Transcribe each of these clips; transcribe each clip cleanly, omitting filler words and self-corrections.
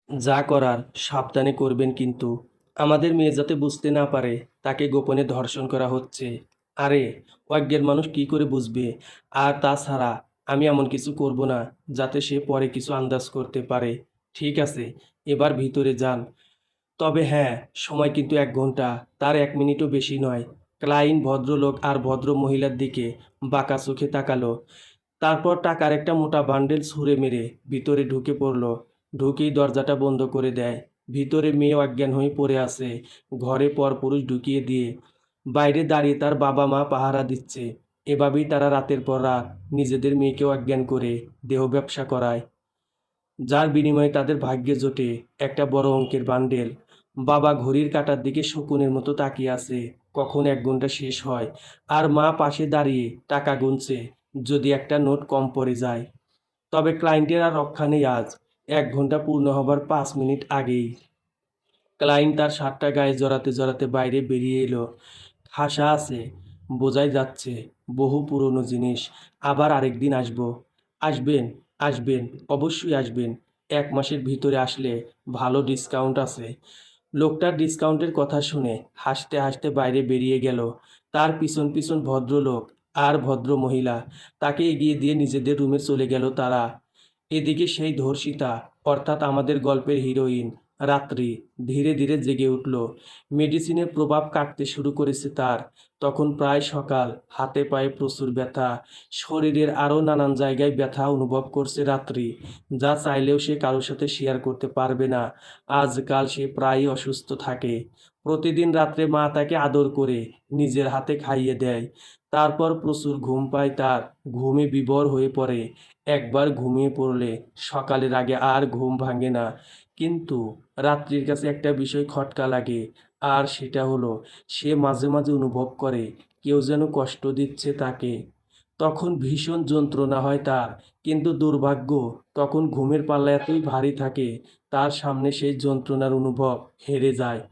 যা করার সাবধানে করবেন কিন্তু। আমাদের মেয়ে যাতে বুঝতে না পারে তাকে গোপনে ধর্ষণ করা হচ্ছে। আরে, অজ্ঞান মানুষ কি করে বুঝবে? আর তাছাড়া আমি এমন কিছু করব না যাতে সে পরে কিছু আন্দাজ করতে পারে। ঠিক আছে, এবার ভিতরে যান। তবে হ্যাঁ, সময় কিন্তু ১ ঘন্টা, তার ১ মিনিটও বেশি নয়। ক্লায়েন্ট ভদ্রলোক আর ভদ্র মহিলার দিকে বাঁকা চোখে তাকালো। তারপর টাকার একটা মোটা বান্ডেল ছুঁড়ে মেরে ভিতরে ঢুকে পড়ল। ঢুকেই দরজাটা বন্ধ করে দেয়। ভিতরে মেয়ে অজ্ঞান হয়ে পড়ে আছে। ঘরে পরপুরুষ ঢুকিয়ে দিয়ে বাইরে দাঁড়িয়ে তার বাবা মা পাহারা দিচ্ছে। এভাবেই তারা রাতের পর রাত নিজেদের মেয়েকে অজ্ঞান করে দেহ ব্যবসা করায়, যার বিনিময়ে তাদের ভাগ্যে জোটে একটা বড় অঙ্কের বান্ডেল। বাবা ঘড়ির কাঁটার দিকে শকুনের মতো তাকিয়ে আছে, কখন ১ ঘন্টা শেষ হয়। আর মা পাশে দাঁড়িয়ে টাকা গুনছে, যদি একটা নোট কম পড়ে যায়। তবে ক্লায়েন্টের আর রক্ষা নেই আজ। ১ ঘন্টা পূর্ণ হবার ৫ মিনিট আগেই ক্লায়েন্ট তার শার্টটা গায়ে জড়াতে জড়াতে বাইরে বেরিয়ে এলো। হাসা আছে, বোঝাই যাচ্ছে বহু পুরনো জিনিস। আবার আরেকদিন আসবো। আসবেন, আসবেন, অবশ্যই আসবেন। ১ মাসের ভিতরে আসলে ভালো ডিসকাউন্ট আছে। লোকটার ডিসকাউন্টের কথা শুনে হাসতে হাসতে বাইরে বেরিয়ে গেল। তার পিছন পিছন ভদ্রলোক আর ভদ্র মহিলা তাকে এগিয়ে দিয়ে নিজেদের রুমে চলে গেল তারা। এদিকে সেই ধর্ষিতা, অর্থাৎ আমাদের গল্পের হিরোইন রাত্রি, ধীরে ধীরে জেগে উঠল। মেডিসিনের প্রভাব কাটতে শুরু করেছে তার। তখন প্রায় সকাল, হাতে পায়ে প্রচুর ব্যথা, শরীরের আরও নানান জায়গায় ব্যথা অনুভব করছে রাত্রি, যা চাইলেও সে কারোর সাথে শেয়ার করতে পারবে না। আজকাল সে প্রায়ই অসুস্থ থাকে। প্রতিদিন রাত্রে মা তাকে আদর করে নিজের হাতে খাইয়ে দেয়। তারপর প্রচুর ঘুম পায় তার, ঘুমে বিভোর হয়ে পড়ে। একবার ঘুমিয়ে পড়লে সকালের আগে আর ঘুম ভাঙে না। কিন্তু রাত্রির কাছে একটা বিষয় খটকা লাগে, আর সেটা হলো সে মাঝে মাঝে অনুভব করে কেউ যেন কষ্ট দিচ্ছে তাকে। তখন ভীষণ যন্ত্রণা হয় তার, কিন্তু দুর্ভাগ্য, তখন ঘুমের পাল্লা এতই ভারী থাকে, তার সামনে সেই যন্ত্রণার অনুভব হেরে যায়।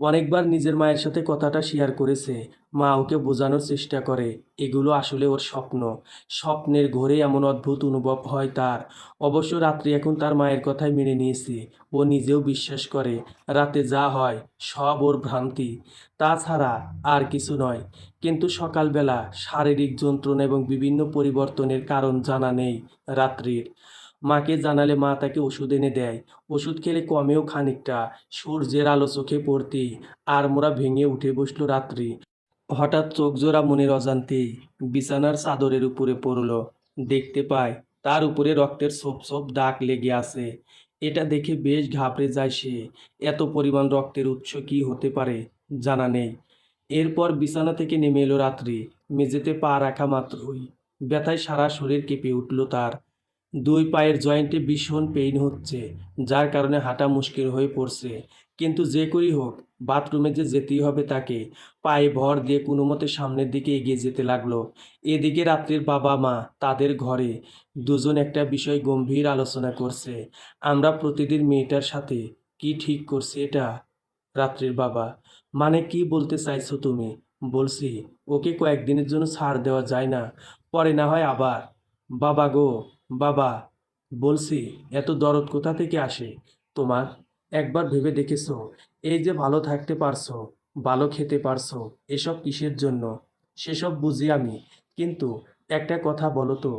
অনেকবার নিজের মায়ের সাথে কথাটা শেয়ার করেছে। মা ওকে বোঝানোর চেষ্টা করে এগুলো আসলে ওর স্বপ্ন। স্বপ্নের ঘোরে এমন অদ্ভুত অনুভব হয় তার। অবশ্য রাত্রি এখন তার মায়ের কথাই মেনে নিয়েছে। ও নিজেও বিশ্বাস করে রাতে যা হয় সব ওর ভ্রান্তি, তাছাড়া আর কিছু নয়। কিন্তু সকালবেলা শারীরিক যন্ত্রণা এবং বিভিন্ন পরিবর্তনের কারণ জানা নেই রাত্রির। মাকে জানালে মা তাকে ওষুধ এনে দেয়। ওষুধ খেলে কমেও খানিকটা। সূর্যের আলো চোখে পড়তেই আড়মোড়া ভেঙে উঠে বসল রাত্রি। হঠাৎ চোখজোড়া মনের অজান্তেই বিছানার চাদরের উপরে পড়ল। দেখতে পায় তার উপরে রক্তের ছোপ ছোপ দাগ লেগে আছে। এটা দেখে বেশ ঘাবড়ে যায় সে। এত পরিমাণ রক্তের উৎস কি হতে পারে জানা নেই। এরপর বিছানা থেকে নেমে এলো রাত্রি। মেঝেতে পা রাখা মাত্রই ব্যথায় সারা শরীর কেঁপে উঠল তার। ২ পায়ের জয়েন্টে ভীষণ পেইন হচ্ছে, যার কারণে হাঁটা মুশকিল হয়ে পড়ছে। কিন্তু যে করেই হোক বাথরুমে যে যেতেই হবে তাকে। পায়ে ভর দিয়ে কোনোমতে সামনের দিকে এগিয়ে যেতে লাগলো। এদিকে রাত্রির বাবা মা তাদের ঘরে দুজন একটা বিষয় গম্ভীর আলোচনা করছে। আমরা প্রতিদিন মেয়েটার সাথে কি ঠিক করছি এটা? রাত্রির বাবা: মানে কি বলতে চাইছো তুমি? বলছি ওকে কয়েকদিনের জন্য ছাড় দেওয়া যায় না, পরে না হয় আবার। বাবা গো, বাবা, বলছি এত দরদ কোথা থেকে আসে তোমার? একবার ভেবে দেখেছো এই যে ভালো থাকতে পারছো, ভালো খেতে পারছো, এসব কিসের জন্য? সেসব বুঝি আমি, কিন্তু একটা কথা বলো তো,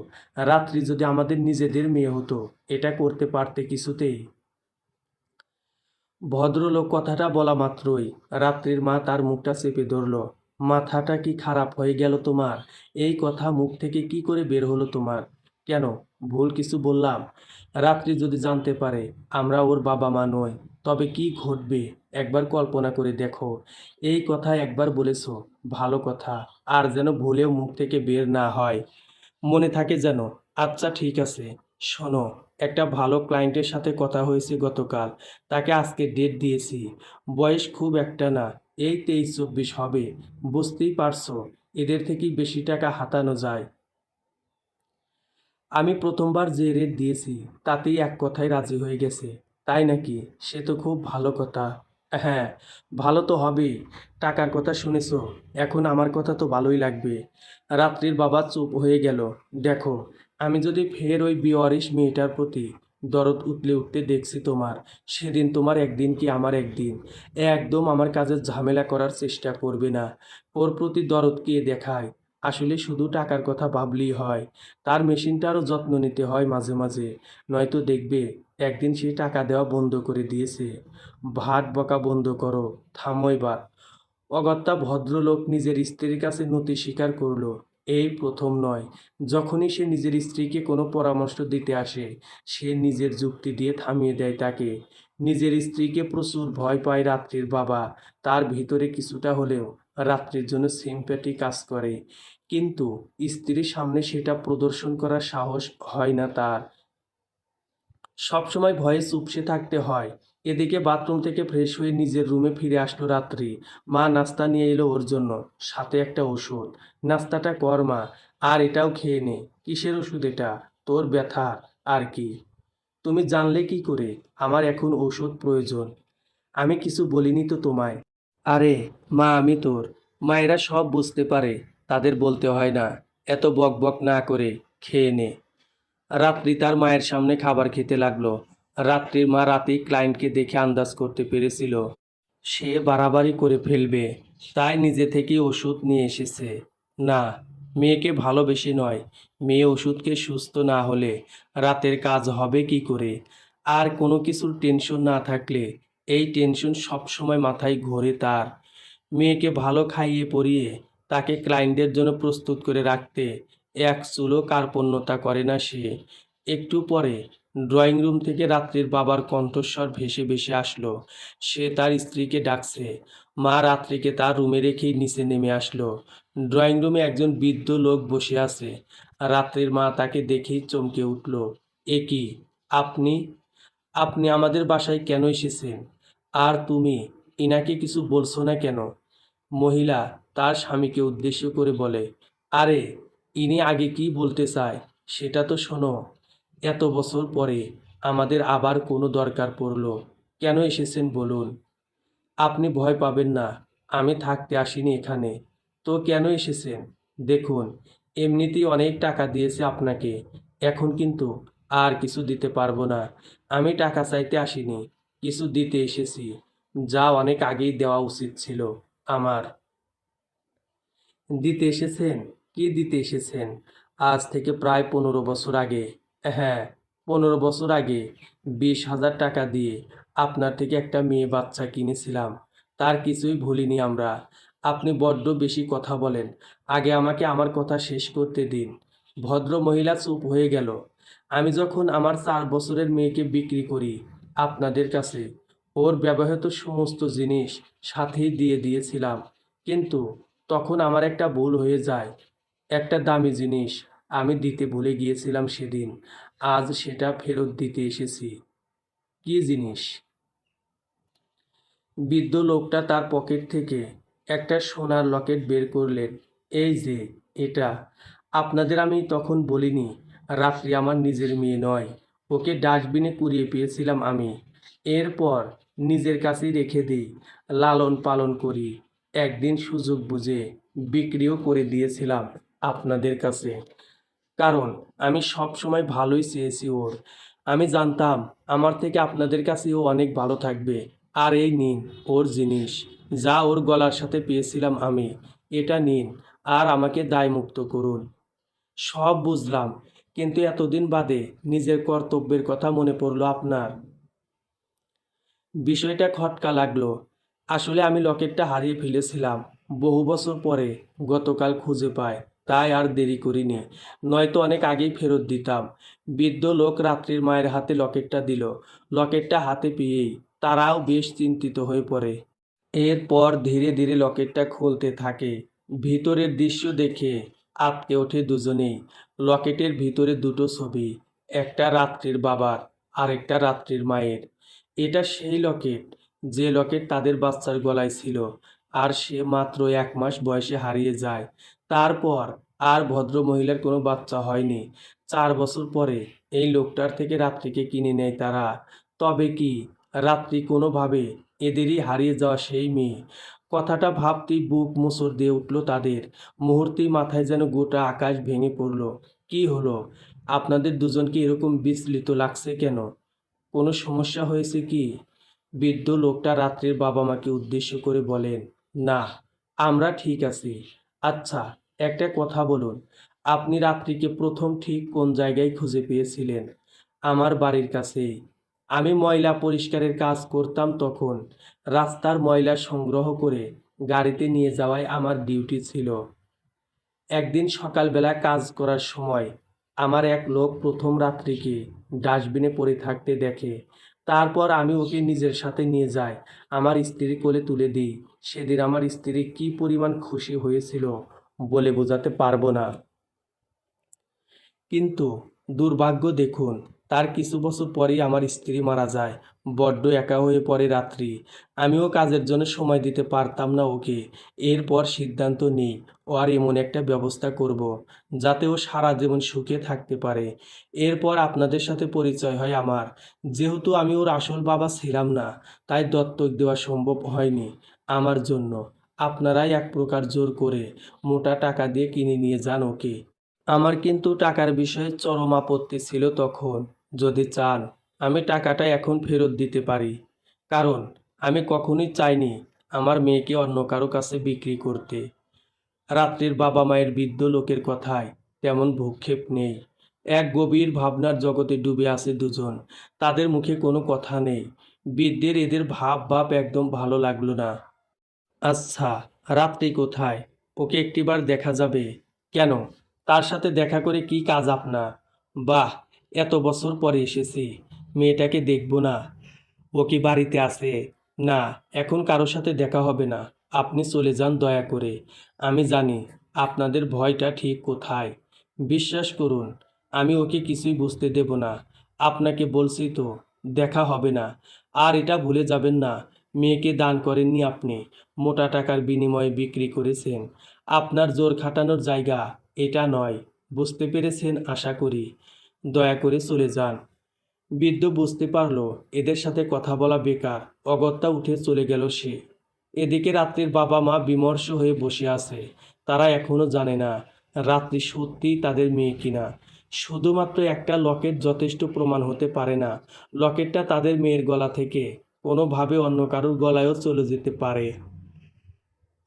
রাত্রি যদি আমাদের নিজেদের মেয়ে হতো এটা করতে পারতে কিছুতেই? ভদ্রলোক কথাটা বলা মাত্রই রাত্রির মা তার মুখটা চেপে ধরল। মাথাটা কি খারাপ হয়ে গেল তোমার? এই কথা মুখ থেকে কি করে বের হলো তোমার? কেন, ভুল কিছু বললাম? রাত্রি যদি জানতে পারে আমরা ওর বাবা মা নই, তবে কি ঘটবে একবার কল্পনা করে দেখো। এই কথা একবার বলেছো, ভালো কথা, আর যেন ভুলেও মুখ থেকে বের না হয়, মনে থাকে যেন। আচ্ছা ঠিক আছে, শোনো, একটা ভালো ক্লায়েন্টের সাথে কথা হয়েছে গতকাল। তাকে আজকে ডেট দিয়েছি। বয়স খুব একটা না, এই ২৩-২৪ হবে। বুঝতেই পারছো, এদের থেকেই বেশি টাকা হাতানো যায়। আমি প্রথমবার যে রেট দিয়েছি তাতেই এক কথায় রাজি হয়ে গেছে। তাই নাকি? সে তো খুব ভালো কথা। হ্যাঁ, ভালো তো হবেই। টাকার কথা শুনেছো, এখন আমার কথা তো ভালোই লাগবে। রাত্রির বাবা চুপ হয়ে গেল। দেখো, আমি যদি ফের ওই বেওয়ারিশ মেয়েটার প্রতি দরদ উতলে উঠতে দেখছি তোমার। সেদিন তোমার একদিন কি আমার একদিন। একদম আমার কাজে ঝামেলা করার চেষ্টা করবে না। ওর প্রতি দরদ কে দেখায়? আসলে শুধু টাকার কথা ভাবলেই হয়। তার মেশিনটারও যত্ন নিতে হয় মাঝে মাঝে। নয়তো দেখবে একদিন সে টাকা দেওয়া বন্ধ করে দিয়েছে। ভাট বকা বন্ধ করো, থামো এবার। অগত্যা ভদ্রলোক নিজের স্ত্রীর কাছে নতি স্বীকার করল। এই প্রথম নয়, যখনই সে নিজের স্ত্রীকে কোনো পরামর্শ দিতে আসে, সে নিজের যুক্তি দিয়ে থামিয়ে দেয় তাকে। নিজের স্ত্রীকে প্রচুর ভয় পায় রাত্রির বাবা। তার ভিতরে কিছুটা হলেও রাত্রির জন্য সিম্প্যাথি কাজ করে, কিন্তু স্ত্রীর সামনে সেটা প্রদর্শন করার সাহস হয় না তার। সবসময় ভয়ে চুপসে থাকতে হয়। এদিকে বাথরুম থেকে ফ্রেশ হয়ে নিজের রুমে ফিরে আসলো রাত্রি। মা নাস্তা নিয়ে এলো ওর জন্য, সাথে একটা ওষুধ। নাস্তাটা কর মা, আর এটাও খেয়ে নে। কিসের ওষুধ এটা? তোর ব্যথার। আর কি? তুমি জানলে কি করে আমার এখন ঔষধ প্রয়োজন? আমি কিছু বলিনি তো তোমায়। আরে মা, আমি তোর। মায়েরা সব বুঝতে পারে, তাদের বলতে হয় না। এত বক বক না করে খেয়ে নে। রাত্রি তার মায়ের সামনে খাবার খেতে লাগলো। রাত্রির মা রাতেই ক্লায়েন্টকে দেখে আন্দাজ করতে পেরেছিল সে বাড়াবাড়ি করে ফেলবে, তাই নিজে থেকেই ওষুধ নিয়ে এসেছে। না, মেয়েকে ভালোবেসে নয়, মেয়ে ওষুধকে সুস্থ না হলে রাতের কাজ হবে কি করে? আর কোনো কিছুর টেনশন না থাকলে এই টেনশন সবসময় মাথায় ঘোরে তার। মেয়েকে ভালো খাইয়ে পরিয়ে তাকে ক্লায়েন্টদের জন্য প্রস্তুত করে রাখতে এক চুলও কার্পণ্যতা করে না সে। একটু পরে ড্রয়িং রুম থেকে রাত্রির বাবার কণ্ঠস্বর ভেসে ভেসে আসলো। সে তার স্ত্রীকে ডাকছে। মা রাত্রিকে তার রুমে রেখেই নিচে নেমে আসলো। ড্রয়িং রুমে একজন বৃদ্ধ লোক বসে আছে। রাত্রির মা তাকে দেখেই চমকে উঠল। এ কি? আপনি আপনি আমাদের বাসায় কেন এসেছেন? আর তুমি ইনাকে কিছু বলছো না কেন? মহিলা তার স্বামীকে উদ্দেশ্য করে বলে, আরে, ইনি আগে কি বলতে চায় সেটা তো শোনো। এত বছর পরে আমাদের আবার কোনো দরকার পড়লো, কেন এসেছেন বলুন? আপনি ভয় পাবেন না, আমি থাকতে আসিনি এখানে। তো কেন এসেছেন? দেখুন, এমনিতেই অনেক টাকা দিয়েছে আপনাকে, এখন কিন্তু আর কিছু দিতে পারবো না। আমি টাকা চাইতে আসিনি, কিছু দিতে এসেছি, যা অনেক আগেই দেওয়া উচিত ছিল আমার। দিতে এসেছেন? কি দিতে এসেছেন? আজ থেকে প্রায় 15 বছর আগে, হ্যাঁ, 15 বছর আগে 20,000 টাকা দিয়ে আপনার থেকে একটা মেয়ে বাচ্চা কিনেছিলাম। তার কিছুই ভুলিনি আমরা। আপনি বড্ড বেশি কথা বলেন, আগে আমাকে আমার কথা শেষ করতে দিন। ভদ্র মহিলা চুপ হয়ে গেল। আমি যখন আমার 4 বছরের মেয়েকে বিক্রি করি আপনাদের কাছে, ওর ব্যবহৃত সমস্ত জিনিস সাথেই দিয়ে দিয়েছিলাম, কিন্তু তখন আমার একটা ভুল হয়ে যায়। একটা দামি জিনিস আমি দিতে ভুলে গিয়েছিলাম সেদিন। আজ সেটা ফেরত দিতে এসেছি। কি জিনিস? বৃদ্ধ লোকটা তার পকেট থেকে একটা সোনার লকেট বের করলেন। এই যে, এটা। আপনাদের আমি তখন বলিনি রাত্রি আমার নিজের মেয়ে নয়, ওকে ডাস্টবিনে কুড়িয়ে পেয়েছিলাম আমি। এরপর নিজের কাছেই রেখে দিই, লালন পালন করি। একদিন সুযোগ বুঝে বিক্রিও করে দিয়েছিলাম আপনাদের কাছে, কারণ আমি সব সময় ভালোই চেয়েছি ওর। আমি জানতাম আমার থেকে আপনাদের কাছে ও অনেক ভালো থাকবে। আর এই নিন ওর জিনিস, যা ওর গলার সাথে পেয়েছিলাম আমি। এটা নিন, আর আমাকে দায়মুক্ত করুন। সব বুঝলাম, কিন্তু এতদিন বাদে নিজের কর্তব্যের কথা মনে পড়লো আপনার। বিষয়টা খটকা লাগলো। আসলে আমি লকেটটা হারিয়ে ফেলেছিলাম বহু বছর পরে, গতকাল খুঁজে পাই। তাই আর দেরি করিনি, নয়তো অনেক আগেই ফেরত দিতাম। বৃদ্ধ লোক রাত্রির মায়ের হাতে লকেটটা দিল। লকেটটা হাতে পেয়েই তারাও বেশ চিন্তিত হয়ে পড়ে। এরপর ধীরে ধীরে লকেটটা খুলতে থাকে। ভিতরের দৃশ্য দেখে আঁতকে ওঠে দুজনেই। লকেটের ভিতরে দুটো ছবি, একটা রাত্রির বাবার, আরেকটা রাত্রির মায়ের। এটা সেই লকেট, যে লকেট তাদের বাচ্চার গলায় ছিল, আর সে মাত্র 1 মাস বয়সে হারিয়ে যায়। তারপর আর ভদ্র মহিলার কোনো বাচ্চা হয়নি। 4 বছর পরে এই লোকটার থেকে রাত্রিকে কিনে নেয় তারা। তবে কি রাত্রি কোনোভাবে এদেরই হারিয়ে যাওয়া সেই মেয়ে? কথাটা ভাবতেই বুক মোচড় দিয়ে উঠল তাদের। মুহূর্তেই মাথায় যেন গোটা আকাশ ভেঙে পড়ল। কি হলো? আপনাদের দুজনকে এরকম বিচলিত লাগছে কেন? কোনো সমস্যা হয়েছে কি? বৃদ্ধ লোকটা রাত্রির বাবা মাকে উদ্দেশ্য করে বলেন, না, আমরা ঠিক আছি। আচ্ছা, একটা কথা বলুন, আপনি রাত্রিকে প্রথম ঠিক কোন জায়গায় খুঁজে পেয়েছিলেন? আমার বাড়ির কাছেই। আমি ময়লা পরিষ্কারের কাজ করতাম তখন। রাস্তার ময়লা সংগ্রহ করে গাড়িতে নিয়ে যাওয়াই আমার ডিউটি ছিল। একদিন সকালবেলা কাজ করার সময় আমার এক লোক প্রথম রাত্রিকে ডাস্টবিনে পড়ে থাকতে দেখে। তারপর আমি ওকে নিজের সাথে নিয়ে যাই, আমার স্ত্রীর কোলে তুলে দিই। সেদিন আমার স্ত্রী কি পরিমাণ খুশি হয়েছিল বলে বোঝাতে পারবো না। কিন্তু দুর্ভাগ্য দেখুন, তার কিছু বছর পরেই আমার স্ত্রী মারা যায়। বড্ড একা হয়ে পড়ে রাত্রি। আমিও কাজের জন্য সময় দিতে পারতাম না ওকে। এরপর সিদ্ধান্ত নিই, ও আর এমন একটা ব্যবস্থা করব যাতে ও সারা জীবন সুখে থাকতে পারে। এরপর আপনাদের সাথে পরিচয় হয় আমার। যেহেতু আমি ওর আসল বাবা ছিলাম না, তাই দত্তক দেওয়া সম্ভব হয়নি আমার জন্য। আপনারাই এক প্রকার জোর করে মোটা টাকা দিয়ে কিনে নিয়ে যান ওকে। আমার কিন্তু টাকার বিষয়ে চরম আপত্তি ছিল তখন। যদি চান, আমি টাকাটা এখন ফেরত দিতে পারি। কারণ আমি কখনোই চাইনি আমার মেয়েকে অন্য কারো কাছে বিক্রি করতে। রাত্রির বাবা মায়ের বৃদ্ধ লোকের কথায় তেমন ভ্রূক্ষেপ নেই। এক গভীর ভাবনার জগতে ডুবে আছে দুজন। তাদের মুখে কোনো কথা নেই। বৃদ্ধের এদের ভাব একদম ভালো লাগলো না। আচ্ছা, রাত্রি কোথায়? ওকে একটিবার দেখা যাবে? কেন? তার সাথে দেখা করে কি কাজ আপনার? বাহ! এত বছর পরে এসেছি। মেয়েটাকে দেখব না? ও কি বাড়িতে আছে? না, এখন কারো সাথে দেখা হবে না। আপনি চলে যান দয়া করে। আমি জানি আপনাদের ভয়টা ঠিক কোথায়। বিশ্বাস করুন, আমি ওকে কিছুই বুঝতে দেব না। আপনাকে বলছি তো, দেখা হবে না। আর এটা ভুলে যাবেন না, মেয়েকে দান করেননি আপনি, মোটা টাকার বিনিময়ে বিক্রি করেছেন। আপনার জোর খাটানোর জায়গা এটা নয়। বুঝতে পেরেছেন আশা করি। দয়া করে চলে যান। বৃদ্ধ বুঝতে পারল এদের সাথে কথা বলা বেকার। অগত্যা উঠে চলে গেল সে। এদিকে রাত্রির বাবা মা বিমর্ষ হয়ে বসে আছে। তারা এখনো জানে না রাত্রি সত্যিই তাদের মেয়ে কিনা। শুধুমাত্র একটা লকেট যথেষ্ট প্রমাণ হতে পারে না। লকেটটা তাদের মেয়ের গলা থেকে কোনোভাবে অন্য কারোর গলায়ও চলে যেতে পারে।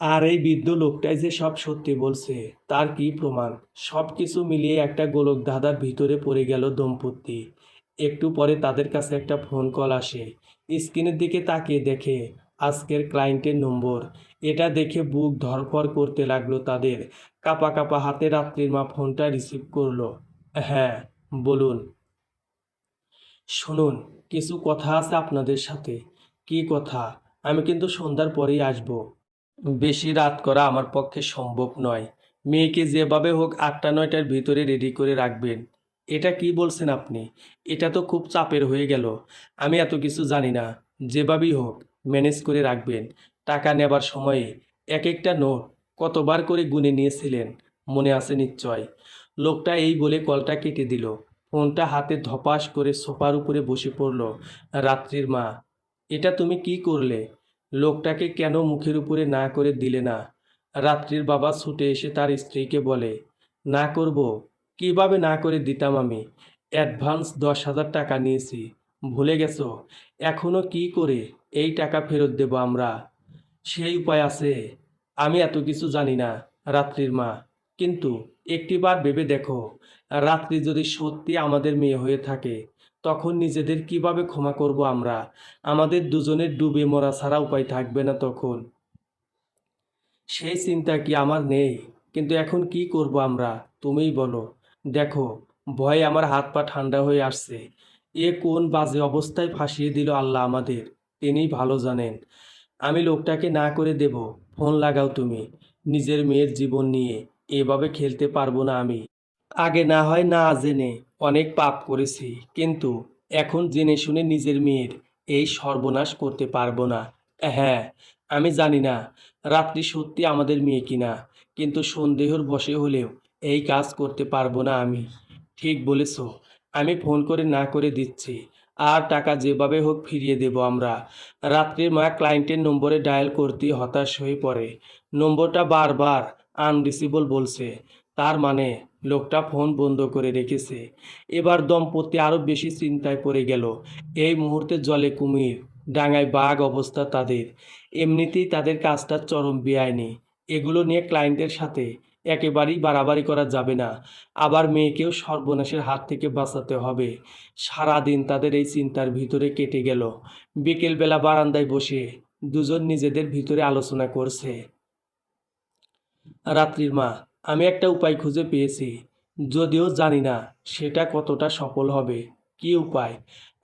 আর এই বৃদ্ধ লোকটাই যে সব সত্যি বলছে, তার কি প্রমাণ? সব কিছু মিলিয়ে একটা গোলক ধাঁধার ভিতরে পড়ে গেল দম্পতি। একটু পরে তাদের কাছে একটা ফোন কল আসে। স্ক্রিনের দিকে তাকিয়ে দেখে আজকের ক্লায়েন্টের নম্বর। এটা দেখে বুক ধড়ফড় করতে লাগলো তাদের। কাঁপা কাঁপা হাতে রাত্রির মা ফোনটা রিসিভ করলো। হ্যাঁ, বলুন। শুনুন, কিছু কথা আছে আপনাদের সাথে। কি কথা? আমি কিন্তু সন্ধ্যার পরেই আসবো। বেশি রাত করা আমার পক্ষে সম্ভব নয়। মেয়েকে যেভাবে হোক ৮টা-৯টার ভিতরে রেডি করে রাখবেন। এটা কি বলছেন আপনি? এটা তো খুব চাপের হয়ে গেল। আমি এত কিছু জানি না। যেভাবেই হোক ম্যানেজ করে রাখবেন। টাকা নেবার সময়ে এক একটা নোট কতবার করে গুনে নিয়েছিলেন মনে আছে নিশ্চয়। লোকটা এই বলে কলটা কেটে দিল। ফোনটা হাতে ধপাস করে সোফার উপরে বসে পড়ল রাত্রির মা। এটা তুমি কি করলে? লোকটাকে কেন মুখের উপরে না করে দিলে না? রাত্রির বাবা ছুটে এসে তার স্ত্রীকে বলে, না করব? কিভাবে না করে দিতাম আমি? অ্যাডভান্স ১০,০০০ টাকা নিয়েছি, ভুলে গেছো? এখনো কি করে এই টাকা ফেরত দেব আমরা? সেই উপায় আছে? আমি এত কিছু জানি না রাত্রির মা। কিন্তু একটিবার ভেবে দেখো, রাত্রি যদি সত্যি আমাদের মেয়ে হয়ে থাকে, তখন নিজেদের কিভাবে ক্ষমা করব আমরা? আমাদের দুজনের ডুবে মরা ছাড়া উপায় থাকবে না তখন। সেই চিন্তা কি আমার নেই? কিন্তু এখন কি করব আমরা? তুমিই বলো। দেখো, ভয়ে আমার হাত পা ঠান্ডা হয়ে আসছে। এ কোন বাজে অবস্থায় ফাঁসিয়ে দিল আল্লাহ আমাদের, তিনিই ভালো জানেন। আমি লোকটাকে না করে দেব। ফোন লাগাও তুমি। নিজের মেয়ের জীবন নিয়ে এভাবে খেলতে পারবো না আমি। আগে না হয় না জেনে অনেক পাপ করেছি, কিন্তু এখন জেনে শুনে নিজের মেয়ের এই সর্বনাশ করতে পারবো না। হ্যাঁ, আমি জানি না রাত্রি সত্যি আমাদের মেয়ে কিনা, কিন্তু সন্দেহের বশে হলেও এই কাজ করতে পারবো না আমি। ঠিক বলেছ। আমি ফোন করে না করে দিচ্ছি। আর টাকা যেভাবে হোক ফিরিয়ে দেব আমরা। রাত্রির মা ক্লায়েন্টের নম্বরে ডায়াল করতেই হতাশ হয়ে পড়ে। নম্বরটা বারবার আনরিচেবল বলছে। তার মানে লোকটা ফোন বন্ধ করে রেখেছে। এবার দম্পতি আরও বেশি চিন্তায় পড়ে গেল। এই মুহূর্তে জলে কুমির, ডাঙায় বাঘ অবস্থা তাদের। এমনিতেই তাদের কাজটা চরম বেআইনি। এগুলো নিয়ে ক্লায়েন্টের সাথে একেবারেই বাড়াবাড়ি করা যাবে না। আবার মেয়েকেও সর্বনাশের হাত থেকে বাঁচাতে হবে। সারাদিন তাদের এই চিন্তার ভিতরে কেটে গেল। বিকেলবেলা বারান্দায় বসে দুজন নিজেদের ভিতরে আলোচনা করছে। রাত্রির মা, আমি একটা উপায় খুঁজে পেয়েছি, যদিও জানি না সেটা কতটা সফল হবে। কি উপায়?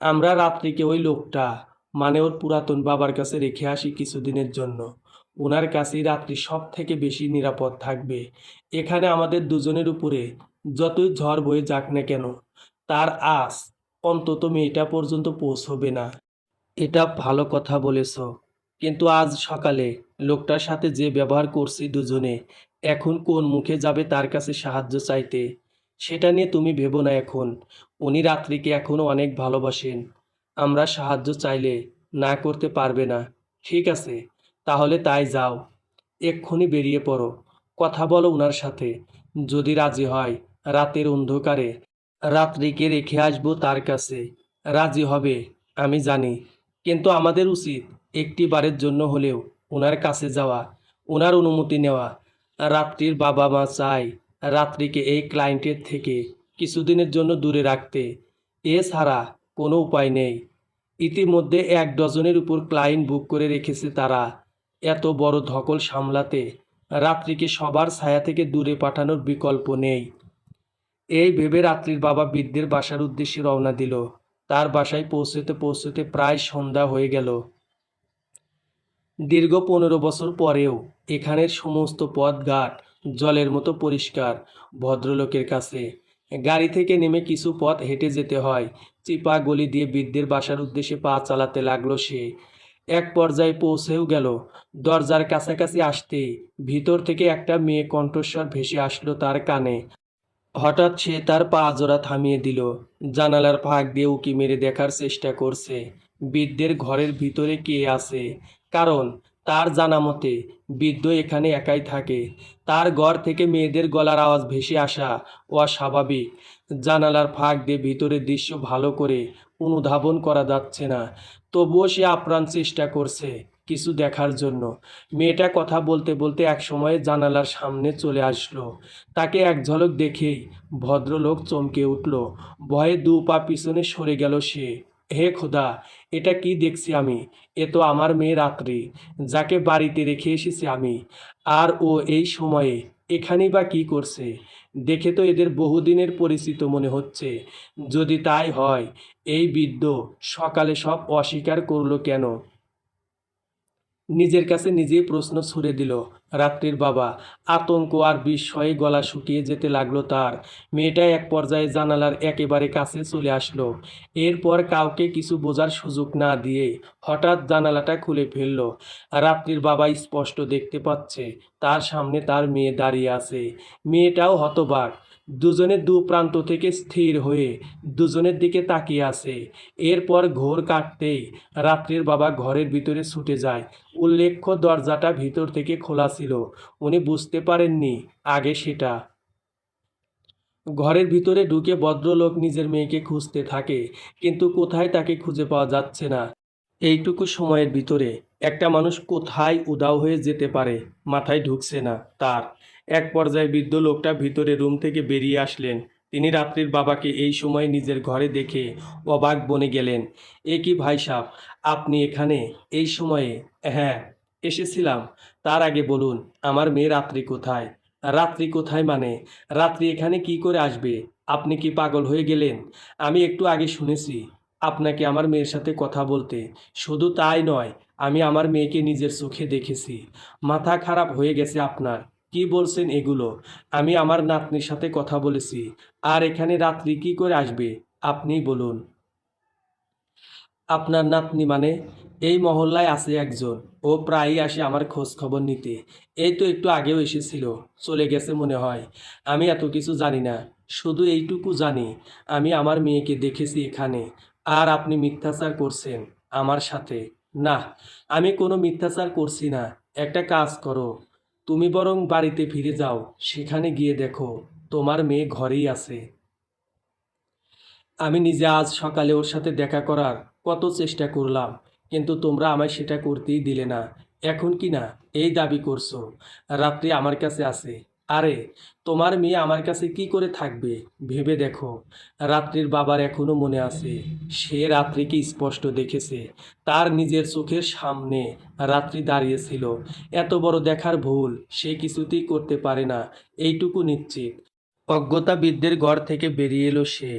আমরা রাত্রিকে ওই লোকটা, মানে ওর পুরাতন বাবার কাছে রেখে আসি কিছুদিনের জন্য। ওনার কাছেই রাত্রি সব থেকে বেশি নিরাপদ থাকবে। এখানে আমাদের দুজনের উপরে যতই ঝড় বয়ে যাক না কেন, তার আঁচ অন্তত মেয়েটা পর্যন্ত পৌঁছবে না। এটা ভালো কথা বলেছ, কিন্তু আজ সকালে লোকটার সাথে যে ব্যবহার করছি দুজনে, এখন কোন মুখে যাবে তার কাছে সাহায্য চাইতে? সেটা নিয়ে তুমি ভেবো না এখন। উনি রাত্রিকে এখনো অনেক ভালোবাসেন। আমরা সাহায্য চাইলে না করতে পারবে না। ঠিক আছে, তাহলে তাই যাও। এক্ষুনি বেরিয়ে পড়ো, কথা বলো ওনার সাথে। যদি রাজি হয়, রাতের অন্ধকারে রাত্রিকে রেখে আসবো তার কাছে। রাজি হবে, আমি জানি, কিন্তু আমাদের উচিত একটি বারের জন্য হলেও ওনার কাছে যাওয়া, ওনার অনুমতি নেওয়া। রাত্রির বাবা মা চায় রাত্রিকে এই ক্লায়েন্টের থেকে কিছুদিনের জন্য দূরে রাখতে। এছাড়া কোনো উপায় নেই। ইতিমধ্যে ১ ডজনের উপর ক্লায়েন্ট বুক করে রেখেছে তারা। এত বড় ধকল সামলাতে রাত্রিকে সবার ছায়া থেকে দূরে পাঠানোর বিকল্প নেই। এই ভেবে রাত্রির বাবা বৃদ্ধের বাসার উদ্দেশ্যে রওনা দিল। তার বাসায় পৌঁছতে পৌঁছতে প্রায় সন্ধ্যা হয়ে গেল। দীর্ঘ ১৫ বছর পরেও এখানের সমস্ত পথঘাট জলের মতো পরিষ্কার ভদ্রলোকের কাছে। গাড়ি থেকে নেমে কিছু পথ হেঁটে যেতে হয়। চিপা গলি দিয়ে বৃদ্ধের বাসার উদ্দেশ্যে পা চালাতে লাগলো সে। এক পর্যায়ে পৌঁছেও গেল। দরজার কাছাকাছি আসতেই ভিতর থেকে একটা মেয়ে কণ্ঠস্বর ভেসে আসলো তার কানে। হঠাৎ সে তার পা জোড়া থামিয়ে দিল। জানালার ফাঁক দিয়ে উঁকি মেরে দেখার চেষ্টা করছে বৃদ্ধের ঘরের ভিতরে কে আছে। কারণ তার জানা মতে বৃদ্ধ এখানে একাই থাকে। তার ঘর থেকে মেয়েদের গলার আওয়াজ ভেসে আসা অস্বাভাবিক। জানালার ফাঁক দিয়ে ভিতরের দৃশ্য ভালো করে অনুধাবন করা যাচ্ছে না, তবুও সে আপ্রাণ চেষ্টা করছে কিছু দেখার জন্য। মেয়েটা কথা বলতে বলতে একসময় জানালার সামনে চলে আসলো। তাকে এক ঝলক দেখেই ভদ্রলোক চমকে উঠল। ভয়ে ২ পা পিছনে সরে গেল সে। হে খোদা, এটা কি দেখছি আমি! এ তো আমার মেয়ে রাত্রি, যাকে বাড়িতে রেখে এসেছি আমি। আর ও এই সময়ে এখানেই বা কি করছে? দেখে তো এদের বহুদিনের পরিচিত মনে হচ্ছে। যদি তাই হয়, এই বৃদ্ধ সকালে সব অস্বীকার করলো কেন? নিজের কাছে নিজেই প্রশ্ন ছুড়ে দিল রাত্রির বাবা। আতঙ্ক আর বিস্ময়ে গলা শুকিয়ে যেতে লাগলো তার। মেয়েটা এক পর্যায়ে জানালার একেবারে কাছে চলে আসলো। এরপর কাউকে কিছু বোঝার সুযোগ না দিয়ে হঠাৎ জানালাটা খুলে ফেলল। রাত্রির বাবা স্পষ্ট দেখতে পাচ্ছে তার সামনে তার মেয়ে দাঁড়িয়ে আছে। মেয়েটাও হতবাক। দুজনে দু প্রান্ত থেকে স্থির হয়ে দুজনের দিকে তাকিয়ে আছে। এরপর ঘোর কাটতেই রাত্রির বাবা ঘরের ভিতরে ছুটে যায়। উল্লেখ্য দরজাটা ভিতর থেকে খোলা ছিল। উনি বুঝতে পারেননি আগে সেটা। ঘরের ভিতরে ঢুকে ভদ্রলোক নিজের মেয়েকে খুঁজতে থাকে, কিন্তু কোথায় তাকে খুঁজে পাওয়া যাচ্ছে না। এইটুকু সময়ের ভিতরে একটা মানুষ কোথায় উধাও হয়ে যেতে পারে মাথায় ঢুকছে না তার। এক পর্যায়ে বৃদ্ধ লোকটা ভিতরে রুম থেকে বেরিয়ে আসলেন। তিনি রাত্রির বাবাকে এই সময় নিজের ঘরে দেখে অবাক বনে গেলেন। এ কি ভাই সাহেব, আপনি এখানে এই সময়ে? হ্যাঁ, এসেছিলাম। তার আগে বলুন, আমার মেয়ে রাত্রি কোথায়? রাত্রি কোথায় মানে? রাত্রি এখানে কি করে আসবে? আপনি কি পাগল হয়ে গেলেন? আমি একটু আগে শুনেছি আপনাকে আমার মেয়ের সাথে কথা বলতে। শুধু তাই নয়, আমি আমার মেয়েকে নিজের চোখে দেখেছি। মাথা খারাপ হয়ে গেছে আপনার? কি বলছেন এগুলো? আমি আমার নাতনির সাথে কথা বলেছি। আর এখানে রাত্রি কি করে আসবে আপনিই বলুন। আপনার নাতনি মানে? এই মহল্লায় আছে একজন, ও প্রায়ই আসে আমার খোঁজ খবর নিতে। এই তো একটু আগেও এসেছিল, চলে গেছে মনে হয়। আমি এত কিছু জানি না, শুধু এইটুকু জানি আমি আমার মেয়েকে দেখেছি এখানে। আর আপনি মিথ্যাচার করছেন আমার সাথে। না, আমি কোনো মিথ্যাচার করছি না। একটা কাজ করো, তুমি বরং বাড়িতে ফিরে যাও, সেখানে গিয়ে দেখো তোমার মেয়ে ঘরেই আছে। আমি নিজে আজ সকালে ওর সাথে দেখা করার কত চেষ্টা করলাম, কিন্তু তোমরা আমায় সেটা করতেই দিলে না। এখন কি না এই দাবি করছো রাত্রি আমার কাছে আছে? আরে, তোমার মেয়ে আমার কাছে কি করে থাকবে ভেবে দেখো। রাত্রির বাবার এখনো মনে আছে, সে রাত্রিকে স্পষ্ট দেখেছে। তার নিজের চোখের সামনে রাত্রি দাঁড়িয়েছিল। এত বড় দেখার ভুল সে কিছুতেই করতে পারে না, এইটুকু নিশ্চিত। অজ্ঞতাবিদদের ঘর থেকে বেরিয়ে এলো সে।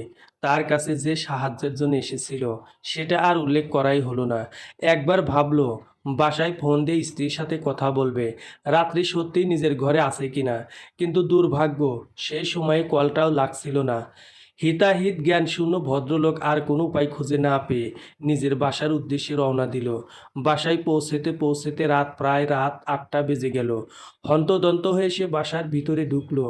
তার কাছে যে সাহায্যের জন্য এসেছিল সেটা আর উল্লেখ করাই হলো না। একবার ভাবলো বাসায় ফোন দিয়ে স্ত্রীর সাথে কথা বলবে, রাত্রি সত্যিই নিজের ঘরে আছে কিনা। কিন্তু দুর্ভাগ্য, সেই সময়ে কলটাও লাগছিল না। হিতাহিত জ্ঞানশূন্য ভদ্রলোক আর কোনো উপায় খুঁজে না পেয়ে নিজের বাসার উদ্দেশ্যে রওনা দিল। বাসায় পৌঁছেতে পৌঁছেতে রাত 8টা বেজে গেল। হন্তদন্ত হয়ে সে বাসার ভিতরে ঢুকলো।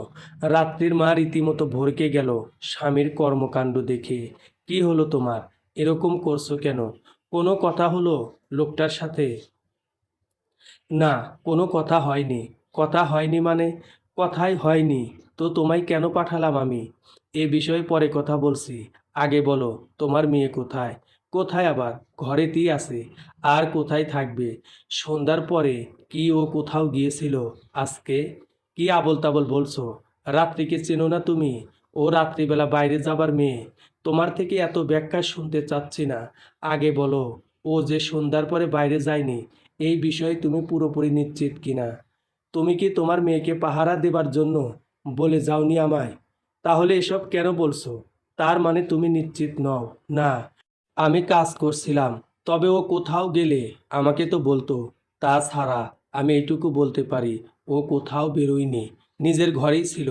রাত্রির মা রীতিমতো ভড়কে গেল স্বামীর কর্মকাণ্ড দেখে। কি হলো তোমার, এরকম করছো কেন? কোনো কথা হলো লোকটার সাথে? না, কোনো কথা হয়নি। কথা হয়নি মানে? কথাই হয়নি তো তোমায় কেন পাঠালাম আমি? এ বিষয়ে পরে কথা বলছি। আগে বলো, তোমার মেয়ে কোথায়? কোথায় আবার? ঘরেতেই আছে। আর কোথায় থাকবে? সন্ধ্যার পরে কি ও কোথাও গিয়েছিল আজকে? কি আবোল তাবোল বলছো? রাত্রিকে চেনো না তুমি? ও রাত্রিবেলা বাইরে যাবার মেয়ে। তোমার থেকে এত ব্যাখ্যা শুনতে চাচ্ছি না। আগে বলো, ও যে সন্ধ্যার পরে বাইরে যায়নি এই বিষয়ে তুমি পুরোপুরি নিশ্চিত কিনা? তুমি কি তোমার মেয়েকে পাহারা দেবার জন্য বলে যাওনি আমায়? তাহলে এসব কেন বলছো? তার মানে তুমি নিশ্চিত নও? না, আমি কাজ করছিলাম। তবে ও কোথাও গেলে আমাকে তো বলতো। তাছাড়া আমি এইটুকু বলতে পারি, ও কোথাও বেরোয়নি, নিজের ঘরেই ছিল।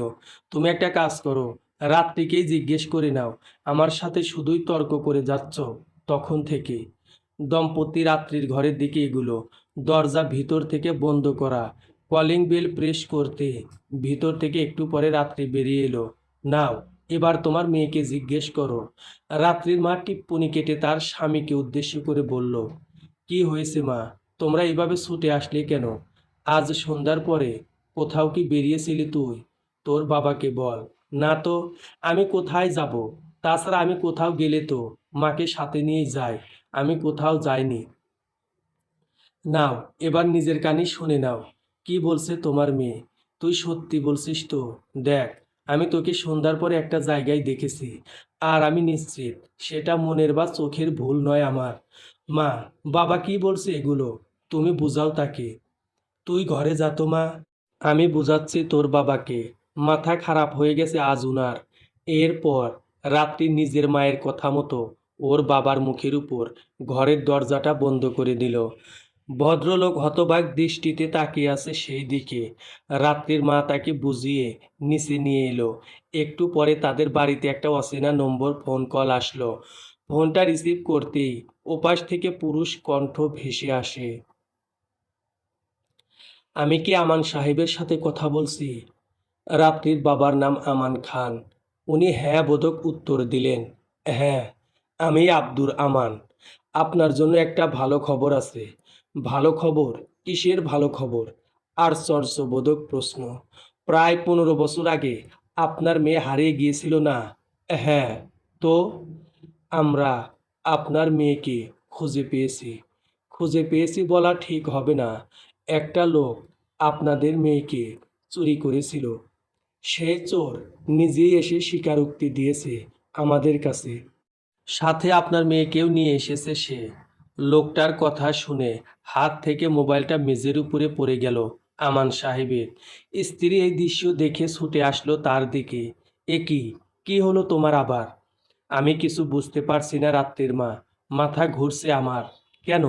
তুমি একটা কাজ করো, রাত্রিকেই জিজ্ঞেস করে নাও। আমার সাথে শুধুই তর্ক করে যাচ্ছ তখন থেকে। দম্পতি রাত্রির ঘরের দিকে এগুলো। দরজা ভিতর থেকে বন্ধ করা। কলিং বেল প্রেস করতে ভিতর থেকে একটু পরে রাত্রি বেরিয়ে এলো। নাও, এবার তোমার মেয়েকে জিজ্ঞেস করো। রাত্রির মা টিপ্পনি কেটে তার স্বামীকে উদ্দেশ্য করে বলল, কি হয়েছে মা, তোমরা এভাবে ছুটে আসলে কেন? আজ সন্ধ্যার পরে কোথাও কি বেরিয়েছিলি তুই? তোর বাবাকে বল। না তো, আমি কোথায় যাব? তাছাড়া আমি কোথাও গেলে তো মাকে সাথে নিয়েই যাই। আমি কোথাও যাইনি। নাও, এবার নিজের কানই শুনে নাও। কি বলছে তোমার মেয়ে? তুই সত্যি বলছিস তো? দেখ, আমি তোকে সন্ধ্যার পরে একটা জায়গায় দেখেছি। আর আমি নিশ্চিত সেটা মনের বা চোখের ভুল নয় আমার। মা, বাবা কি বলছে এগুলো? তুমি বুঝাও তাকে। তুই ঘরে যা তো মা। আমি বুঝাচ্ছি তোর বাবাকে। মাথা খারাপ হয়ে গেছে আজ উনার। এরপর রাত্রি নিজের মায়ের কথা মতো ওর বাবার মুখের উপর ঘরের দরজাটা বন্ধ করে দিল। ভদ্রলোক হতবাক দৃষ্টিতে তাকিয়ে আছে সেই দিকে। রাত্রির মা তাকে বুঝিয়ে নিচে নিয়ে এলো। একটু পরে তাদের বাড়িতে একটা অচেনা নম্বর ফোন কল আসলো। ফোনটা রিসিভ করতেই ওপাশ থেকে পুরুষ কণ্ঠ ভেসে আসে। আমি কি আমান সাহেবের সাথে কথা বলছি? রাত্রির বাবার নাম আমান খান। উনি হ্যাঁ বোধক উত্তর দিলেন। হ্যাঁ, আমি আব্দুর আমান। আপনার জন্য একটা ভালো খবর আছে। ভালো খবর? কিসের ভালো খবর? আশ্চর্যবোধক প্রশ্ন। প্রায় 15 বছর আগে আপনার মেয়ে হারিয়ে গিয়েছিল না? হ্যাঁ। তো? আমরা আপনার মেয়েকে খুঁজে পেয়েছি। খুঁজে পেয়েছি বলা ঠিক হবে না। একটা লোক আপনাদের মেয়েকে চুরি করেছিল। সে চোর নিজেই এসে স্বীকারোক্তি দিয়েছে আমাদের কাছে। সাথে আপনার মেয়েকেও নিয়ে এসেছে সে। লোকটার কথা শুনে হাত থেকে মোবাইলটা মেঝের উপরে পড়ে গেল আমান সাহেবের। স্ত্রী এই দৃশ্য দেখে ছুটে আসলো তার দিকে। এ কি, কি হলো তোমার আবার? আমি কিছু বুঝতে পারছি না রাত্রির মা। মাথা ঘুরছে আমার। কেন,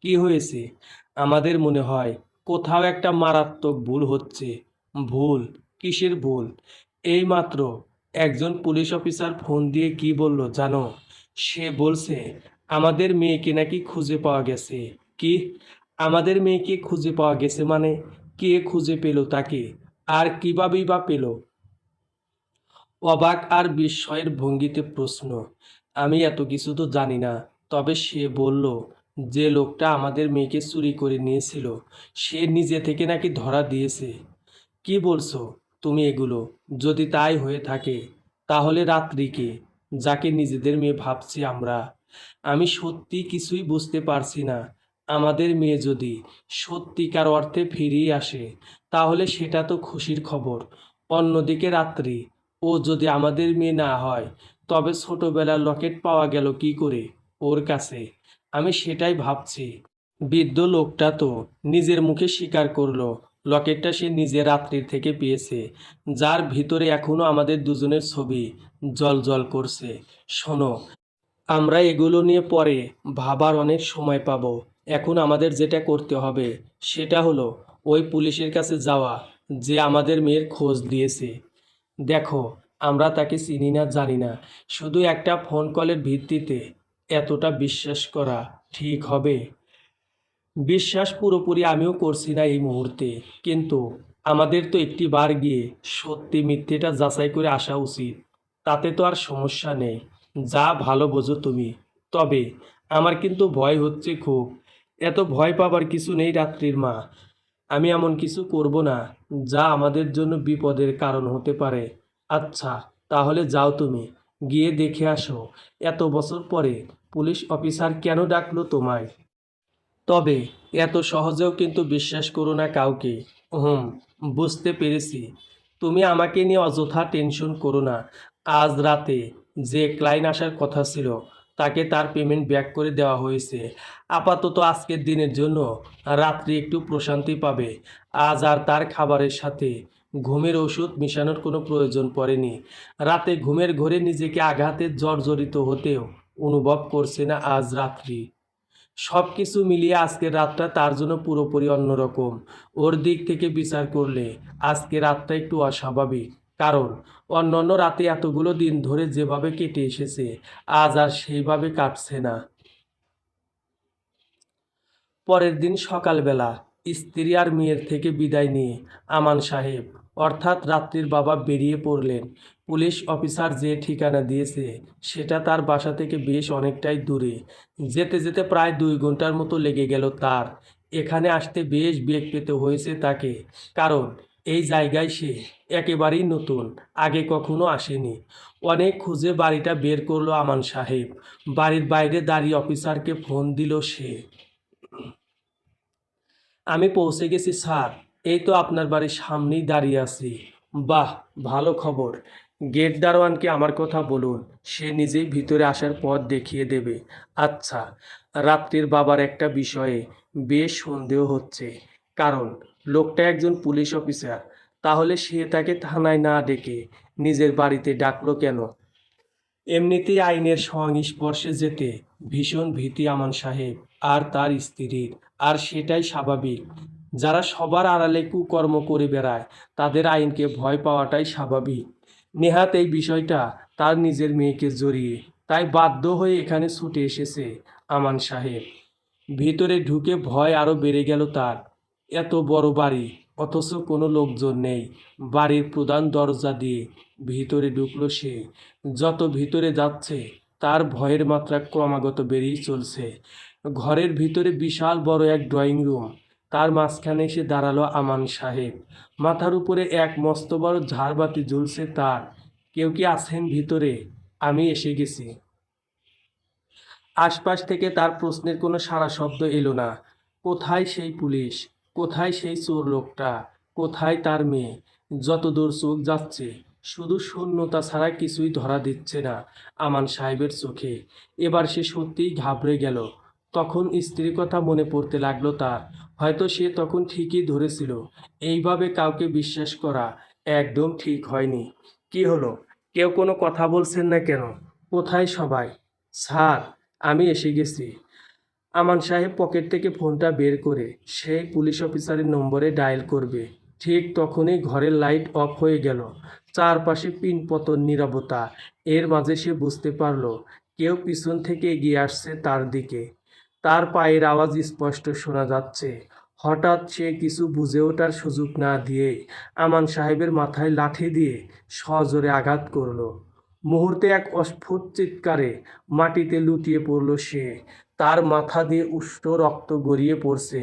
কি হয়েছে? আমাদের মনে হয় কোথাও একটা মারাত্মক ভুল হচ্ছে। ভুল? কিসের ভুল? এইমাত্র একজন পুলিশ অফিসার ফোন দিয়ে কি বলল জানো? সে বলছে আমাদের মেয়েকে নাকি খুঁজে পাওয়া গেছে। কি? আমাদের মেয়েকে খুঁজে পাওয়া গেছে মানে? কে খুঁজে পেল তাকে? আর কিভাবেই বা পেল? অবাক আর বিস্ময়ের ভঙ্গিতে প্রশ্ন। আমি এত কিছু তো জানি না। তবে সে বলল যে লোকটা আমাদের মেয়েকে চুরি করে নিয়েছিল সে নিজে থেকে নাকি ধরা দিয়েছে। কি বলছো? তুমি এগুলো। যদি তাই হয়ে থাকে তাহলে রাত্রিকে, যাকে নিজেদের মেয়ে ভাবছি আমরা, আমি সত্যি কিছুই বুঝতে পারছি না। আমাদের মেয়ে যদি সত্যিকার অর্থে ফিরিয়ে আসে তাহলে সেটা তো খুশির খবর। অন্যদিকে রাত্রি, ও যদি আমাদের মেয়ে না হয় তবে ছোটবেলার লকেট পাওয়া গেল কি করে ওর কাছে? আমি সেটাই ভাবছি। বৃদ্ধ লোকটা তো নিজের মুখে স্বীকার করলো লকেটটা সে নিজে রাত্রির থেকে পেয়েছে, যার ভিতরে এখনো আমাদের দুজনের ছবি জ্বলজ্বল করছে। শোনো, আমরা এগুলো নিয়ে পরে ভাবার অনেক সময় পাবো। এখন আমাদের যেটা করতে হবে সেটা হলো ওই পুলিশের কাছে যাওয়া যে আমাদের মেয়ের খোঁজ দিয়েছে। দেখো, আমরা তাকে চিনি না জানি না, শুধু একটা ফোন কলের ভিত্তিতে এতটা বিশ্বাস করা ঠিক হবে? বিশ্বাস পুরোপুরি আমিও করছি না এই মুহূর্তে, কিন্তু আমাদের তো একটি বার গিয়ে সত্যি মিথ্যেটা যাচাই করে আসা উচিত। তাতে তো আর সমস্যা নেই, যা ভালো বোঝো তুমি। তবে আমার কিন্তু ভয় হচ্ছে খুব। এত ভয় পাবার কিছু নেই রাত্রির মা। আমি এমন কিছু করব না যা আমাদের জন্য বিপদের কারণ হতে পারে। আচ্ছা, তাহলে যাও তুমি, গিয়ে দেখে আসো এত বছর পরে পুলিশ অফিসার কেন ডাকলো তোমায়। তবে এত সহজেও কিন্তু বিশ্বাস করো না কাউকে। হুম, বুঝতে পেরেছি। তুমি আমাকে নিয়ে অযথা টেনশন করো না। আজ রাতে যে ক্লায়েন্ট আসার কথা ছিল তাকে তার পেমেন্ট ব্যাক করে দেওয়া হয়েছে। আপাতত আজকের দিনের জন্য রাত্রি একটু প্রশান্তি পাবে। আজ আর তার খাবারের সাথে ঘুমের ওষুধ মেশানোর কোনো প্রয়োজন পড়েনি। রাতে ঘুমের ঘোরে নিজেকে আঘাতে জর্জরিত হতেও অনুভব করছে না আজ রাত্রি। সব কিছু মিলিয়ে আজকের রাতটা তার জন্য পুরোপুরি অন্যরকম। ওর দিক থেকে বিচার করলে আজকের রাতটা একটু অস্বাভাবিক। কারণ অন্যান্য রাতে এতগুলো দিন ধরে যেভাবে কেটে এসেছে আজ আর সেইভাবে কাটছে না। পরের দিন সকালবেলা স্ত্রী আর মেয়ের থেকে বিদায় নিয়ে আমান সাহেব, অর্থাৎ রাত্রির বাবা, বেরিয়ে পড়লেন। পুলিশ অফিসার যে ঠিকানা দিয়েছে সেটা তার বাসা থেকে বেশ অনেকটাই দূরে। যেতে যেতে প্রায় 2 ঘন্টার মতো লেগে গেল তার। এখানে আসতে বেশ বেগ পেতে হয়েছে তাকে, কারণ এই জায়গায় সে একেবারেই নতুন, আগে কখনো আসেনি। অনেক খুঁজে বাড়িটা বের করলো আমান সাহেব। বাড়ির বাইরে দাঁড়িয়ে অফিসারকে ফোন দিল সে। আমি পৌঁছে গেছি স্যার, এই তো আপনার বাড়ির সামনেই দাঁড়িয়ে আছি। বাহ, ভালো খবর। গেট দারোয়ানকে আমার কথা বলুন, সে নিজেই ভিতরে আসার পথ দেখিয়ে দেবে। আচ্ছা, রাত্রির বাবার একটা বিষয়ে বেশ সন্দেহ হচ্ছে, কারণ লোকটা একজন পুলিশ অফিসার। তাহলে সে তাকে থানায় না ডেকে নিজের বাড়িতে ডাকলো কেন? এমনিতেই আইনের সংস্পর্শে যেতে ভীষণ ভীতি আমান সাহেব আর তার স্ত্রীর, আর সেটাই স্বাভাবিক। যারা সবার আড়ালে কুকর্ম করে বেড়ায় তাদের আইনকে ভয় পাওয়াটাই স্বাভাবিক। নেহাত এই বিষয়টা তার নিজের মেয়েকে জড়িয়ে, তাই বাধ্য হয়ে এখানে ছুটে এসেছে আমান সাহেব। ভিতরে ঢুকে ভয় আরও বেড়ে গেল তার। এত বড় বাড়ি, অথচ কোনো লোকজন নেই। বাড়ির প্রধান দরজা দিয়ে ভিতরে ঢুকলো সে। যত ভিতরে যাচ্ছে তার ভয়ের মাত্রা ক্রমাগত বেড়েই চলছে। ঘরের ভিতরে বিশাল বড় এক ড্রয়িং রুম। তার মাঝখানে এসে দাঁড়ালো আমান সাহেব। মাথার উপরে এক মস্ত বড় ঝাড়বাতি জ্বলছে তার। কেউ কি আছেন ভিতরে? আমি এসে গেছি। আশপাশ থেকে তার প্রশ্নের কোনো সাড়া শব্দ এলো না। কোথায় সেই পুলিশ? কোথায় সেই চোর লোকটা? কোথায় তার মেয়ে? যতদূর চোখ যাচ্ছে শুধু শূন্যতা ছাড়া কিছুই ধরা দিচ্ছে না আমান সাহেবের চোখে। এবার সে সত্যিই ঘাবড়ে গেল। তখন স্ত্রীর কথা মনে পড়তে লাগলো তার। হয়তো সে তখন ঠিকই ধরেছিল, এইভাবে কাউকে বিশ্বাস করা একদম ঠিক হয়নি। কি হলো? কেউ কোনো কথা বলছেন না কেন? কোথায় সবাই? স্যার, আমি এসে গেছি। আমান সাহেব পকেট থেকে ফোনটা বের করে সেই পুলিশ অফিসারের নম্বরে ডায়াল করবে, ঠিক তখনই ঘরের লাইট অফ হয়ে গেল। চারপাশে পিনপতন নীরবতা। এর মাঝে সে বুঝতে পারল কেউ পিছন থেকে এগিয়ে আসছে তার দিকে। তার পায়ের আওয়াজ স্পষ্ট শোনা যাচ্ছে। হঠাৎ সে কিছু বুঝে ওঠার সুযোগ না দিয়ে আমান সাহেবের মাথায় লাঠি দিয়ে সজোরে আঘাত করল। মুহূর্তে এক অস্ফুট চিৎকারে মাটিতে লুটিয়ে পড়ল সে। তার মাথা দিয়ে উষ্ণ রক্ত গড়িয়ে পড়ছে।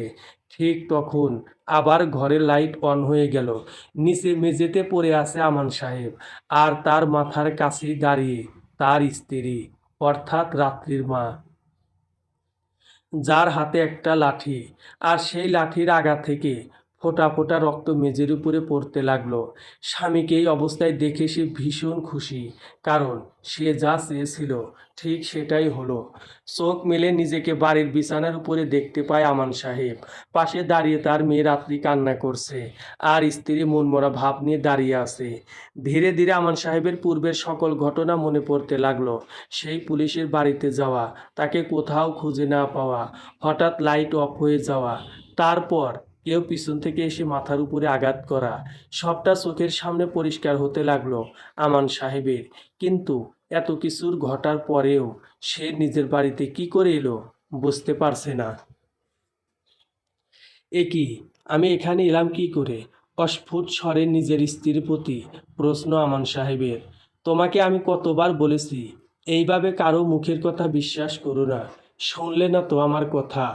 ঠিক তখন আবার ঘরের লাইট অন হয়ে গেল। নিচে মেঝেতে পড়ে আছে আমান সাহেব, আর তার মাথার কাছেই দাঁড়িয়ে তার স্ত্রী, অর্থাৎ রাত্রির মা, যার হাতে একটা লাঠি, আর সেই লাঠির আগা থেকে ফোঁটা ফোঁটা রক্ত মেঝের উপরে পড়তে লাগলো। স্বামীকে এই অবস্থায় দেখে সে ভীষণ খুশি, কারণ সে যা চেয়েছিল ঠিক সেটাই হলো। চোখ মেলে নিজেকে বাড়ির বিছানার উপরে দেখতে পায় আমান সাহেব। পাশে দাঁড়িয়ে তার মেয়ে রাত্রি কান্না করছে, আর স্ত্রী মনমরা ভাব নিয়ে দাঁড়িয়ে আছে। ধীরে ধীরে আমান সাহেবের পূর্বের সকল ঘটনা মনে পড়তে লাগলো। সেই পুলিশের বাড়িতে যাওয়া, তাকে কোথাও খুঁজে না পাওয়া, হঠাৎ লাইট অফ হয়ে যাওয়া, তারপর কেউ পিছন থেকে এসে মাথার উপরে আঘাত করা, সবটা চোখের সামনে পরিষ্কার হতে লাগলো আমান সাহেবের। কিন্তু এত কিছুর ঘটার পরেও সে নিজের বাড়িতে কি করে এলো বুঝতে পারছে না। এ কি, আমি এখানে এলাম কি করে? অস্ফুট স্বরে নিজের স্ত্রীর প্রতি প্রশ্ন আমান সাহেবের। তোমাকে আমি কতবার বলেছি এইভাবে কারো মুখের কথা বিশ্বাস করো না, শুনলে না তো আমার কথা।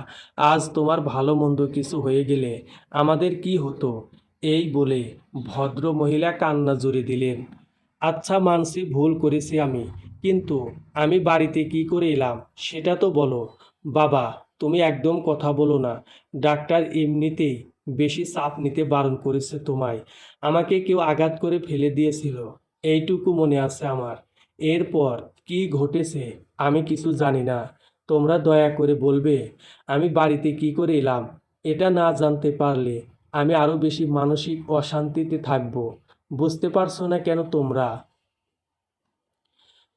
আজ তোমার ভালো মন্দ কিছু হয়ে গেলে আমাদের কি হতো? এই বলে ভদ্র মহিলা কান্না জুড়ে দিলেন। আচ্ছা মানছি ভুল করেছি আমি, কিন্তু আমি বাড়িতে কি করে এলাম সেটা তো বলো। বাবা, তুমি একদম কথা বলো না। ডাক্তার এমনিতেই বেশি চাপ নিতে বারণ করেছে তোমায়। আমাকে কেউ আঘাত করে ফেলে দিয়েছিল, এইটুকু মনে আছে আমার। এরপর কি ঘটেছে আমি কিছু জানি না। তোমরা দয়া করে বলবে আমি বাড়িতে কি করে এলাম। এটা না জানতে পারলে আমি আরো বেশি মানসিক অশান্তিতে থাকবো। বুঝতে পারছো না কেন তোমরা?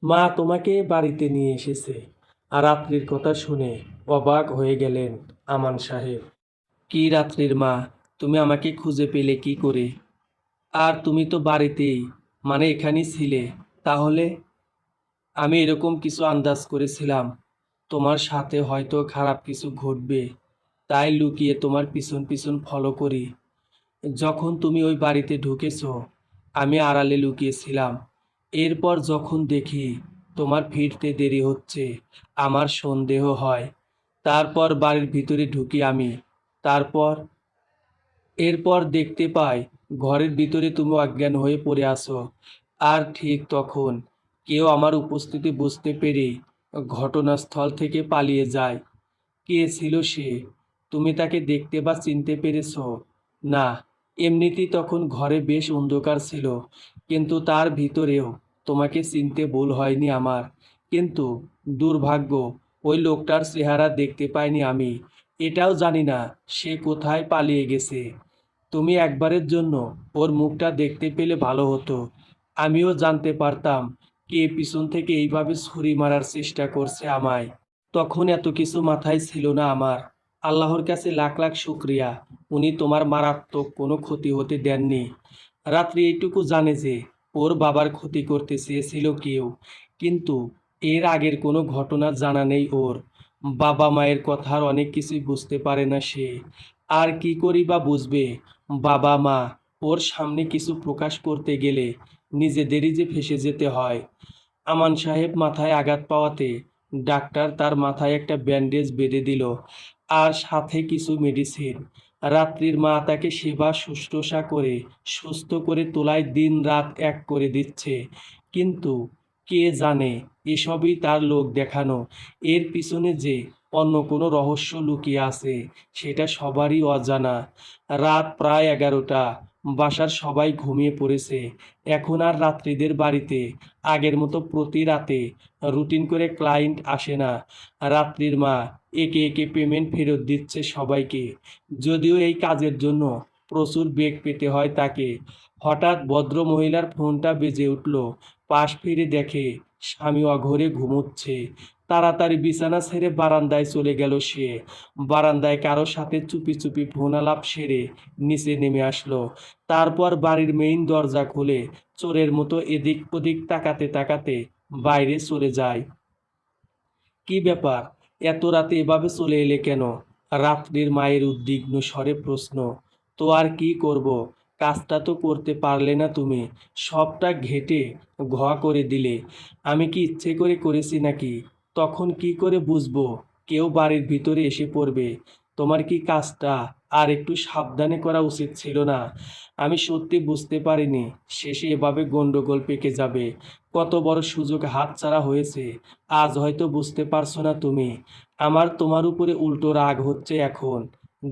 মা তোমাকে বাড়িতে নিয়ে এসেছে। আর রাত্রির কথা শুনে অবাক হয়ে গেলেন আমান সাহেব। কি রাত্রির মা, তুমি আমাকে খুঁজে পেলে কি করে? আর তুমি তো বাড়িতেই, মানে এখানেই ছিলে। তাহলে আমি এরকম কিছু আন্দাজ করেছিলাম তোমার সাথে হয়তো খারাপ কিছু ঘটবে, তাই লুকিয়ে তোমার পিছন পিছন ফলো করি। যখন তুমি ওই বাড়িতে ঢুকেছো আমি আড়ালে লুকিয়েছিলাম। এরপর যখন দেখি তোমার ফিরতে দেরি হচ্ছে আমার সন্দেহ হয়। তারপর বাড়ির ভিতরে ঢুকি আমি। তারপর এরপর দেখতে পাই ঘরের ভিতরে তুমি অজ্ঞান হয়ে পড়ে আছো। আর ঠিক তখন কেউ আমার উপস্থিতি বুঝতে পেরে ঘটনাস্থল থেকে পালিয়ে যায়। কে ছিল সে? তুমি তাকে দেখতে বা চিনতে পেরেছো? না, এমনিতেই তখন ঘরে বেশ অন্ধকার ছিল, কিন্তু তার ভিতরেও তোমাকে চিনতে ভুল হয়নি আমার। কিন্তু দুর্ভাগ্য, ওই লোকটার চেহারা দেখতে পাইনি আমি। এটাও জানি না সে কোথায় পালিয়ে গেছে। তুমি একবারের জন্য ওর মুখটা দেখতে পেলে ভালো হতো। আমিও জানতে পারতাম কে পিছন থেকে এইভাবে ছুরি মারার চেষ্টা করছে আমায়। তখন এত কিছু মাথায় ছিল না আমার। আল্লাহর কাছে লাখ লাখ শুক্রিয়া, উনি তোমার মারাত্মক কোনো ক্ষতি হতে দেননি। রাত্রি এইটুকু জানে যে ওর বাবার ক্ষতি করতে চেয়েছিল কেউ, কিন্তু এর আগের কোনো ঘটনা জানা নেই ওর। বাবা মায়ের কথার অনেক কিছুই বুঝতে পারে না সে। আর কি করি বা বুঝবে? বাবা মা ওর সামনে কিছু প্রকাশ করতে গেলে নিজেদেরই যে ফেঁসে যেতে হয়। আমান সাহেব মাথায় আঘাত পাওয়াতে ডাক্তার তার মাথায় একটা ব্যান্ডেজ বেঁধে দিল, আর সাথে কিছু মেডিসিন। রাত্রির মা তাকে সেবা শুশ্রূষা করে সুস্থ করে তোলায় দিন রাত এক করে দিচ্ছে। কিন্তু কে জানে এসবই তার লোক দেখানো। এর পিছনে যে অন্য কোনো রহস্য লুকিয়ে আছে সেটা সবারই অজানা। রাত প্রায় 11টা। বাসার সবাই ঘুমিয়ে পড়েছে। এখন আর রাত্রিদের বাড়িতে আগের মতো প্রতি রাতে রুটিন করে ক্লায়েন্ট আসে না। রাত্রির মা একে একে পেমেন্ট ফেরত দিচ্ছে সবাইকে, যদিও এই কাজের জন্য প্রচুর বেগ পেতে হয় তাকে। হঠাৎ ভদ্র মহিলার ফোনটা বেজে উঠল। পাশ ফিরে দেখে স্বামী অঘরে ঘুমোচ্ছে। তাড়াতাড়ি বিছানা ছেড়ে বারান্দায় চলে গেল সে। বারান্দায় কারো সাথে চুপি চুপি ফোন আলাপ সেরে নিচে নেমে আসলো। তারপর বাড়ির মেইন দরজা খুলে চোরের মতো এদিক ওদিক তাকাতে তাকাতে বাইরে চলে যায়। কি ব্যাপার, এত রাতে এভাবে চলে এলে কেন? রাত্রির মায়ের উদ্বিগ্ন স্বরে প্রশ্ন। তো আর কি করব, কাজটা তো করতে পারলে না তুমি, সবটা ঘেঁটে ঘ করে দিলে। আমি কি ইচ্ছে করে করেছি নাকি? তখন কি করে বুঝবো কেউ বাড়ির ভিতরে এসে পড়বে? তোমার কি কাজটা আর একটু সাবধানে করা উচিত ছিল না? আমি সত্যি বুঝতে পারিনি শেষে এভাবে গন্ডগোল পেকে যাবে। কত বড় সুযোগ হাতছাড়া হয়েছে, আজ হয়তো বুঝতে পারছো না তুমি। আমার তোমার উপরে উল্টো রাগ হচ্ছে এখন।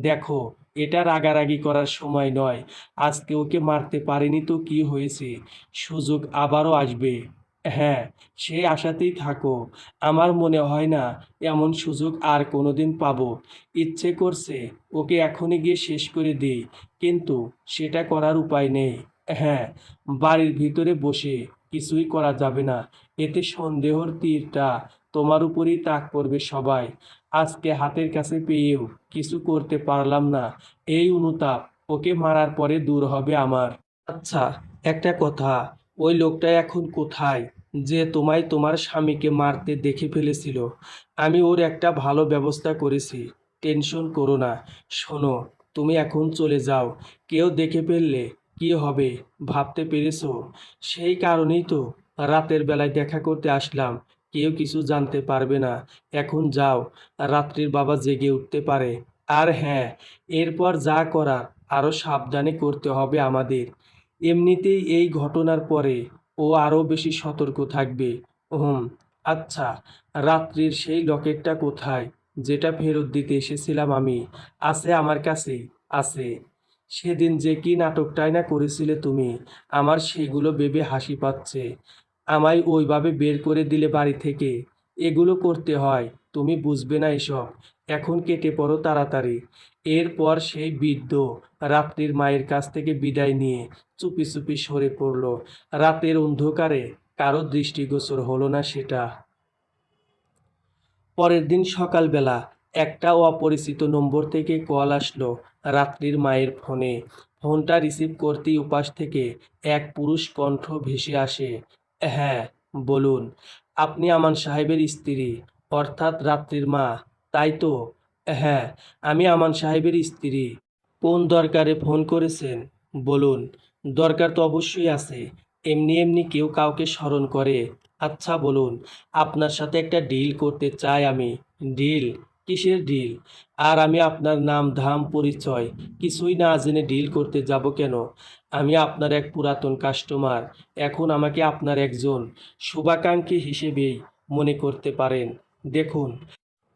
দেখো, এটা রাগারাগি করার সময় নয়। আজকে ওকে মারতে পারিনি তো কি হয়েছে? সুযোগ আবারও আসবে। হ্যাঁ, সেই আশাতেই থাকো। আমার মনে হয় না এমন সুযোগ আর কোনোদিন পাবো। ইচ্ছে করছে ওকে এখনই গিয়ে শেষ করে দিই, কিন্তু সেটা করার উপায় নেই। হ্যাঁ, বাড়ির ভিতরে বসে কিছুই করা যাবে না। এতে সন্দেহর তীরটা তোমার উপরেই তাক করবে সবাই। আজকে হাতের কাছে পেয়েও কিছু করতে পারলাম না, এই অনুতাপ ওকে মারার পরে দূর হবে আমার। আচ্ছা, একটা কথা, ওই লোকটা এখন কোথায় যে তোমায় তোমার স্বামীকে মারতে দেখে ফেলেছিল? আমি ওর একটা ভালো ব্যবস্থা করেছি, টেনশন করো না। শোনো, তুমি এখন চলে যাও। কেউ দেখে ফেললে কি হবে ভাবতে পেরেছো? সেই কারণেই তো রাতের বেলায় দেখা করতে আসলাম। কেউ কিছু জানতে পারবে না। এখন যাও, রাত্রির বাবা জেগে উঠতে পারে। আর হ্যাঁ, এরপর যা করার আরও সাবধানে করতে হবে আমাদের। এমনিতেই এই ঘটনার পরে ও আরও বেশি সতর্ক থাকবে। হুম। আচ্ছা, রাত্রির সেই লকেটটা কোথায়, যেটা ফেরত দিতে এসেছিলাম আমি? আছে আমার কাছে, আছে। সেদিন যে কি নাটকটাই না করেছিলে তুমি, আমার সেগুলো ভেবে হাসি পাচ্ছে। আমায় ওইভাবে বের করে দিলে বাড়ি থেকে। এগুলো করতে হয়, তুমি বুঝবে না এসব। এখন কেটে পড়ো তাড়াতাড়ি। এরপর সেই বৃদ্ধ রাত্রির মায়ের কাছ থেকে বিদায় নিয়ে চুপি চুপি সরে পড়ল। রাতের অন্ধকারে কারো দৃষ্টিগোচর হলো না সেটা। পরের দিন সকালবেলা একটা অপরিচিত নম্বর থেকে কল আসলো রাত্রির মায়ের ফোনে। ফোনটা রিসিভ করতেই ওপাশ থেকে এক পুরুষ কণ্ঠ ভেসে আসে। হ্যাঁ, বলুন। আপনি আমান সাহেবের স্ত্রী, অর্থাৎ রাত্রির মা, তাই তো? হ্যাঁ, আমি আমান সাহেবের স্ত্রী। কোন দরকারে ফোন করেছেন বলুন? দরকার তো অবশ্যই আছে। এমনি এমনি কেউ কাউকে স্মরণ করে? আচ্ছা বলুন, আপনার সাথে একটা ডিল করতে চাই আমি। ডিল? কিসের ডিল? আর আমি আপনার নাম ধাম পরিচয় কিছুই না জেনে ডিল করতে যাব কেন? আমি আপনার এক পুরাতন কাস্টমার। এখন আমাকে আপনার একজন শুভাকাঙ্ক্ষী হিসেবেই মনে করতে পারেন। দেখুন,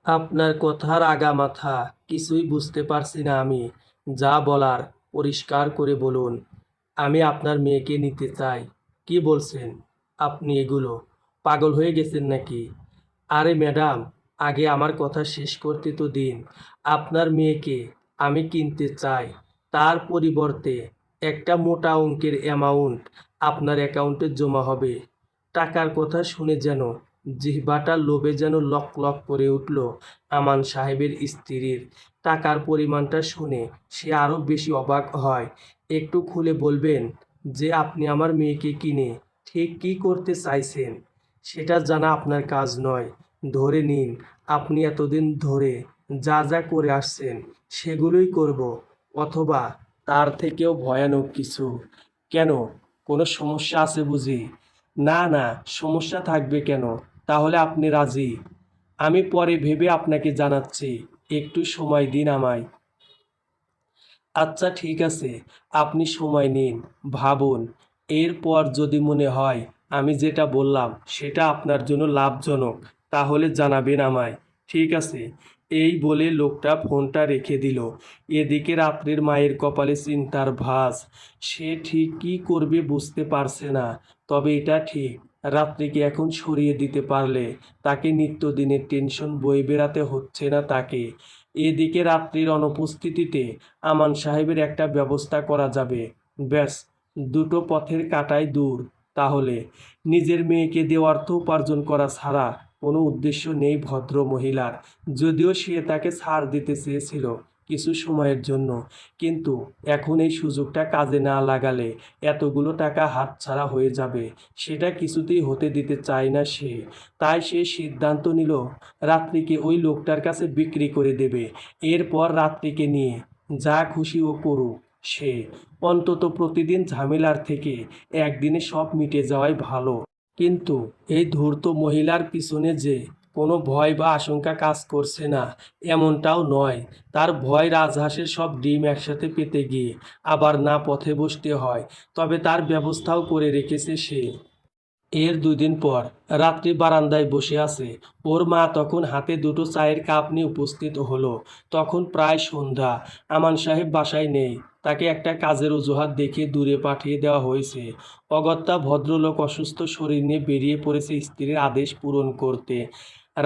আপনার কথার আগামাথা কিছুই বুঝতে পারছি না আমি। যা বলার পরিষ্কার করে বলুন। আমি আপনার মেয়েকে নিতে চাই। কি বলছেন আপনি এগুলো? পাগল হয়ে গেছেন নাকি? আরে ম্যাডাম, আগে আমার কথা শেষ করতে তো দিন। আপনার মেয়েকে আমি কিনতে চাই। তার পরিবর্তে একটা মোটা অঙ্কের অ্যামাউন্ট আপনার অ্যাকাউন্টে জমা হবে। টাকার কথা শুনে যেন জিহ্বাটা লোভে যেন লক লক করে উঠল আমান সাহেবের স্ত্রীর। টাকার পরিমাণটা শুনে সে আরও বেশি অবাক হয়। একটু খুলে বলবেন যে আপনি আমার মেয়েকে কিনে ঠিক কী করতে চাইছেন? সেটা জানা আপনার কাজ নয়। ধরে নিন আপনি এতদিন ধরে যা যা করে আসছেন সেগুলোই করব, অথবা তার থেকেও ভয়ানক কিছু। কেন, কোনো সমস্যা আছে বুঝি? না না, সমস্যা থাকবে কেন? তাহলে আপনি রাজি? আমি পরে ভেবে আপনাকে জানাচ্ছি, একটু সময় দিন আমায়। আচ্ছা ঠিক আছে, আপনি সময় নিন, ভাবুন। এরপর যদি মনে হয় আমি যেটা বললাম সেটা আপনার জন্য লাভজনক, তাহলে জানাবেন আমায়। ঠিক আছে? এই বলে লোকটা ফোনটা রেখে দিল। এদিকে রাত্রির মায়ের কপালে চিন্তার ভাঁজ। সে ঠিক কী করবে বুঝতে পারছে না। তবে এটা ঠিক, রাত্রিকে এখন সরিয়ে দিতে পারলে তাকে নিত্যদিনের টেনশন বয়ে বেড়াতে হচ্ছে না তাকে। এদিকে রাত্রির অনুপস্থিতিতে আমান সাহেবের একটা ব্যবস্থা করা যাবে। ব্যাস, দুটো পথের কাঁটাই দূর। তাহলে নিজের মেয়েকে দিয়ে অর্থ উপার্জন করা ছাড়া কোনো উদ্দেশ্য নেই ভদ্র মহিলার। যদিও সে তাকে ছাড় দিতে চেয়েছিল কিছু সময়ের জন্য, কিন্তু এখন এই সুযোগটা কাজে না লাগালে এতগুলো টাকা হাতছাড়া হয়ে যাবে। সেটা কিছুতেই হতে দিতে চায় না সে। তাই সে সিদ্ধান্ত নিল রাত্রিকে ওই লোকটার কাছে বিক্রি করে দেবে। এরপর রাত্রিকে নিয়ে যা খুশি ও করুক সে। অন্তত প্রতিদিন ঝামেলার থেকে একদিনে সব মিটে যাওয়াই ভালো। কিন্তু এই ধূর্ত মহিলার পিছনে যে কোনো ভয় বা আশঙ্কা কাজ করছে না এমনটাও নয়। তার ভয় রাজহাঁসের সব ডিম একসাথে পেতে গিয়ে আবার না পথে বসতে হয়। তবে তার ব্যবস্থাও করে রেখেছে সে। এর ২ দিন পর রাত্রি বারান্দায় বসে আছে। ওর মা তখন হাতে দুটো চায়ের কাপ নিয়ে উপস্থিত হলো। তখন প্রায় সন্ধ্যা। আমান সাহেব বাসায় নেই। তাকে একটা কাজের অজুহাত দেখিয়ে দূরে পাঠিয়ে দেওয়া হয়েছে। অগত্যা ভদ্রলোক অসুস্থ শরীর নিয়ে বেরিয়ে পড়েছে স্ত্রীর আদেশ পূরণ করতে।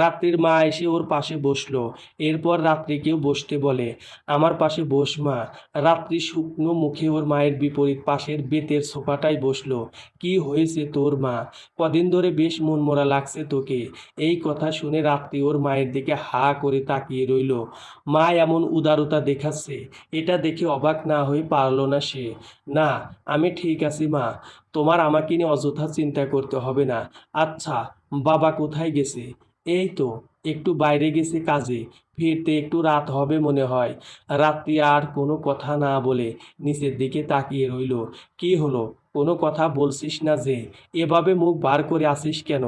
রাত্রির মা এসে ওর পাশে বসলো। এরপর রাত্রিকেও বসতে বলে। আমার পাশে বস মা। রাত্রি শুকনো মুখে ওর মায়ের বিপরীত পাশের বেতের সোফাটায় বসলো। কি হয়েছে তোর মা? কদিন ধরে বেশ মনমরা লাগছে তোকে। এই কথা শুনে রাত্রি ওর মায়ের দিকে হা করে তাকিয়ে রইল। মা এমন উদারতা দেখাচ্ছে, এটা দেখে অবাক না হয়ে পারল না সে। না, আমি ঠিক আছি মা। তোমার আমাকে নিয়ে অযথা চিন্তা করতে হবে না। আচ্ছা, বাবা কোথায় গেছে? এই তো একটু বাইরে গেছে কাজে। ফিরতে একটু রাত হবে মনে হয়। রাত্রি আর কোনো কথা না বলে নিচের দিকে তাকিয়ে রইল। কি হলো? কোনো কথা বলছিস না যে? এভাবে মুখ বার করে আছিস কেন?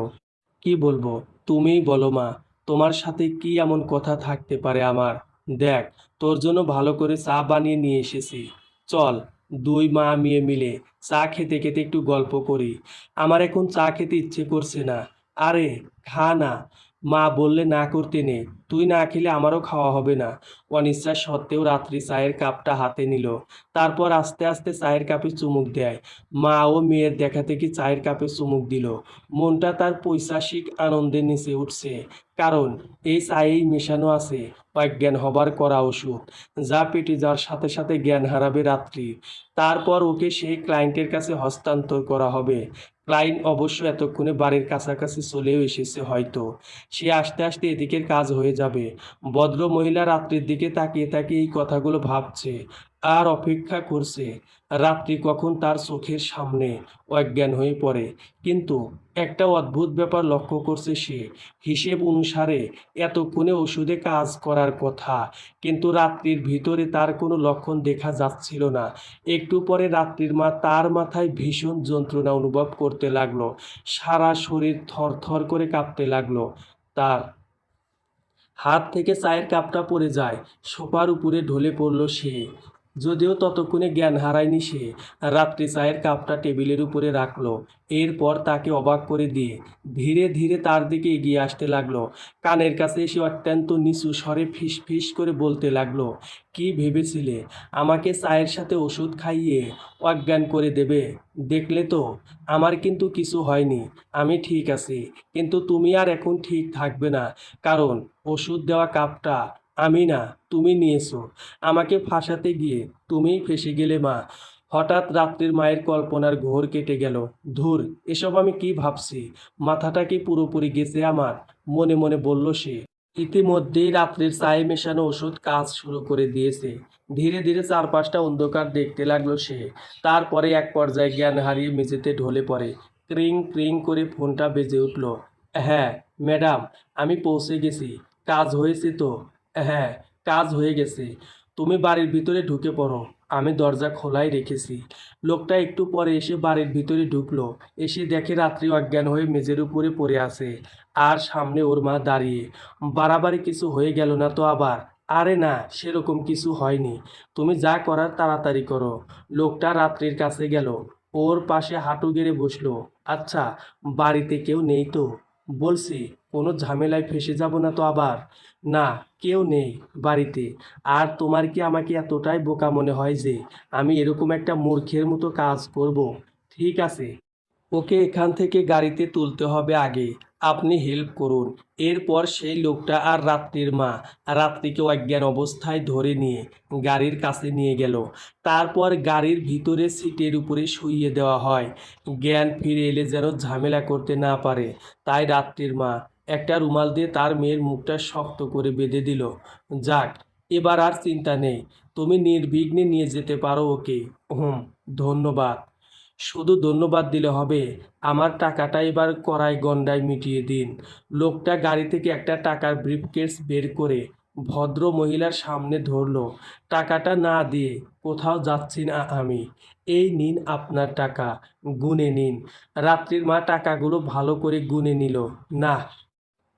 কি বলবো? তুমিই বলো মা। তোমার সাথে কি এমন কথা থাকতে পারে আমার? দেখ, তোর জন্য ভালো করে চা বানিয়ে নিয়ে এসেছি। চল, দুই মা মেয়ে মিলে চা খেতে খেতে একটু গল্প করি। আমার এখন চা খেতে ইচ্ছে করছে না। আরে, খা না। মা বললে না করতে নেই। তুই না খেলে আমারও খাওয়া হবে না। অনিচ্ছা সত্ত্বেও রাত্রি চায়ের কাপটা হাতে নিল। তারপর আস্তে আস্তে চায়ের কাপে চুমুক দেয়। মা ও মেয়ের দেখা থেকে চায়ের কাপে চুমুক দিল। মনটা তার পৈশাসিক আনন্দে নেচে উঠছে। কারণ এই চায়েই মেশানো আছে অজ্ঞান হবার কড়া ওষুধ, যা পেটে যাওয়ার সাথে সাথে জ্ঞান হারাবে রাত্রি। তারপর ওকে সেই ক্লায়েন্টের কাছে হস্তান্তর করা হবে। ক্লায়েন্ট অবশ্য এতক্ষণে বাড়ির কাছাকাছি চলেও এসেছে হয়তো। সে আসতে আসতে এদিকের কাজ হয়ে যাবে। ভদ্র মহিলা রাত্রির দিকে তাকিয়ে তাকিয়ে এই কথাগুলো ভাবছে আর অপেক্ষা করছে রাত্রি কখন তার চোখের সামনে অজ্ঞান হয়ে পড়ে। কিন্তু একটা অদ্ভুত ব্যাপার লক্ষ্য করছে সে। হিসেব অনুসারে এতক্ষণে ওষুধে কাজ করার কথা, কিন্তু রাত্রির ভিতরে তার কোনো লক্ষণ দেখা যাচ্ছিল না। একটু পরে রাত্রির মা তার মাথায় ভীষণ যন্ত্রণা অনুভব করতে লাগলো। সারা শরীর থরথর করে কাঁপতে লাগলো। তার হাত থেকে চায়ের কাপটা পড়ে যায়। সোফার উপরে ঢলে পড়ল সে। যদিও ততক্ষণে জ্ঞান হারায়নি সে। রাত্রি চায়ের কাপটা টেবিলের উপরে রাখলো। এরপর তাকে অবাক করে দিয়ে ধীরে ধীরে তার দিকে এগিয়ে আসতে লাগলো। কানের কাছে এসে অত্যন্ত নিচু স্বরে ফিস ফিস করে বলতে লাগলো, কি ভেবেছিলে আমাকে চায়ের সাথে ওষুধ খাইয়ে অজ্ঞান করে দেবে? দেখলে তো, আমার কিন্তু কিছু হয়নি। আমি ঠিক আছি। কিন্তু তুমি আর এখন ঠিক থাকবে না। কারণ ওষুধ দেওয়া কাপটা আমি না, তুমি নিয়েছো। আমাকে ফাঁসাতে গিয়ে তুমিই ফেঁসে গেলে মা। হঠাৎ রাত্রির মায়ের কল্পনার ঘোর কেটে গেল। ধুর, এসব আমি কি ভাবছি? মাথাটা কি পুরোপুরি গেছে আমার? মনে মনে বলল সে। ইতিমধ্যেই রাত্রির চায়ে মেশানো ওষুধ কাজ শুরু করে দিয়েছে। ধীরে ধীরে চারপাশটা অন্ধকার দেখতে লাগলো সে। তারপরে এক পর্যায়ে জ্ঞান হারিয়ে মেঝেতে ঢলে পড়ে। ক্রিং ক্রিং করে ফোনটা বেজে উঠল। হ্যাঁ ম্যাডাম, আমি পৌঁছে গেছি। কাজ হয়েছে তো? হ্যাঁ, কাজ হয়ে গেছে। তুমি বাড়ির ভিতরে ঢুকে পড়ো। আমি দরজা খোলাই রেখেছি। লোকটা একটু পরে এসে বাড়ির ভিতরে ঢুকলো। এসে দেখে রাত্রি অজ্ঞান হয়ে মেঝের উপরে পড়ে আছে। আর সামনে ওর মা দাঁড়িয়ে। বাড়াবাড়ি কিছু হয়ে গেল না তো আবার? আরে না, সেরকম কিছু হয়নি। তুমি যা করার তাড়াতাড়ি করো। লোকটা রাত্রির কাছে গেল। ওর পাশে হাঁটু গেড়ে বসলো। আচ্ছা, বাড়িতে কেউ নেই তো? বলছি, কোনো ঝামেলায় ফেঁসে যাব না তো আবার? না, কেউ নেই বাড়িতে। আর তোমার কি আমাকে এতটাই বোকা মনে হয় যে আমি এরকম একটা মূর্খের মতো কাজ করব? ঠিক আছে, ওকে এখান থেকে গাড়িতে তুলতে হবে আগে। আপনি হেল্প করুন। এরপর সেই লোকটা আর রাত্রির মা রাত্রিকে অজ্ঞান অবস্থায় ধরে নিয়ে গাড়ির কাছে নিয়ে গেল। তারপর গাড়ির ভিতরে সিটের উপরে শুইয়ে দেওয়া হয়। জ্ঞান ফিরে এলে যেন ঝামেলা করতে না পারে, তাই রাত্রির মা একটা রুমাল দিয়ে তার মেয়ের মুখটা শক্ত করে বেঁধে দিল। যাক, এবার আর চিন্তা নেই। তুমি নির্বিঘ্নে নিয়ে যেতে পারো ওকে। হুম, ধন্যবাদ। শুধু ধন্যবাদ দিলে হবে? আমার টাকাটা এবার কড়াই গন্ডায় মিটিয়ে দিন। লোকটা গাড়ি থেকে একটা টাকার ব্রিফকেস বের করে ভদ্র মহিলার সামনে ধরলো। টাকাটা না দিয়ে কোথাও যাচ্ছি না আমি। এই নিন আপনার টাকা, গুনে নিন। রাত্রির মা টাকাগুলো ভালো করে গুনে নিল। না,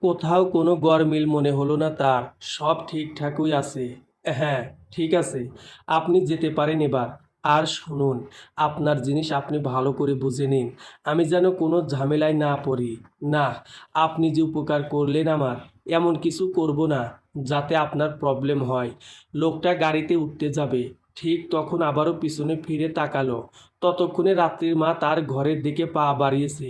কোথাও কোনো গরমিল মনে হলো না তার। সব ঠিকঠাকই আছে। হ্যাঁ, ঠিক আছে। আপনি যেতে পারেন এবার। আর শুনুন, আপনার জিনিস আপনি ভালো করে বুঝে নিন। আমি যেন কোনো ঝামেলায় না পড়ি। না, আপনি যে উপকার করলেন আমার, এমন কিছু করব না যাতে আপনার প্রবলেম হয়। লোকটা গাড়িতে উঠতে যাবে। ঠিক তখন আবারও পিছনে ফিরে তাকালো। ততক্ষণে রাত্রির মা তার ঘরের দিকে পা বাড়িয়েছে।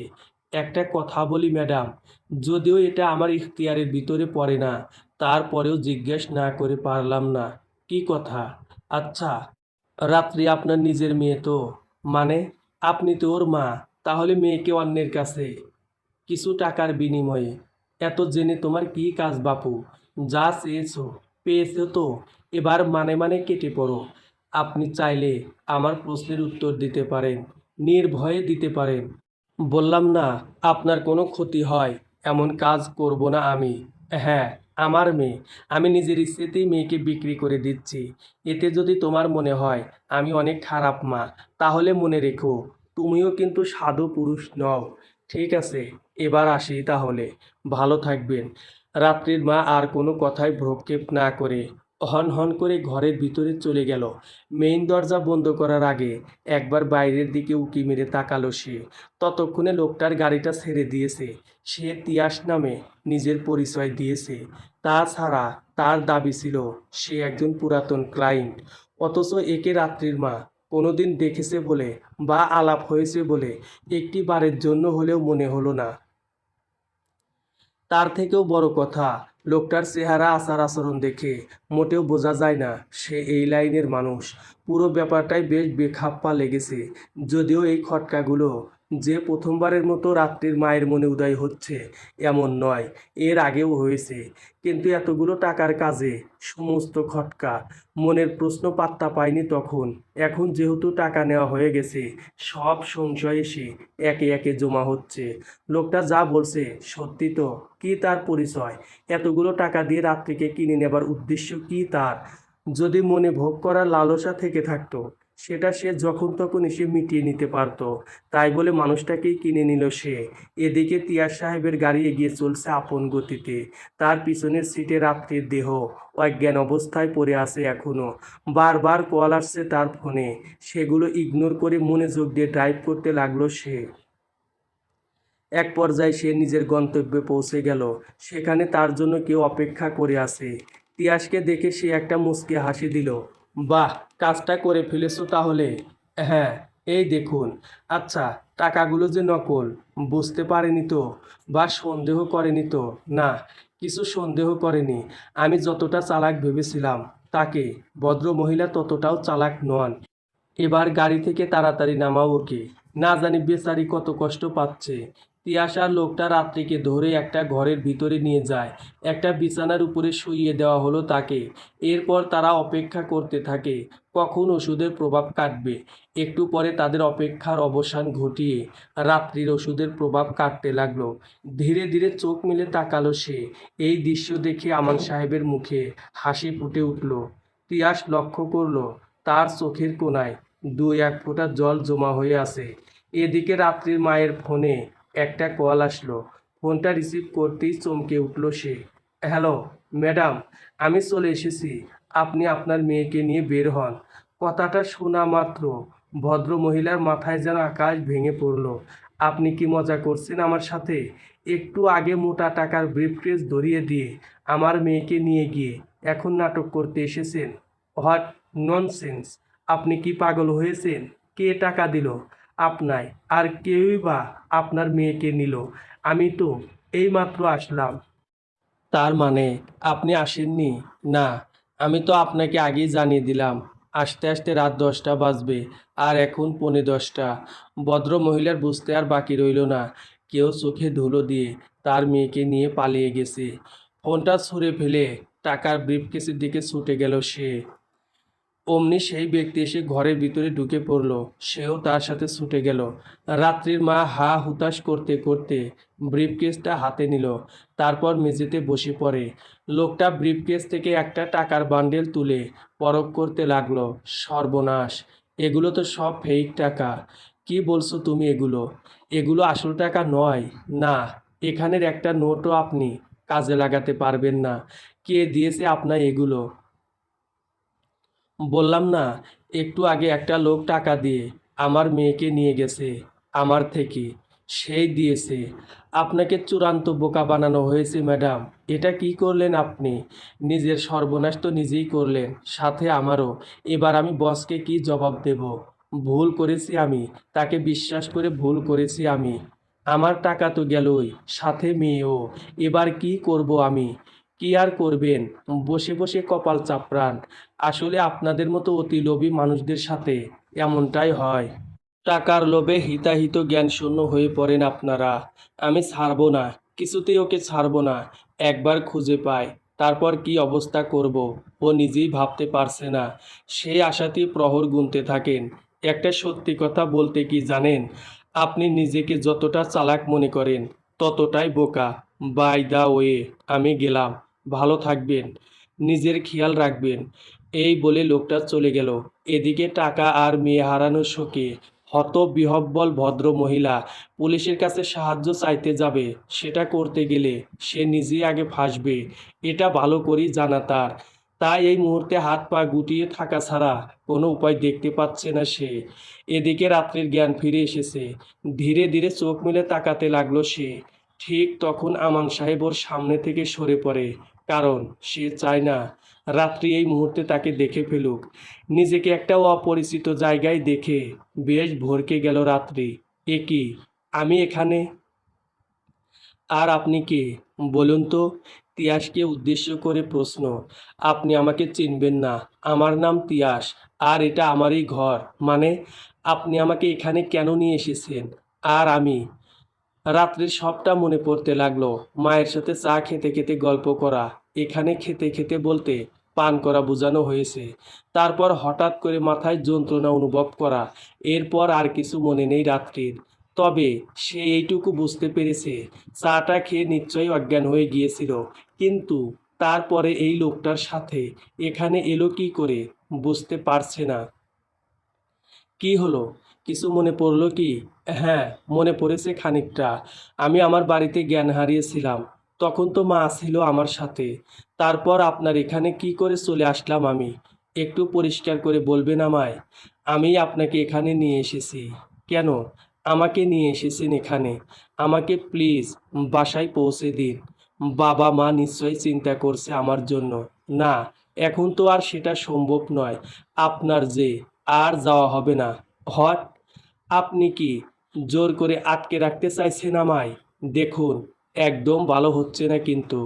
একটা কথা বলি ম্যাডাম, যদিও এটা আমার ইখতিয়ারের ভিতরে পড়ে না, তারপরেও জিজ্ঞেস না করে পারলাম না। কি কথা? আচ্ছা, রাত্রি আপনার নিজের মেয়ে তো? মানে, আপনি তো ওর মা। তাহলে মেয়েকে অন্যের কাছে কিছু টাকার বিনিময়ে? এত জেনে তোমার কি কাজ বাপু? যা চেয়েছো পেয়েছো তো, এবার মানে মানে কেটে পড়ো। আপনি চাইলে আমার প্রশ্নের উত্তর দিতে পারেন, নির্ভয়ে দিতে পারেন। বললাম না আপনার কোনো ক্ষতি হয় এমন কাজ করব না আমি। হ্যাঁ, আমার মেয়ে। আমি নিজের ইচ্ছেতেই মেয়েকে বিক্রি করে দিচ্ছি। এতে যদি তোমার মনে হয় আমি অনেক খারাপ মা, তাহলে মনে রেখো তুমিও কিন্তু সাধু পুরুষ নও। ঠিক আছে, এবার আসি তাহলে। ভালো থাকবেন। রাত্রির মা আর কোনো কথায় ভ্রূক্ষেপ না করে হন হন করে ঘরের ভিতরে চলে গেল। মেইন দরজা বন্ধ করার আগে একবার বাইরের দিকে উঁকি মেরে তাকালো সে। ততক্ষণে লোকটার গাড়িটা ছেড়ে দিয়েছে। সে তিয়াস নামে নিজের পরিচয় দিয়েছে। তাছাড়া তার দাবি ছিল সে একজন পুরাতন ক্লায়েন্ট। অথচ একে রাত্রির মা কোনোদিন দেখেছে বলে বা আলাপ হয়েছে বলে একটি বারের জন্য হলেও মনে হলো না। তার থেকেও বড় কথা, লোকটার চেহারা আচার আচরণ দেখে মোটেও বোঝা যায় না সে এই লাইনের মানুষ। পুরো ব্যাপারটাই বেশ বেখাপ্পা লেগেছে। যদিও এই খটকাগুলো যে প্রথমবারের মতো রাত্রির মায়ের মনে উদয় হচ্ছে এমন নয়, এর আগেও হয়েছে। কিন্তু এতগুলো টাকার কাজে সমস্ত খটকা, মনের প্রশ্ন পাত্তা পায়নি তখন। এখন যেহেতু টাকা নেওয়া হয়ে গেছে, সব সংশয় এসে একে একে জমা হচ্ছে। লোকটা যা বলছে সত্যি তো? কি তার পরিচয়? এতগুলো টাকা দিয়ে রাত্রিকে কিনে নেবার উদ্দেশ্য কি তার? যদি মনে ভোগ করার লালসা থেকে থাকতো, সেটা সে যখন তখন এসে মিটিয়ে নিতে পারতো। তাই বলে মানুষটাকেই কিনে নিল সে। এদিকে তিয়াস সাহেবের গাড়ি এগিয়ে চলছে আপন গতিতে। তার পিছনের সিটে রাত্রির দেহ অজ্ঞান অবস্থায় পড়ে আছে এখনো। বারবার কল আসছে তার ফোনে। সেগুলো ইগনোর করে মনোযোগ দিয়ে ড্রাইভ করতে লাগলো সে। এক পর্যায়ে সে নিজের গন্তব্যে পৌঁছে গেল। সেখানে তার জন্য কেউ অপেক্ষা করে আছে। তিয়াসকে দেখে সে একটা মুচকি হাসি দিল। বাহ, কাজটা করে ফেলেছো তাহলে। হ্যাঁ, এই দেখুন। আচ্ছা, টাকাগুলো যে নকল, বুঝতে পারেনি তো? বা সন্দেহ করেনি তো? না, কিছু সন্দেহ করেনি। আমি যতটা চালাক ভেবেছিলাম তাকে, ভদ্র মহিলা ততটাও চালাক নন। এবার গাড়ি থেকে তাড়াতাড়ি নামাও ওকে। না জানি বেচারি কত কষ্ট পাচ্ছে। তিয়াশার লোকটা রাত্রিকে ধরে একটা ঘরের ভিতরে নিয়ে যায়। একটা বিছানার উপরে শুইয়ে দেওয়া হলো তাকে। এরপর তারা অপেক্ষা করতে থাকে কখন ওষুধের প্রভাব কাটবে। একটু পরে তাদের অপেক্ষার অবসান ঘটিয়ে রাত্রির ওষুধের প্রভাব কাটতে লাগলো। ধীরে ধীরে চোখ মেলে তাকালো সে। এই দৃশ্য দেখে আমান সাহেবের মুখে হাসি ফুটে উঠল। তিয়াস লক্ষ্য করলো তার চোখের কোণায় দুই এক ফোঁটা জল জমা হয়ে আছে। এদিকে রাত্রির মায়ের ফোনে একটা কল আসলো। ফোনটা রিসিভ করতেই চমকে উঠল সে। হ্যালো ম্যাডাম, আমি চলে এসেছি। আপনি আপনার মেয়েকে নিয়ে বের হন। কথাটা শোনা মাত্র ভদ্র মহিলার মাথায় যেন আকাশ ভেঙে পড়ল। আপনি কি মজা করছেন আমার সাথে? একটু আগে মোটা টাকার ব্রিফকেস ধরিয়ে দিয়ে আমার মেয়েকে নিয়ে গিয়ে এখন নাটক করতে এসেছেন? What nonsense! আপনি কি পাগল হয়েছেন? কে টাকা দিল আপনায়? আর কেউই বা আপনার মেয়েকে নিল? আমি তো এইমাত্র আসলাম। তার মানে আপনি আসেননি? না, আমি তো আপনাকে আগেই জানিয়ে দিলাম। আসতে আসতে রাত 10টা বাজবে, আর এখন পৌনে 10টা। ভদ্র মহিলার বুঝতে আর বাকি রইল না, কেউ চোখে ধুলো দিয়ে তার মেয়েকে নিয়ে পালিয়ে গেছে। ফোনটা ছুঁড়ে ফেলে টাকার ব্রিফকেসের দিকে ছুটে গেল সে। অমনি সেই ব্যক্তি এসে ঘরের ভিতরে ঢুকে পড়ল। সেও তার সাথে ছুটে গেল। রাত্রির মা হা হুতাশ করতে করতে ব্রিফকেসটা হাতে নিল। তারপর মেঝেতে বসে পড়ে। লোকটা ব্রিফকেস থেকে একটা টাকার বান্ডেল তুলে পরখ করতে লাগলো। সর্বনাশ, এগুলো তো সব ফেক টাকা। কি বলছো তুমি? এগুলো এগুলো আসল টাকা নয়। না, এখানের একটা নোটও আপনি কাজে লাগাতে পারবেন না। কে দিয়েছে আপনার এগুলো? বললাম না, একটু আগে একটা লোক টাকা দিয়ে আমার মেয়েকে নিয়ে গেছে আমার থেকে। সেই দিয়েছে। আপনাকে চূড়ান্ত বোকা বানানো হয়েছে ম্যাডাম। এটা কি করলেন আপনি? নিজের সর্বনাশ তো নিজেই করলেন, সাথে আমারও। এবার আমি বসকে কি জবাব দেব? ভুল করেছি আমি, তাকে বিশ্বাস করে ভুল করেছি আমি। আমার টাকা তো গেলই, সাথে মেয়েও। এবার কি করব আমি? কি আর করবেন? বসে বসে কপাল চাপড়ান। আসলে আপনাদের মতো অতি লোভী মানুষদের সাথে এমনটাই হয়। টাকার লোভে হিতাহিত জ্ঞানশূন্য হয়ে পড়েন আপনারা। আমি ছাড়বো না, কিছুতেই ওকে ছাড়বো না। একবার খুঁজে পাই, তারপর কি অবস্থা করব ও নিজেই ভাবতে পারছে না। সেই আশাতেই প্রহর গুনতে থাকেন। একটা সত্যি কথা বলতে কি জানেন, আপনি নিজেকে যতটা চালাক মনে করেন ততটাই বোকা। বাই দা ওয়ে, আমি গেলাম। ভালো থাকবেন, নিজের খেয়াল রাখবেন। এই বলে লোকটা চলে গেল। এদিকে টাকা আর মেয়ে হারানোর শোকে হতবিহ্বল ভদ্র মহিলা পুলিশের কাছে সাহায্য চাইতে যাবে। সেটা করতে গেলে সে নিজেই আগে ফাঁসবে, এটা ভালো করেই জানা তার। তাই এই মুহূর্তে হাত পা গুটিয়ে থাকা ছাড়া কোনো উপায় দেখতে পাচ্ছে না সে। এদিকে রাত্রির জ্ঞান ফিরে এসেছে। ধীরে ধীরে চোখ মেলে তাকাতে লাগলো সে। ঠিক তখন আমান সাহেব ওর সামনে থেকে সরে পড়ে, কারণ সে চায় না রাত্রি এই মুহূর্তে তাকে দেখে ফেলুক। নিজেকে একটা অপরিচিত জায়গায় দেখে বেশ ভরকে গেল রাত্রি। এ কি, আমি এখানে? আর আপনি কে বলুন তো? তিয়াসকে উদ্দেশ্য করে প্রশ্ন। আপনি আমাকে চিনবেন না, আমার নাম তিয়াস, আর এটা আমারই ঘর। মানে, আপনি আমাকে এখানে কেন নিয়ে এসেছেন? আর আমি? রাত্রির সবটা মনে পড়তে লাগলো। মায়ের সাথে চা খেতে খেতে গল্প করা, এখানে খেতে খেতে বলতে পান করা বোঝানো হয়েছে। তারপর হঠাৎ করে মাথায় যন্ত্রণা অনুভব করা। এরপর আর কিছু মনে নেই রাত্রির। তবে সে এইটুকু বুঝতে পেরেছে, চাটা খেয়ে নিশ্চয়ই অজ্ঞান হয়ে গিয়েছিল। কিন্তু তারপরে এই লোকটার সাথে এখানে এলো কি করে বুঝতে পারছে না। কি হলো? কিছু মনে পড়লো কি? হ্যাঁ, মনে পড়েছে খানিকটা। আমি আমার বাড়িতে জ্ঞান হারিয়েছিলাম। তখন তো মা ছিল আমার সাথে। তারপর আপনার এখানে কি করে চলে আসলাম আমি? একটু পরিষ্কার করে বলবেন আমায়? আমি আপনাকে এখানে নিয়ে এসেছি। কেন আমাকে নিয়ে এসেছেন এখানে? আমাকে প্লিজ বাসায় পৌঁছে দিন। বাবা মা নিশ্চয়ই চিন্তা করছে আমার জন্য। না, এখন তো আর সেটা সম্ভব নয়। আপনার যে আর যাওয়া হবে না। হট, আপনি কি জোর করে আটকে রাখতে চাইছেন আমায়? দেখুন, একদম ভালো হচ্ছে না কিন্তু।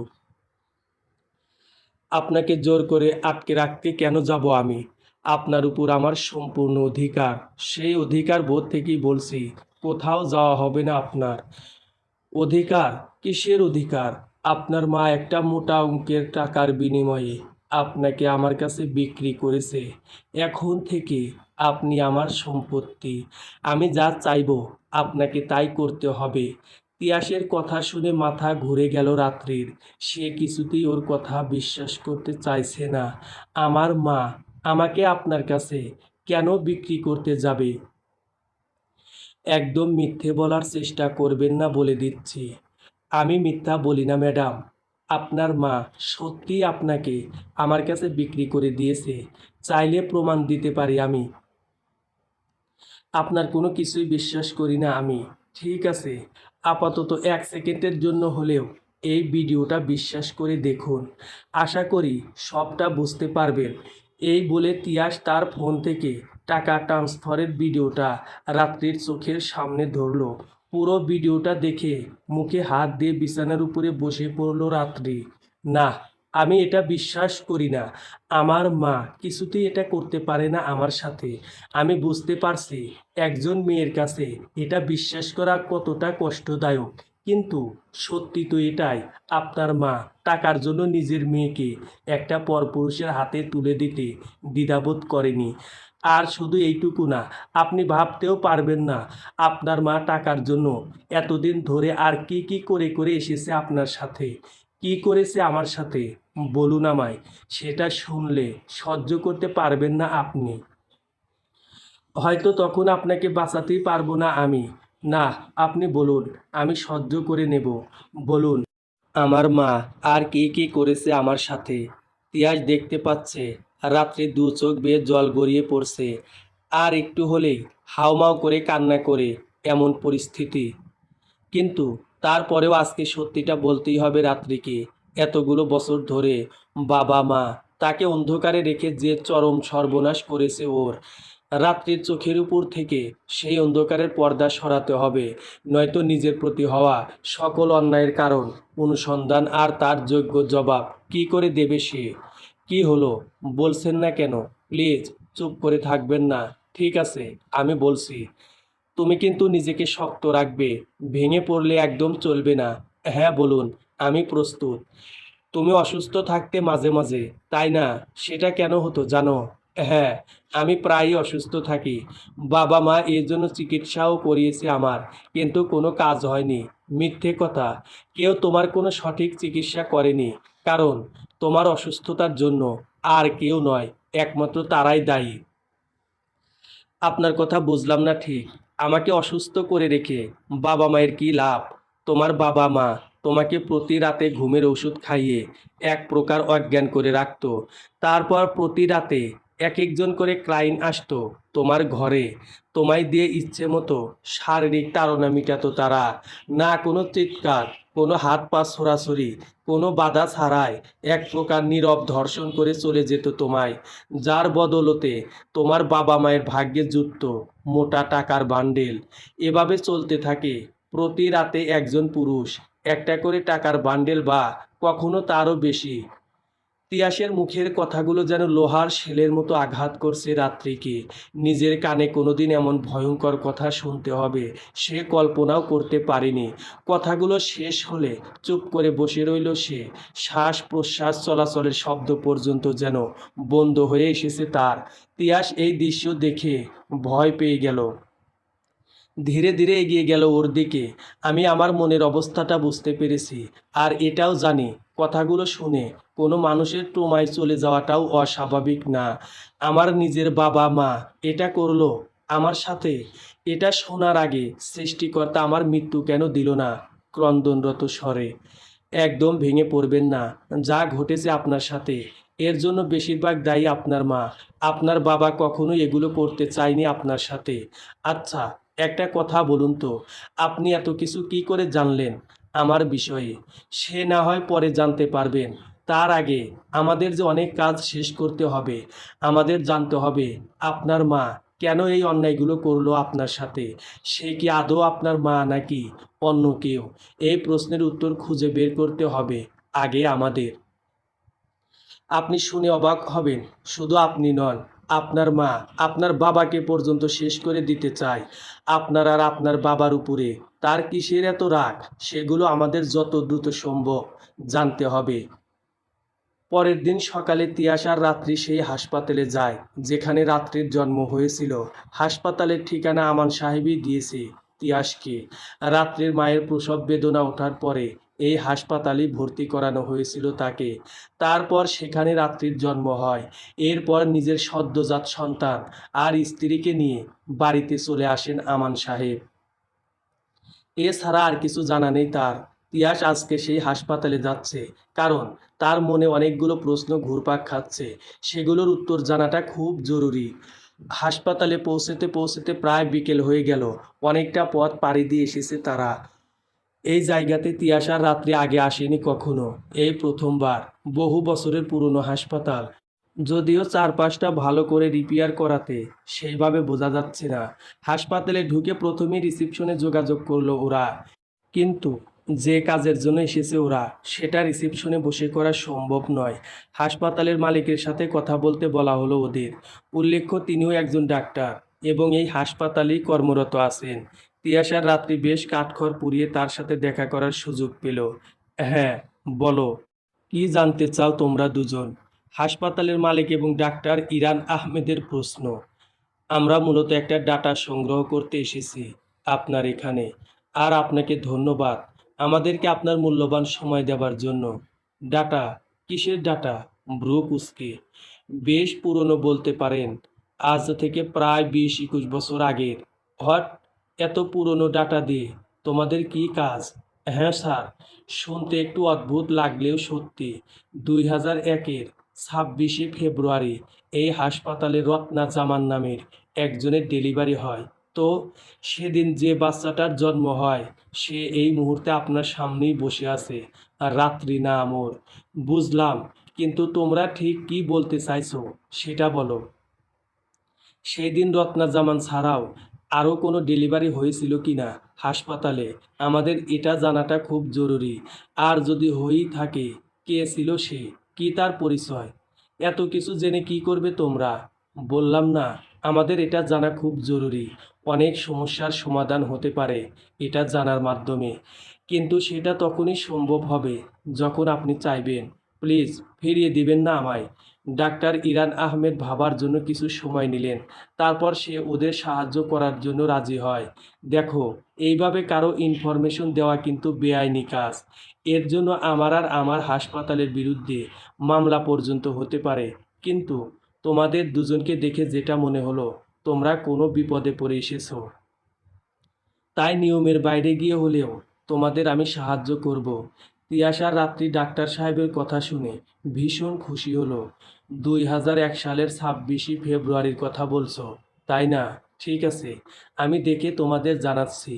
আপনাকে জোর করে আটকে রাখতে কেন যাব আমি? আপনার উপর আমার সম্পূর্ণ অধিকার। সেই অধিকার বোধ থেকেই বলছি, কোথাও যাওয়া হবে না আপনার। অধিকার? কিসের অধিকার? আপনার মা একটা মোটা অঙ্কের টাকার বিনিময়ে আপনাকে আমার কাছে বিক্রি করেছে। এখন থেকে আপনি আমার সম্পত্তি। আমি যা চাইবো আপনাকে তাই করতে হবে। তিয়াসের কথা শুনে মাথা ঘুরে গেল রাত্রির। সে কিছুতেই ওর কথা বিশ্বাস করতে চাইছে না। আমার মা আমাকে আপনার কাছে কেন বিক্রি করতে যাবে? একদম মিথ্যে বলার চেষ্টা করবেন না বলে দিচ্ছি। আমি মিথ্যা বলি না ম্যাডাম। আপনার মা সত্যিই আপনাকে আমার কাছে বিক্রি করে দিয়েছে। চাইলে প্রমাণ দিতে পারি আমি। আপনার কোনো কিছুই বিশ্বাস করি না আমি। ঠিক আছে, আপাতত 1 সেকেন্ডের জন্য হলেও এই ভিডিওটা বিশ্বাস করে দেখুন। আশা করি সবটা বুঝতে পারবেন। এই বলে তিয়াস তার ফোন থেকে টাকা ট্রান্সফারের ভিডিওটা রাত্রির চোখের সামনে ধরল। পুরো ভিডিওটা দেখে মুখে হাত দিয়ে বিছানার উপরে বসে পড়ল রাত্রি। না, আমি এটা বিশ্বাস করি না। আমার মা কিছুতেই এটা করতে পারে না আমার সাথে। আমি বুঝতে পারছি একজন মেয়ের কাছে এটা বিশ্বাস করা কতটা কষ্টদায়ক। কিন্তু সত্যি তো এটাই, আপনার মা টাকার জন্য নিজের মেয়েকে একটা পরপুরুষের হাতে তুলে দিতে দ্বিধাবোধ করেনি। আর শুধু এইটুকু না, আপনি ভাবতেও পারবেন না আপনার মা টাকার জন্য এতদিন ধরে আর কি কি করে করে এসেছে আপনার সাথে। কি করেছে আমার সাথে বলুন আমায়। সেটা শুনলে সহ্য করতে পারবেন না আপনি। হয়তো তখন আপনাকে বাঁচাতেই পারবো না আমি। না, আপনি বলুন, আমি সহ্য করে নেব। বলুন। আমার মা আর কে কে করেছে আমার সাথে। তিয়াস দেখতে পাচ্ছে রাত্রে দু চোখ বেয়ে জল গড়িয়ে পড়ছে, আর একটু হলেই হাউমাউ করে কান্না করে এমন পরিস্থিতি। কিন্তু তারপরেও আজকে সত্যিটা বলতেই হবে রাত্রিকে। এতগুলো বছর ধরে বাবা মা তাকে অন্ধকারে রেখে যে চরম সর্বনাশ করেছে ওর, রাত্রির চোখের উপর থেকে সেই অন্ধকারের পর্দা সরাতে হবে। নয়তো নিজের প্রতি হওয়া সকল অন্যায়ের কারণ অনুসন্ধান আর তার যোগ্য জবাব কি করে দেবে সে। কি হলো, বলছেন না কেন? প্লিজ চুপ করে থাকবেন না। ঠিক আছে, আমি বলছি। তুমি কিন্তু নিজেকে শক্ত রাখবে, ভেঙে পড়লে একদম চলবে না। হ্যাঁ বলুন, আমি প্রস্তুত। তুমি অসুস্থ থাকতে মাঝে মাঝে, তাই না? সেটা কেন হতো জানো? হ্যাঁ, আমি প্রায়ই অসুস্থ থাকি। বাবা মা এর জন্য চিকিৎসাও করিয়েছে আমার, কিন্তু কোনো কাজ হয়নি। মিথ্যে কথা। কেউ তোমার কোনো সঠিক চিকিৎসা করেনি, কারণ তোমার অসুস্থতার জন্য আর কেউ নয়, একমাত্র তারাই দায়ী। আপনার কথা বুঝলাম না ঠিক। আমাকে অসুস্থ করে রেখে বাবা মায়ের কি লাভ? তোমার বাবা মা তোমাকে প্রতি রাতে ঘুমের ওষুধ খাইয়ে এক প্রকার অজ্ঞান করে রাখতো। তারপর প্রতি রাতে এক একজন করে ক্লায়েন্ট আসতো তোমার ঘরে। তোমায় দিয়ে ইচ্ছে মতো শারীরিক তাড়না মিটাতো তারা। না কোনো চিৎকার, কোনো হাত পা ছোড়াছুড়ি, কোনো বাধা ছাড়াই এক প্রকার নীরব ধর্ষণ করে চলে যেত তোমায়। যার বদলতে তোমার বাবা মায়ের ভাগ্যে জুটত মোটা টাকার বান্ডেল। এভাবে চলতে থাকে। প্রতি রাতে একজন পুরুষ একটা করে টাকার বান্ডেল, বা কখনো তারও বেশি। তিয়াসের মুখের কথাগুলো যেন লোহার শেলের মতো আঘাত করছে রাত্রিকে। নিজের কানে কোনোদিন এমন ভয়ঙ্কর কথা শুনতে হবে সে কল্পনাও করতে পারেনি। কথাগুলো শেষ হলে চুপ করে বসে রইল সে। শ্বাস প্রশ্বাস চলাচলের শব্দ পর্যন্ত যেন বন্ধ হয়ে এসেছে তার। তিয়াস এই দৃশ্য দেখে ভয় পেয়ে গেল। ধীরে ধীরে এগিয়ে গেল ওর দিকে। আমি আমার মনের অবস্থাটা বুঝতে পেরেছি, আর এটাও জানি কথাগুলো শুনে কোনো মানুষের ট্রমায় চলে যাওয়াটাও অস্বাভাবিক না। আমার নিজের বাবা মা এটা করলো আমার সাথে। এটা শোনার আগে সৃষ্টিকর্তা আমার মৃত্যু কেন দিল না? ক্রন্দনরত স্বরে। একদম ভেঙে পড়বেন না। যা ঘটেছে আপনার সাথে, এর জন্য বেশিরভাগ দায়ী আপনার মা। আপনার বাবা কখনোই এগুলো করতে চায়নি আপনার সাথে। আচ্ছা, একটা কথা বলুন তো, আপনি এত কিছু কি করে জানলেন আমার বিষয়ে? সে না হয় পরে জানতে পারবেন। তার আগে আমাদের যে অনেক কাজ শেষ করতে হবে। আমাদের জানতে হবে আপনার মা কেন এই অন্যায়গুলো করলো আপনার সাথে। সে কি আদৌ আপনার মা নাকি অন্য কেউ? এই প্রশ্নের উত্তর খুঁজে বের করতে হবে আগে আমাদের। আপনি শুনে অবাক হবেন, শুধু আপনি নন, আপনার মা আপনার বাবাকে পর্যন্ত শেষ করে দিতে চায়। আপনার আর আপনার বাবার উপরে তার কিসের এত রাগ, সেগুলো আমাদের যত দ্রুত সম্ভব জানতে হবে। পরের দিন সকালে তিয়াস আর রাত্রি সেই হাসপাতালে যায় যেখানে রাত্রির জন্ম হয়েছিল। হাসপাতালের ঠিকানা আমান সাহেবই দিয়েছে তিয়াসকে। রাত্রির মায়ের প্রসব বেদনা ওঠার পরে এই হাসপাতালে ভর্তি করানো হয়েছিল তাকে। তারপর সেখানে রাত্রির জন্ম হয়। এরপর নিজের সদ্যজাত সন্তান আর স্ত্রীকে নিয়ে বাড়িতে চলে আসেন আমান সাহেব। এছাড়া আর কিছু জানা নেই তার। তিয়াস আজকে সেই হাসপাতালে যাচ্ছে কারণ তার মনে অনেকগুলো প্রশ্ন ঘুরপাক খাচ্ছে। সেগুলোর উত্তর জানাটা খুব জরুরি। হাসপাতালে পৌঁছতে পৌঁছতে প্রায় বিকেল হয়ে গেল। অনেকটা পথ পাড়ি দিয়ে এসেছে তারা। এই জায়গাতে তিয়াস আর রাত্রি আগে আসেনি কখনো, এই প্রথমবার। বহু বছরের পুরনো হাসপাতাল, যদিও চারপাশটা ভালো করে রিপেয়ার করাতে সেইভাবে বোঝা যাচ্ছে না। হাসপাতালে ঢুকে প্রথমেই রিসিপশনে যোগাযোগ করলো ওরা। কিন্তু যে কাজের জন্য এসেছে ওরা, সেটা রিসিপশনে বসে করা সম্ভব নয়। হাসপাতালের মালিকের সাথে কথা বলতে বলা হলো ওদের। উল্লেখ্য তিনিও একজন ডাক্তার এবং এই হাসপাতালেই কর্মরত আছেন। তিয়াসার রাত্রি বেশ কাঠখড় পুড়িয়ে তার সাথে দেখা করার সুযোগ পেল। হ্যাঁ, বলো, কি জানতে চাও তোমরা দুজন? হাসপাতালের মালিক এবং ডাক্তার ইরান আহমেদের প্রশ্ন। আমরা মূলত একটা ডাটা সংগ্রহ করতে এসেছি আপনার এখানে। আর আপনাকে ধন্যবাদ আমাদেরকে আপনার মূল্যবান সময় দেওয়ার জন্য। ডাটা? কিসের ডাটা? ভ্রু কুঁচকে। বেশ পুরনো বলতে পারেন, আজ থেকে প্রায় 20-21 বছর আগের। হট, এত পুরনো ডাটা দিয়ে তোমাদের কি কাজ? হ্যাঁ স্যার, শুনতে একটু অদ্ভুত লাগলেও সত্যি। 2001-এর 26শে ফেব্রুয়ারি এই হাসপাতালে রত্না জামান নামের একজনের ডেলিভারি হয়। তো সেদিন যে বাচ্চাটার জন্ম হয় সে এই মুহূর্তে আপনার সামনেই বসে আছে। আর রাত্রি না আমর। বুঝলাম, কিন্তু তোমরা ঠিক কি বলতে চাইছো সেটা বলো। সেই দিন রত্না জামান ছাড়াও আরও কোনো ডেলিভারি হয়েছিল কি না হাসপাতালে, আমাদের এটা জানাটা খুব জরুরি। আর যদি হয়েই থাকে, কে ছিল সে, কি তার পরিচয়? এত কিছু জেনে কি করবে তোমরা? বললাম না, আমাদের এটা জানা খুব জরুরি। অনেক সমস্যার সমাধান হতে পারে এটা জানার মাধ্যমে, কিন্তু সেটা তখনই সম্ভব হবে যখন আপনি চাইবেন। প্লিজ ফিরিয়ে দিবেন না আমায়। ডাক্তার ইরান আহমেদ ভাবার জন্য কিছু সময় নিলেন। তারপর সে ওদের সাহায্য করার জন্য রাজি হয়। দেখো, এইভাবে কারো ইনফরমেশন দেওয়া কিন্তু বেআইনি কাজ। এর জন্য আমার আর আমার হাসপাতালের বিরুদ্ধে মামলা পর্যন্ত হতে পারে। কিন্তু তোমাদের দুজনকে দেখে যেটা মনে হলো, তোমরা কোনো বিপদে পড়ে এসেছো। তাই নিয়মের বাইরে গিয়ে হলেও তোমাদের আমি সাহায্য করব। তিয়াশার রাত্রি ডাক্তার সাহেবের কথা শুনে ভীষণ খুশি হলো। 2001 সালের 26শে ফেব্রুয়ারির কথা বলছো, তাই না? ঠিক আছে, আমি দেখে তোমাদের জানাচ্ছি।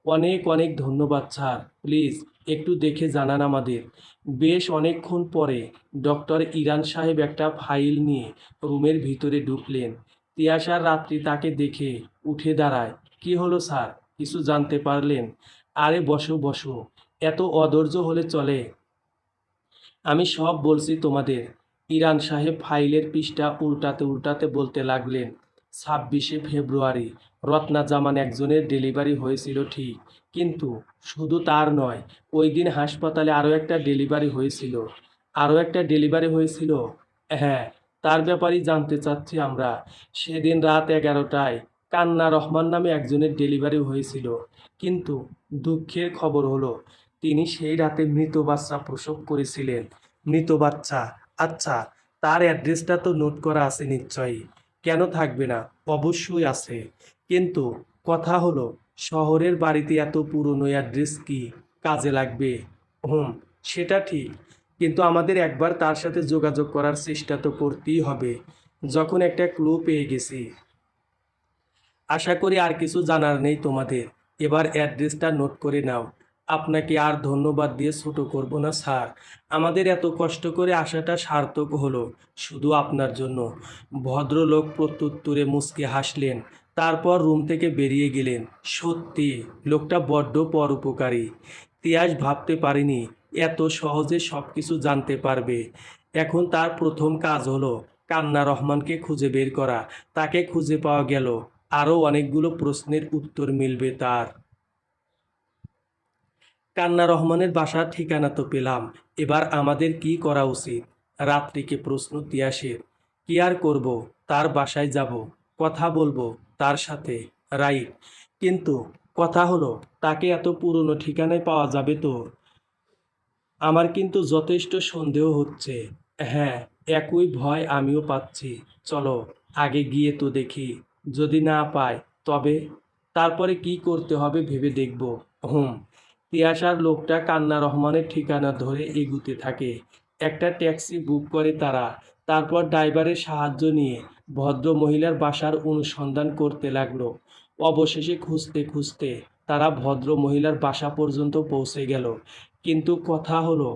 অনেক অনেক ধন্যবাদ স্যার। প্লিজ একটু দেখে জানান আমাদের। বেশ অনেকক্ষণ পরে ডক্টর ইরান সাহেব একটা ফাইল নিয়ে রুমের ভিতরে ঢুকলেন। তিয়াশার রাত্রি তাকে দেখে উঠে দাঁড়ায়। কি হলো স্যার, কিছু জানতে পারলেন? আরে বসো বসো, এত অধৈর্য হলে চলে? আমি সব বলছি তোমাদের। ইরান সাহেব ফাইলের পৃষ্ঠা উল্টাতে উল্টাতে বলতে লাগলেন, 26শে ফেব্রুয়ারি রত্না জামান একজনের ডেলিভারি হয়েছিল ঠিক, কিন্তু শুধু তার নয়, ওই দিন হাসপাতালে আরও একটা ডেলিভারি হয়েছিল। আরও একটা ডেলিভারি হয়েছিল? হ্যাঁ, তার ব্যাপারেই জানতে চাচ্ছি আমরা। সেদিন রাত 11টায় কান্না রহমান নামে একজনের ডেলিভারি হয়েছিল, কিন্তু দুঃখের খবর হলো তিনি সেই রাতে মৃত বাচ্চা প্রসব করেছিলেন। মৃত বাচ্চা? আচ্ছা, তার অ্যাড্রেসটা তো নোট করা আছে নিশ্চয়ই। কেন থাকবে না, অবশ্যই আছে। কিন্তু কথা হলো, শহরের বাড়িতে এত পুরনো অ্যাড্রেস কি কাজে লাগবে? হুম, সেটা ঠিক, কিন্তু আমাদের একবার তার সাথে যোগাযোগ করার চেষ্টা তো করতেই হবে। যখন একটা ক্লু পেয়ে গেছি, আশা করি আর কিছু জানার নেই তোমাদের। এবার অ্যাড্রেসটা নোট করে নাও। আপনাকে আর ধন্যবাদ দিয়ে ছোট করব না স্যার। আমাদের এত কষ্ট করে আসাটা সার্থক হলো শুধু আপনার জন্য। ভদ্রলোক প্রত্যুত্তরে মুচকে হাসলেন। তারপর রুম থেকে বেরিয়ে গেলেন। সত্যি লোকটা বড্ড পরোপকারী। তিয়াস ভাবতে পারেনি এত সহজে সব কিছু জানতে পারবে। এখন তার প্রথম কাজ হলো কান্না রহমানকে খুঁজে বের করা। তাকে খুঁজে পাওয়া গেল, আরও অনেকগুলো প্রশ্নের উত্তর মিলবে তার। কান্না রহমানের বাসার ঠিকানা তো পেলাম, এবার আমাদের কি করা উচিত? রাত্রিকে প্রশ্ন তিয়াসের। কি আর করব, তার বাসায় যাব, কথা বলবো তার সাথে। রাইট, কিন্তু কথা হলো, তাকে এত পুরনো ঠিকানায় পাওয়া যাবে তো? আমার কিন্তু যথেষ্ট সন্দেহ হচ্ছে। হ্যাঁ, একই ভয় আমিও পাচ্ছি। চলো আগে গিয়ে তো দেখি। যদি না পাই তবে? তারপরে কি করতে হবে ভেবে দেখব। হুম। তিয়াশার লোকটা কান্না রহমানের ঠিকানা ধরে এগুতে থাকে। একটা ট্যাক্সি বুক করে তারা। তারপর ড্রাইভারের সাহায্য নিয়ে ভদ্র মহিলার বাসার অনুসন্ধান করতে লাগলো। অবশেষে খুঁজতে খুঁজতে তারা ভদ্র মহিলার বাসা পর্যন্ত পৌঁছে গেল। কিন্তু কথা হলো,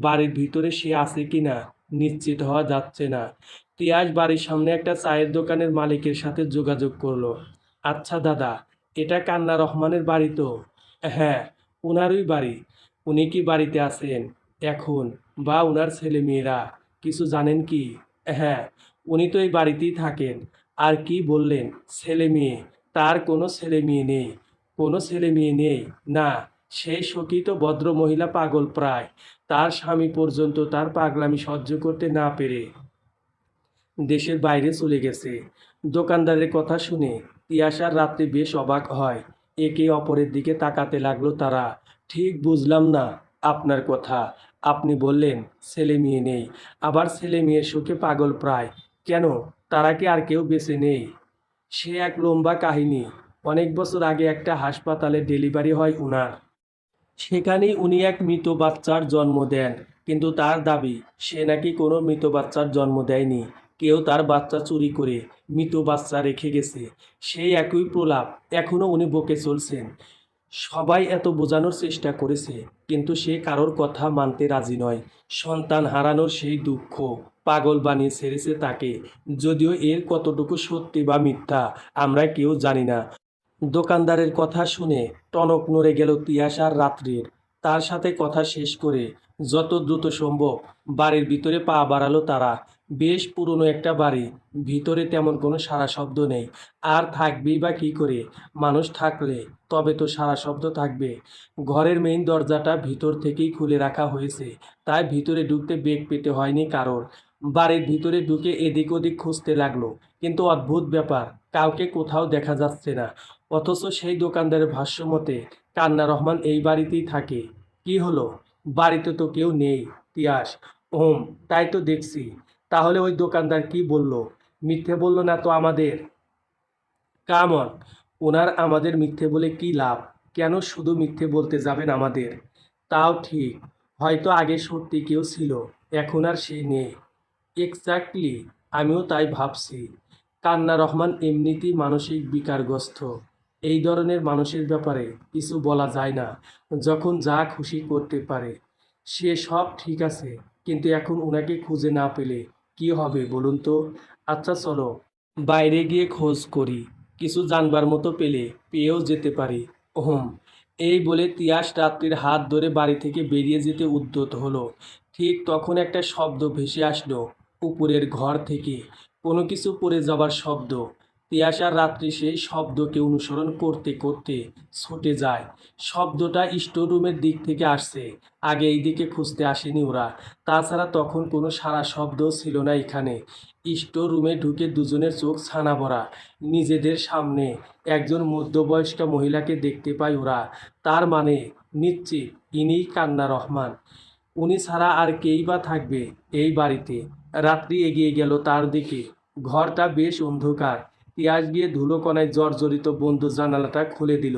বাড়ির ভিতরে সে আছে কিনা নিশ্চিত হওয়া যাচ্ছে না। তিয়াস বাড়ির সামনে একটা চায়ের দোকানের মালিকের সাথে যোগাযোগ করলো। আচ্ছা দাদা, এটা কান্না রহমানের বাড়ি তো? হ্যাঁ, ওনারই বাড়ি। উনি কি বাড়িতে আছেন এখন, বা ওনার ছেলে মেয়েরা কিছু জানেন কি? হ্যাঁ, উনি তো এই বাড়িতেই থাকেন। আর কি বললেন, ছেলে মেয়ে? তার কোনো ছেলে মেয়ে নেই। কোনো ছেলে মেয়ে নেই? না, সেই শোকিত ভদ্র মহিলা পাগল প্রায়। তার স্বামী পর্যন্ত তার পাগলামি সহ্য করতে না পেরে দেশের বাইরে চলে গেছে। দোকানদারের কথা শুনে তিয়াশার রাত্রে বেশ অবাক হয়। একে অপরের দিকে তাকাতে লাগলো তারা। ঠিক বুঝলাম না আপনার কথা। আপনি বললেন ছেলে মেয়ে নেই, আবার ছেলে মেয়ের শোকে পাগল প্রায়। কেন, তারা কি আর কেউ বেঁচে নেই? সে এক লম্বা কাহিনী। অনেক বছর আগে একটা হাসপাতালে ডেলিভারি হয় উনার। সেখানেই উনি এক মৃত বাচ্চার জন্ম দেন, কিন্তু তার দাবি সে নাকি কোনো মৃত বাচ্চার জন্ম দেয়নি, কেউ তার বাচ্চা চুরি করে মৃত বাচ্চা রেখে গেছে। সেই একই প্রলাপ এখনো উনি বকে চলছেন। সবাই এত বোঝানোর চেষ্টা করেছে, কিন্তু সে কারোর কথা মানতে রাজি নয়। সন্তান হারানোর সেই দুঃখ পাগল বানিয়ে ছেড়েছে তাকে। যদিও এর কতটুকু সত্যি বা মিথ্যা আমরা কেউ জানি না। দোকানদারের কথা শুনে টনক নড়ে গেল তিয়াস আর রাত্রির। তার সাথে কথা শেষ করে যত দ্রুত সম্ভব বাড়ির ভিতরে পা বাড়ালো তারা। বেশ পুরনো একটা বাড়ি, ভিতরে তেমন কোনো সাড়া শব্দ নেই। আর থাকবেই বা কী করে? মানুষ থাকলে তবে তো সাড়া শব্দ থাকবে। ঘরের মেইন দরজাটা ভিতর থেকেই খুলে রাখা হয়েছে, তাই ভিতরে ঢুকতে বেগ পেতে হয়নি কারোর। বাড়ির ভিতরে ঢুকে এদিক ওদিক খুঁজতে লাগলো, কিন্তু অদ্ভুত ব্যাপার, কাউকে কোথাও দেখা যাচ্ছে না। অথচ সেই দোকানদারের ভাষ্যমতে কান্না রহমান এই বাড়িতেই থাকে। কি হলো? বাড়িতে তো কেউ নেই। তিয়াস: তাই তো দেখছি। তাহলে ওই দোকানদার কি বলল? মিথ্যে বলল না তো আমাদের? কাম অন, ওনার আমাদের মিথ্যে বলে কি লাভ? কেন শুধু মিথ্যে বলতে যাবেন আমাদের? তাও ঠিক, হয়তো আগে সত্যি কেউ ছিল, এখন আর সে নেই। এক্স্যাক্টলি, আমিও তাই ভাবছি। কান্না রহমান এমনিতেই মানসিক বিকারগ্রস্ত। এই ধরনের মানুষের ব্যাপারে কিছু বলা যায় না, যখন যা খুশি করতে পারে। সে সব ঠিক আছে, কিন্তু এখন ওনাকে খুঁজে না পেলে কি হবে বলুন তো? আচ্ছা চলো, বাইরে গিয়ে খোঁজ করি, কিছু জানবার মতো পেলে পেয়েও যেতে পারি। ওহম। এই বলে তিয়াস রাত্রির হাত ধরে বাড়ি থেকে বেরিয়ে যেতে উদ্যত হলো। ঠিক তখন একটা শব্দ ভেসে আসলো উপরের ঘর থেকে, কোনো কিছু পড়ে যাবার শব্দ। তিয়াস আর রাত্রি সেই শব্দকে অনুসরণ করতে করতে ছুটে যায়। শব্দটা স্টোর রুমের দিক থেকে আসছে, আগে এই দিকে খুঁজতে আসেনি ওরা। তাছাড়া তখন কোনো সারা শব্দও ছিল না এখানে। স্টোর রুমে ঢুকে দুজনের চোখ ছানা ভরা। নিজেদের সামনে একজন মধ্যবয়স্ক মহিলাকে দেখতে পায় ওরা। তার মানে নিশ্চিত ইনিই কান্না রহমান। উনি ছাড়া আর কেই বা থাকবে এই বাড়িতে? রাত্রি এগিয়ে গেল তার দিকে। ঘরটা বেশ অন্ধকার। তিয়াস গিয়ে ধুলোকণায় জর্জরিত বন্ধ জানালাটা খুলে দিল।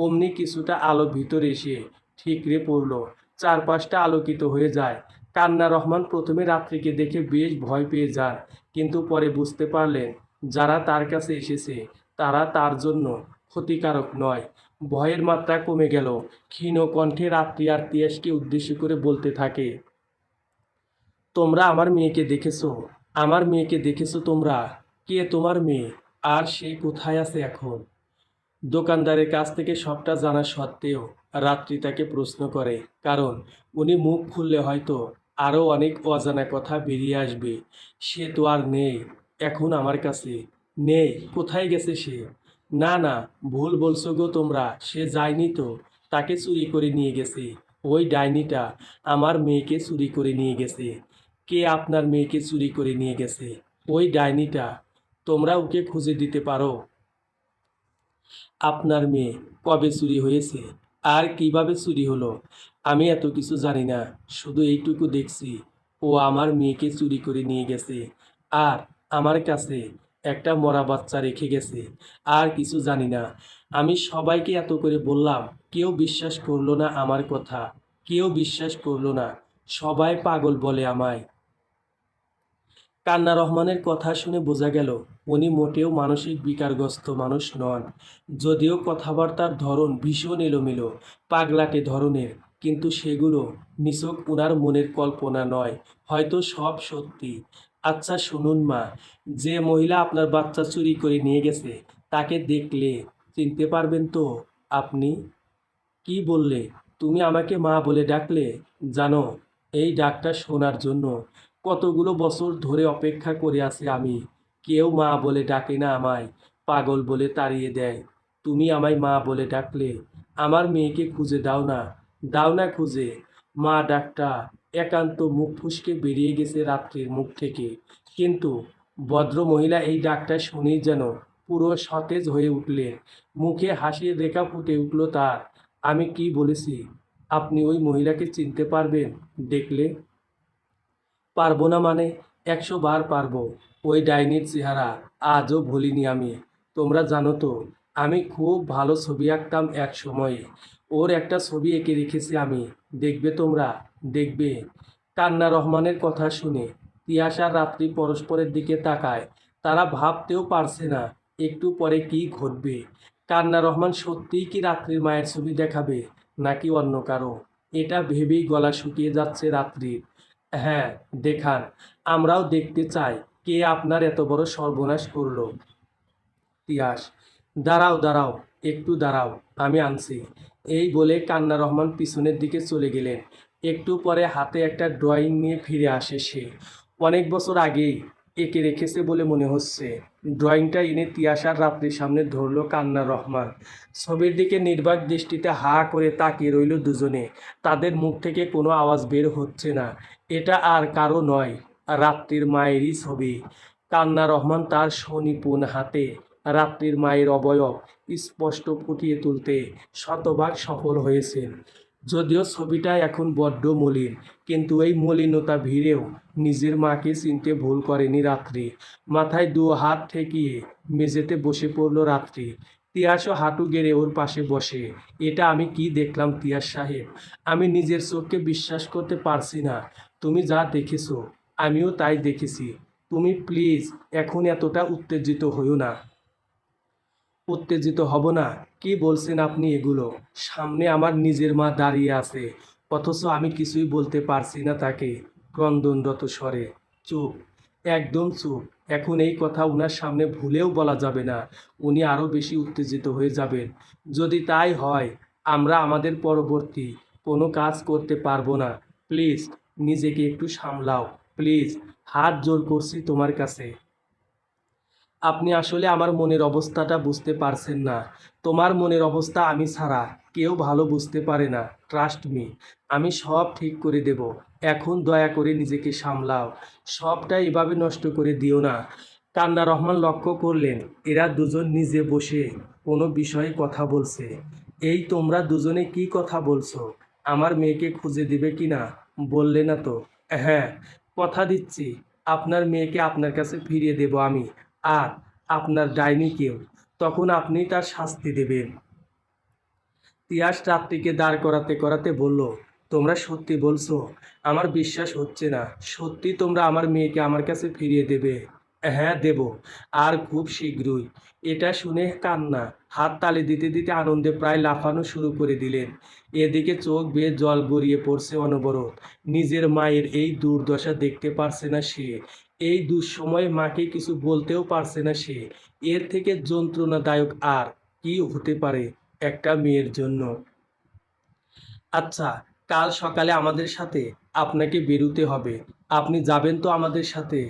অমনি কিছুটা আলো ভিতরে এসে ঠিকরে পড়ল। চারপাশটা আলোকিত হয়ে যায়। কান্না রহমান প্রথমে রাত্রিকে দেখে বেশ ভয় পেয়ে যান, কিন্তু পরে বুঝতে পারলেন যারা তার কাছে এসেছে তারা তার জন্য ক্ষতিকারক নয়। ভয়ের মাত্রা কমে গেল। ক্ষীণ কণ্ঠে রাত্রি আর তিয়াসকে উদ্দেশ্য করে বলতে থাকে, তোমরা আমার মেয়েকে দেখেছো? আমার মেয়েকে দেখেছো তোমরা? কে তোমার মেয়ে? আর সে কোথায় আছে এখন? দোকানদারের কাছ থেকে সবটা জানা সত্ত্বেও রাত্রি তাকে প্রশ্ন করে, কারণ উনি মুখ খুললে হয়তো আরও অনেক অজানা কথা বেরিয়ে আসবে। সে তো আর নেই এখন আমার কাছে। নেই? কোথায় গেছে সে? না না, ভুল বলছো গো তোমরা, সে যায়নি তো। তাকে চুরি করে নিয়ে গেছে ওই ডাইনিটা। আমার মেয়েকে চুরি করে নিয়ে গেছে। কে আপনার মেয়েকে চুরি করে নিয়ে গেছে? ওই ডাইনিটা। তোমরা ওকে খুঁজে দিতে পারো? আপনার মেয়ে কবে চুরি হয়েছে আর কিভাবে চুরি হলো আমি এত কিছু জানি না, শুধু এইটুকু দেখছি ও আমার মেয়েকে চুরি করে নিয়ে গেছে আর আমার কাছে একটা মরা বাচ্চা রেখে গেছে। আর কিছু জানি না। আমি সবাইকে এত করে বললাম, কেউ বিশ্বাস করলো না আমার কথা। কেউ বিশ্বাস করলো না। সবাই পাগল বলে আমায়। কান্না রহমানের কথা শুনে বোঝা গেল উনি মোটেও মানসিক বিকারগ্রস্ত মানুষ নন। যদিও কথাবার্তার ধরন ভীষণ এলোমেলো, পাগলাটে ধরনের, কিন্তু সেগুলো নিছক উনার মনের কল্পনা নয়, হয়তো সব সত্যি। আচ্ছা শুনুন মা, যে মহিলা আপনার বাচ্চা চুরি করে নিয়ে গেছে তাকে দেখলে চিনতে পারবেন তো আপনি? কি বললে? তুমি আমাকে মা বলে ডাকলে? জানো, এই ডাকটা শোনার জন্য কতগুলো বছর ধরে অপেক্ষা করে আছি আমি। কেউ মা বলে ডাকে না আমায়, পাগল বলে তাড়িয়ে দেয়। তুমি আমায় মা বলে ডাকলে। আমার মেয়েকে খুঁজে দাও না, দাও না খুঁজে। মা ডাকটা একান্ত মুখ ফুসকে বেরিয়ে গেছে রাত্রির মুখ থেকে, কিন্তু ভদ্রমহিলা এই ডাকটা শুনেই যেন পুরো সতেজ হয়ে উঠলেন। মুখে হাসির রেখা ফুটে উঠল তার। আমি কি বলেছি? আপনি ওই মহিলাকে চিনতে পারবেন দেখলে? পারবো না মানে? ১০০ বার পারবো। ওই ডাইনির চেহারা আজও ভুলিনি আমি। তোমরা জানো তো, আমি খুব ভালো ছবি আঁকতাম এক সময়ে। ওর একটা ছবি এঁকে রেখেছি আমি, দেখবে তোমরা, দেখবে। কান্না রহমানের কথা শুনে তিয়াস আর রাত্রি পরস্পরের দিকে তাকায়। তারা ভাবতেও পারছে না একটু পরে কি ঘটবে। কান্না রহমান সত্যিই কি রাত্রির মায়ের ছবি দেখাবে, নাকি অন্য কারো? এটা ভেবেই গলা শুকিয়ে যাচ্ছে রাত্রির। হ্যাঁ, দেখান, আমরাও দেখতে চাই কে আপনার এত বড় সর্বনাশ করলো। তিয়াস, দাঁড়াও দাঁড়াও, একটু দাঁড়াও, আমি আনছি। এই বলে কান্না রহমান পিছনের দিকে চলে গেলেন। একটু পরে হাতে একটা ড্রয়িং নিয়ে ফিরে আসে সে। অনেক বছর আগেই এঁকে রেখেছে বলে মনে হচ্ছে। ড্রয়িংটা এনে তিয়াস আর রাত্রির সামনে ধরলো কান্না রহমান। ছবির দিকে নির্বাক দৃষ্টিতে হা করে তাকিয়ে রইল দুজনে। তাদের মুখ থেকে কোনো আওয়াজ বের হচ্ছে না। এটা আর কারো নয়, রাত্রির মায়েরই ছবি। কান্না রহমান তার সুনিপুণ হাতে রাত্রির মায়ের অবয়ব স্পষ্ট ফুটিয়ে তুলতে শতভাগ সফল হয়েছেন। যদিও ছবিটা এখন বড্ড মলিন, কিন্তু এই মলিনতা ভিড়েও নিজের মাকে চিনতে ভুল করেনি রাত্রি। মাথায় দু হাত ঠেকিয়ে মেঝেতে বসে পড়ল রাত্রি। তিয়াসও হাঁটু গেড়ে ওর পাশে বসে। এটা আমি কি দেখলাম তিয়াস সাহেব? আমি নিজের চোখকে বিশ্বাস করতে পারছি না। তুমি যা দেখেছো আমিও তাই দেখেছি। তুমি প্লিজ এখন এতটা উত্তেজিত হইও না। উত্তেজিত হব না? কি বলছেন আপনি এগুলো? সামনে আমার নিজের মা দাঁড়িয়ে আছে, অথচ আমি কিছুই বলতে পারছি না তাকে। ক্রন্দনরত স্বরে, চুপ, একদম চুপ। এখন এই কথা উনার সামনে ভুলেও বলা যাবে না। উনি আরও বেশি উত্তেজিত হয়ে যাবেন। যদি তাই হয় আমরা আমাদের পরবর্তী কোনো কাজ করতে পারবো না। প্লিজ নিজেকে একটু সামলাও, প্লিজ, হাত জোর করছি তোমার কাছে। আপনি আসলে আমার মনের অবস্থাটা বুঝতে পারছেন না। তোমার মনের অবস্থা আমি ছাড়া কেউ ভালো বুঝতে পারে না। ট্রাস্ট মি, আমি সব ঠিক করে দেব। এখন দয়া করে নিজেকে সামলাও। সবটা এভাবে নষ্ট করে দিও না। কান্না রহমান লক্ষ্য করলেন এরা দুজন নিজে বসে কোনো বিষয়ে কথা বলছে। এই তোমরা দুজনে কি কথা বলছো? আমার মেয়েকে খুঁজে দিবে কি না? বললে না তো? হ্যাঁ, কথা দিচ্ছি আপনার মেয়েকে আপনার কাছে ফিরিয়ে দেব আমি। আর আপনার ডাইনিকেও। তখন আপনি তার শাস্তি দেবেন। তিয়াস রাত্রিকে দাঁড় করাতে করাতে বলল, তোমরা সত্যি বলছো? আমার বিশ্বাস হচ্ছে না। সত্যি তোমরা আমার মেয়েকে আমার কাছে ফিরিয়ে দেবে? হ্যাঁ, দেব, আর খুব শীঘ্রই। এটা শুনে কান্না হাত তালি দিতে দিতে আনন্দে প্রায় লাফানো শুরু করে দিলেন। এদিকে চোখ বেয়ে জল গড়িয়ে পড়ছে অনবরত। নিজের মায়ের এই দুর্দশা দেখতে পারছে না সে। এই দুঃসময়ে মাকে কিছু বলতেও পারছে না সে। এর থেকে যন্ত্রণাদায়ক আর কি হতে পারে একটা মেয়ের জন্য? আচ্ছা, কাল সকালে আমাদের সাথে আপনাকে বেরোতে হবে। আপনি যাবেন তো আমাদের সাথে?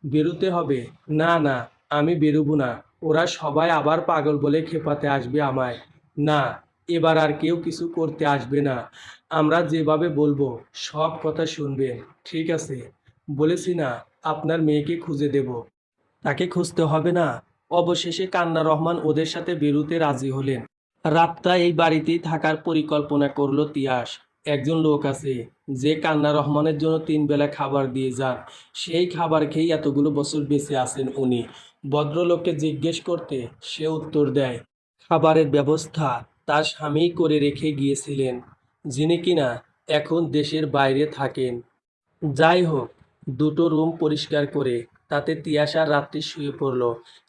বেরোতে হবে? না না, আমি বেরোবো না। ওরা সবাই আবার পাগল বলে খেপাতে আসবে আমায়। না, এবার আর কেউ কিছু করতে আসবে না। আমরা যেভাবে বলবো সব কথা শুনবেন, ঠিক আছে? বলেছি না আপনার মেয়েকে খুঁজে দেব। তাকে খুঁজতে হবে না। অবশেষে কান্না রহমান ওদের সাথে বেরুতে রাজি হলেন। রাতটা এই বাড়িতেই থাকার পরিকল্পনা করলো তিয়াস। একজন লোক আছে যে কান্না রহমানের জন্য 3 বেলা খাবার দিয়ে যান। সেই খাবার খেয়েই এতগুলো বছর বেঁচে আছেন উনি। ভদ্রলোককে জিজ্ঞেস করতে সে উত্তর দেয় খাবারের ব্যবস্থা তার স্বামীই করে রেখে গিয়েছিলেন, যিনি কিনা এখন দেশের বাইরে থাকেন। যাই হোক, দুটো রুম পরিষ্কার করে তাতে তিয়াস আর রাত্রি শুয়ে পড়ল।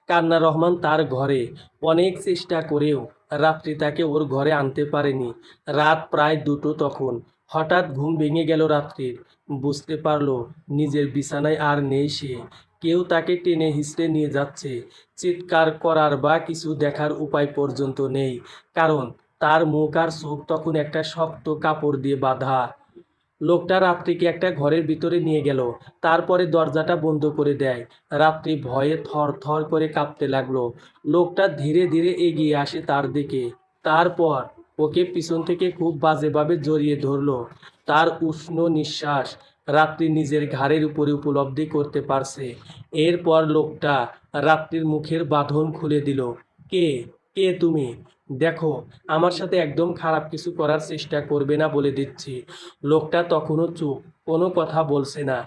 কান্না রহমান তার ঘরে। অনেক চেষ্টা করেও রাত্রি তাকে ওর ঘরে আনতে পারেনি। রাত প্রায় 2টো তখন। হঠাৎ ঘুম ভেঙে গেল রাত্রির। বুঝতে পারল নিজের বিছানায় আর নেই সে। কেউ তাকে টেনে হিঁচড়ে নিয়ে যাচ্ছে। চিৎকার করার বা কিছু দেখার উপায় পর্যন্ত নেই, কারণ তার মুখ আর চোখ তখন একটা শক্ত কাপড় দিয়ে বাঁধা। লোকটা রাত্রিকে একটা ঘরের ভিতরে নিয়ে গেল, তারপরে দরজাটা বন্ধ করে দেয়। রাত্রি ভয়ে থর থর করে কাঁপতে লাগলো। লোকটা ধীরে ধীরে এগিয়ে আসে তার দিকে। তারপর ওকে পিছন থেকে খুব বাজেভাবে জড়িয়ে ধরলো। তার উষ্ণ নিঃশ্বাস রাত্রি নিজের ঘাড়ের উপরে উপলব্ধি করতে পারছে। এরপর লোকটা রাত্রির মুখের বাঁধন খুলে দিল। কে? কে তুমি? দেখো, আমার সাথে একদম খারাপ কিছু করার চেষ্টা করবে না বলে দিচ্ছি। লোকটা তখনও চুপ, কোনো কথা বলছে না।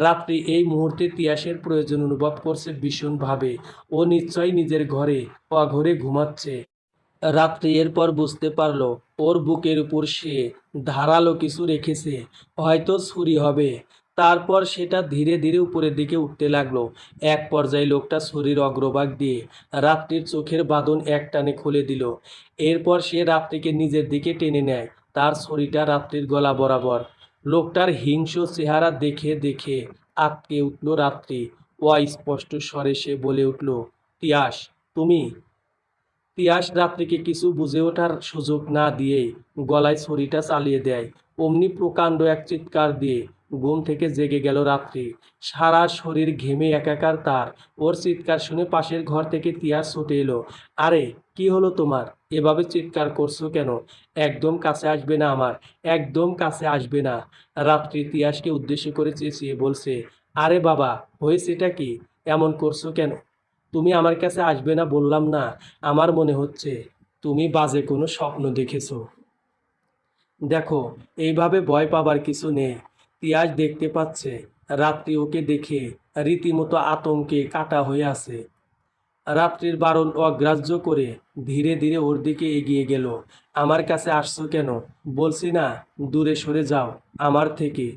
রাত্রি এই মুহূর্তে তিয়াসের প্রয়োজন অনুভব করছে ভীষণভাবে। ও নিশ্চয়ই নিজের ঘরে অঘরে ঘুমাচ্ছে। রাত্রি এরপর বুঝতে পারল ওর বুকের উপর সে ধারালো কিছু রেখেছে, হয়তো ছুরি হবে। তারপর সেটা ধীরে ধীরে উপরের দিকে উঠতে লাগলো। এক পর্যায়ে লোকটা ছুরির অগ্রভাগ দিয়ে রাত্রির চোখের বাঁধন একটানে খুলে দিল। এরপর সে রাত্রিকে নিজের দিকে টেনে নেয়, তার ছুরিটা রাত্রির গলা বরাবর। লোকটার হিংস্র চেহারা দেখে দেখে আঁতকে উঠল রাত্রি। অস্পষ্ট স্বরে সে বলে উঠল, তিয়াস, তুমি? তিয়াস রাত্রিকে কিছু বুঝে ওঠার সুযোগ না দিয়েই গলায় ছুরিটা চালিয়ে দেয়। অমনি প্রকাণ্ড এক চিৎকার দিয়ে ঘুম থেকে জেগে গেল রাত্রি। সারা শরীর ঘেমে একাকার তার। ওর চিৎকার শুনে পাশের ঘর থেকে তিয়াস ছুটে এলো। আরে, কি হলো তোমার? এভাবে চিৎকার করছো কেন? একদম কাছে আসবে না আমার, একদম কাছে আসবে না। রাত্রি তিয়াসকে উদ্দেশ্য করে চেঁচিয়ে বলছে, আরে বাবা, হয়েছেটা কি? এমন করছো কেন? তুমি আমার কাছে আসবে না বললাম না? আমার মনে হচ্ছে তুমি বাজে কোনো স্বপ্ন দেখেছো। দেখো, এইভাবে ভয় পাবার কিছু নেই। তিয়াস দেখতে পাচ্ছে রাত্রি ওকে দেখে রীতিমতো আতঙ্কে কাটা হয়ে আছে। রাত্রির বারণ অগ্রাহ্য করে ধীরে ধীরে ওর দিকে এগিয়ে গেল। আমার কাছে আসছো কেন? বলছি না, দূরে সরে যাও আমার থেকে।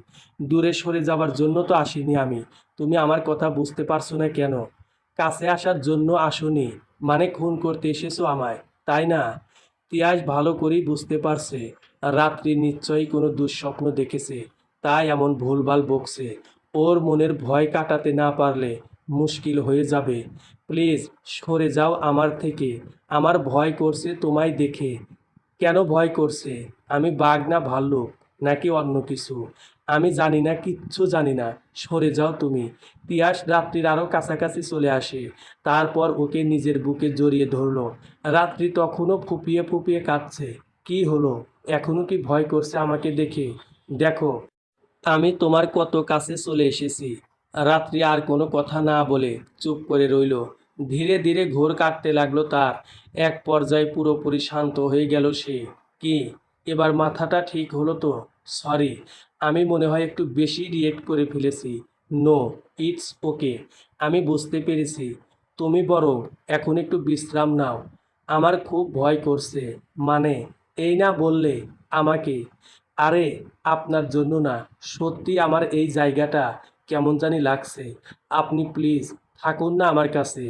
দূরে সরে যাবার জন্য তো আসিনি আমি। তুমি আমার কথা বুঝতে পারছো না কেন? কাছে আসার জন্য আসোনি, মানে খুন করতে এসেছো আমায়, তাই না? তিয়াস ভালো করেই বুঝতে পারছে রাত্রি নিশ্চয়ই কোনো দুঃস্বপ্ন দেখেছে, তাই এমন ভুলভাল বকছে। ওর মনের ভয় কাটাতে না পারলে মুশকিল হয়ে যাবে। প্লিজ সরে যাও আমার থেকে। আমার ভয় করছে তোমায় দেখে। কেন ভয় করছে? আমি বাঘ না ভাল্লুক নাকি অন্য কিছু? আমি জানি না, কিচ্ছু জানি না। সরে যাও তুমি। তিয়াস রাত্রির আরও কাছাকাছি চলে আসে। তারপর ওকে নিজের বুকে জড়িয়ে ধরলো। রাত্রি তখনও ফুপিয়ে ফুপিয়ে কাঁদছে। কি হলো? এখনো কি ভয় করছে আমাকে দেখে? দেখো, আমি তোমার কত কাছে চলে এসেছি। রাত্রি আর কোনো কথা না বলে চুপ করে রইল। ধীরে ধীরে ঘোর কাটতে লাগলো তার। এক পর্যায়ে পুরোপুরি শান্ত হয়ে গেল সে। কি, এবার মাথাটা ঠিক হলো তো? সরি, আমি মনে হয় একটু বেশি রিয়েক্ট করে ফেলেছি। No, it's okay. আমি বুঝতে পেরেছি। তুমি বরং এখন একটু বিশ্রাম নাও। আমার খুব ভয় করছে। মানে, এই না বললে আমাকে? আরে, আপনার জন্য না, সত্যি আমার এই জায়গাটা কেমন জানি লাগছে। আপনি প্লিজ থাকুন না আমার কাছে।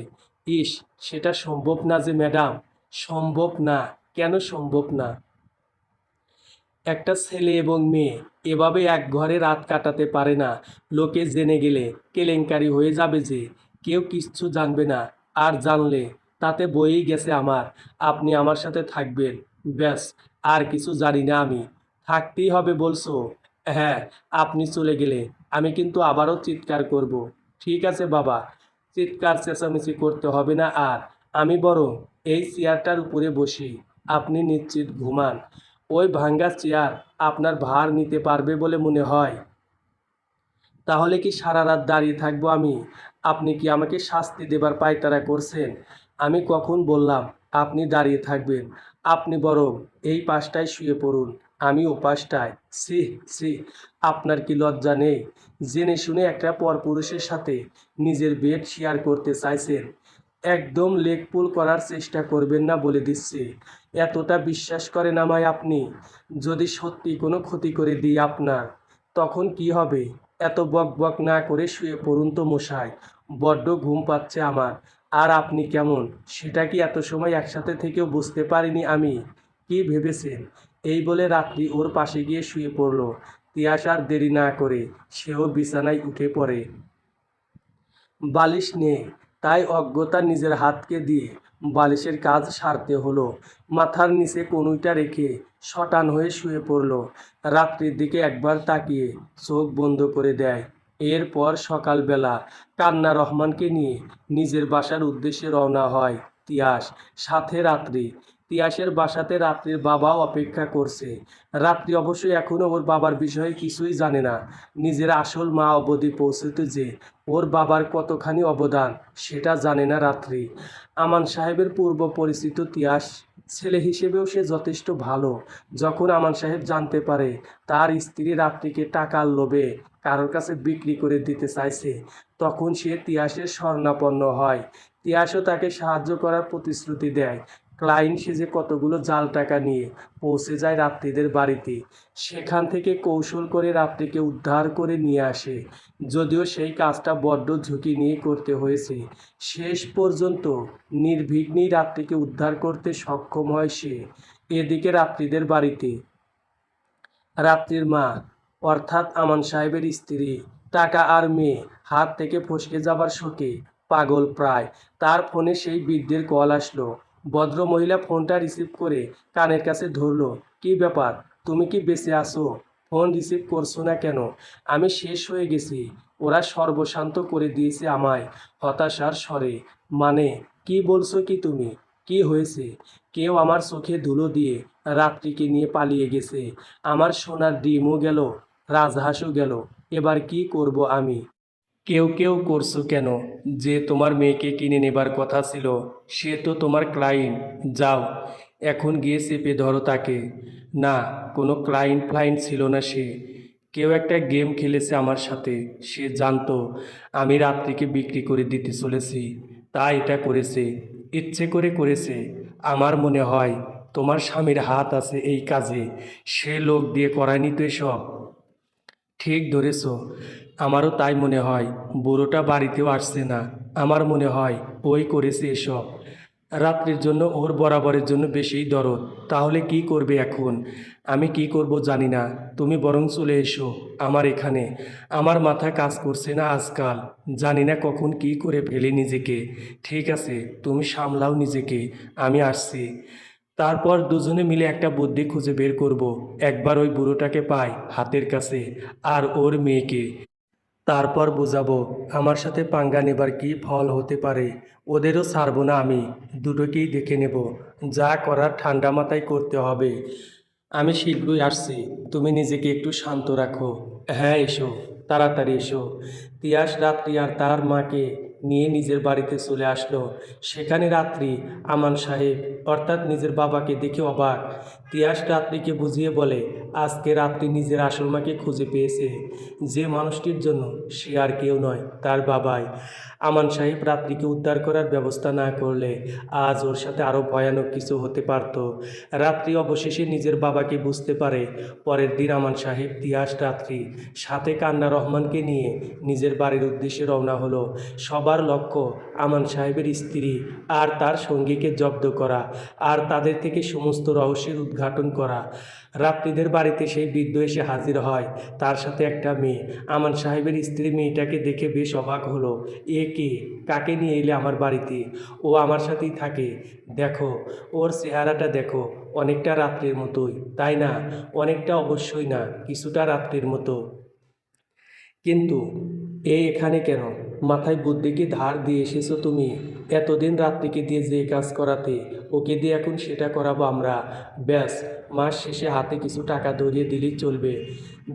ইস, সেটা সম্ভব না যে ম্যাডাম। সম্ভব না? কেন সম্ভব না? একটা ছেলে এবং মেয়ে এভাবে এক ঘরে রাত কাটাতে পারে না। লোকে জেনে গেলে কেলেঙ্কারি হয়ে যাবে যে। কেউ কিচ্ছু জানবে না। আর জানলে তাতে বয়েই গেছে আমার। আপনি আমার সাথে থাকবেন, ব্যাস। আর কিছু জানি না আমি। থাকতেই হবে বলছো? হ্যাঁ, আপনি চলে গেলে আমি কিন্তু আবারও চিৎকার করব। ঠিক আছে বাবা, চিৎকার চেঁচামেচি করতে হবে না আর। আমি বরং এই চেয়ারটার উপরে বসি, আপনি নিশ্চিত ঘুমান। ওই ভাঙ্গা চেয়ার আপনার ভার নিতে পারবে বলে মনে হয়? তাহলে কি সারা রাত দাঁড়িয়ে থাকবো আমি? আপনি কি আমাকে শাস্তি দেবার পায়তারা করছেন? আমি কখন বললাম আপনি দাঁড়িয়ে থাকবেন? আপনি বরং এই পাশটায় শুয়ে পড়ুন, আমি ও পাশটায়। ছি, ছি, আপনার কি লজ্জা নেই? জেনে শুনে একটা পরপুরুষের সাথে নিজের বেড শেয়ার করতে চাইছেন? একদম লেগ পুল করার চেষ্টা করবেন না বলে দিচ্ছি। এতটা বিশ্বাস করেন আমায় আপনি? যদি সত্যি কোনো ক্ষতি করে দিই আপনার, তখন কি হবে? এত বক বক না করে শুয়ে পড়ুন তো মশাই। বড্ড ঘুম পাচ্ছে আমার। আর আপনি কেমন, সেটা কি এত সময় একসাথে থেকেও বুঝতে পারিনি আমি? কি ভেবেছেন? এই বলে রাত্রি ওর পাশে গিয়ে শুয়ে পড়ল। তিয়াস আর দেরি না করে সেও বিছানায় উঠে পড়ে। বালিশ নেই, তাই অজ্ঞতা নিজের হাতকে দিয়ে বালিশের কাজ সারতে হলো। মাথার নিচে কনুইটা রেখে শটান হয়ে শুয়ে পড়ল। রাত্রির দিকে একবার তাকিয়ে চোখ বন্ধ করে দেয়। এরপর সকালবেলা কান্না রহমানকে নিয়ে নিজের বাসার উদ্দেশ্যে রওনা হয় তিয়াস, সাথে রাত্রি। তিয়াসের বাসাতে রাত্রির বাবাও অপেক্ষা করছে। রাত্রি অবশ্যই এখনও ওর বাবার বিষয়ে কিছুই জানে না। নিজের আসল মা অবধি পৌঁছতে যে ওর বাবার কতখানি অবদান সেটা জানে না রাত্রি। আমান সাহেবের পূর্ব পরিচিত তিয়াস, ছেলে হিসেবেও সে যথেষ্ট ভালো। যখন আমান সাহেব জানতে পারে তার স্ত্রী রাত্রিকে টাকার লোভে কারোর কাছে বিক্রি করে দিতে চাইছে, তখন সে তিয়াসের শরণাপন্ন হয়। তিয়াসও তাকে সাহায্য করার প্রতিশ্রুতি দেয়। ক্লায়েন্ট সেজে কতগুলো জাল টাকা নিয়ে পৌঁছে যায় রাত্রিদের বাড়িতে। সেখান থেকে কৌশল করে রাত্রিকে উদ্ধার করে নিয়ে আসে। যদিও সেই কাজটা বড্ড ঝুঁকি নিয়ে করতে হয়েছে, শেষ পর্যন্ত নির্বিঘ্নেই রাত্রিকে উদ্ধার করতে সক্ষম হয় সে। এদিকে রাত্রিদের বাড়িতে রাত্রির মা, অর্থাৎ আমান সাহেবের স্ত্রী, টাকা আর মেয়ে হাত থেকে ফসকে যাবার শোকে পাগল প্রায়। তার ফোনে সেই বৃদ্ধের কল আসলো। ভদ্রমহিলা ফোনটা রিসিভ করে কানের কাছে ধরলো। কি ব্যাপার, তুমি কি বেঁচে আছো? ফোন রিসিভ করছো না কেন? আমি শেষ হয়ে গেছি, ওরা সর্বশান্ত করে দিয়েছে আমায়, হতাশার স্বরে। মানে, কি বলছো কি তুমি? কি হয়েছে? কেউ আমার চোখে ধুলো দিয়ে রাত্রিকে নিয়ে পালিয়ে গেছে। আমার সোনার ডিমও গেল, রাজহাঁসও গেল। এবার কি করব আমি? কেউ কেউ করছো কেন? যে তোমার মেয়েকে কিনে নেবার কথা ছিল সে তো তোমার ক্লায়েন্ট। যাও, এখন গিয়ে চেপে ধরো তাকে। না, কোনো ক্লায়েন্ট ফ্লায়েন্ট ছিল না সে। কেউ একটা গেম খেলেছে আমার সাথে। সে জানতো আমি রাত্রিকে বিক্রি করে দিতে চলেছি, তাই এটা করেছে, ইচ্ছে করে করেছে। আমার মনে হয় তোমার স্বামীর হাত আছে এই কাজে। সে লোক দিয়ে করায়নি তো এসব। ঠিক ধরেছ, আমারও তাই মনে হয়। বুড়োটা বাড়িতেও আসছে না, আমার মনে হয় ওই করেছে এসব। রাত্রির জন্য ওর বরাবরের জন্য বেশিই দরদ। তাহলে কি করবে এখন? আমি কি করব জানি না। তুমি বরং চলে এসো আমার এখানে। আমার মাথা কাজ করছে না আজকাল। জানি না কখন কি করে ফেলি নিজেকে। ঠিক আছে, তুমি সামলাও নিজেকে, আমি আসছি। তারপর দুজনে মিলে একটা বুদ্ধি খুঁজে বের করব। একবার ওই বুড়োটাকে পাই হাতের কাছে, আর ওর মেয়েকে। তারপর বুঝাবো আমার সাথে পাঙ্গা নেবার কী ফল হতে পারে। ওদেরও ছাড়বো না আমি, দুটোকেই দেখে নেব। যা করার ঠান্ডা মাথায় করতে হবে। আমি শীঘ্রই আসছি, তুমি নিজেকে একটু শান্ত রাখো। হ্যাঁ, এসো, তাড়াতাড়ি এসো। তিয়াস রাত্রি আর তার মাকে নিয়ে নিজের বাড়িতে চলে আসলো। সেখানে রাত্রি আমান সাহেব, অর্থাৎ নিজের বাবাকে দেখে অবাক। তিয়াস রাত্রিকে বুঝিয়ে বলে আজকে রাত্রি নিজের আসল মাকে খুঁজে পেয়েছে। যে মানুষটির জন্য সে আর কেউ নয়, তার বাবাই। আমান সাহেব রাত্রিকে উদ্ধার করার ব্যবস্থা না করলে আজ ওর সাথে আরও ভয়ানক কিছু হতে পারত। রাত্রি অবশেষে নিজের বাবাকে বুঝতে পারে। পরের দিন আমান সাহেব, তিয়াস, রাত্রি সাথে কান্না রহমানকে নিয়ে নিজের বাড়ির উদ্দেশ্যে রওনা হলো। সবার লক্ষ্য আমান সাহেবের স্ত্রী আর তার সঙ্গীকে জব্দ করা, আর তাদের থেকে সমস্ত রহস্যের উদ্ঘাটন করা। রাত্রিদের বাড়িতে সেই বৃদ্ধ এসে হাজির হয়, তার সাথে একটা মেয়ে। আমান সাহেবের স্ত্রী মেয়েটাকে দেখে বেশ অবাক হলো। এ কে? কাকে নিয়ে এলে আমার বাড়িতে? ও আমার সাথেই থাকে। দেখো, ওর চেহারাটা দেখো, অনেকটা রাত্রির মতোই, তাই না? অনেকটা অবশ্যই না, কিছুটা রাত্রির মতো। কিন্তু এ এখানে কেন? মাথায় বুদ্ধি কি ধার দিয়ে এসেছো তুমি? এতদিন রাত্রিকে দিয়ে যে কাজ করাতে, ওকে দিয়ে এখন সেটা করাবো আমরা। ব্যাস, মাস শেষে হাতে কিছু টাকা ধরিয়ে দিলেই চলবে।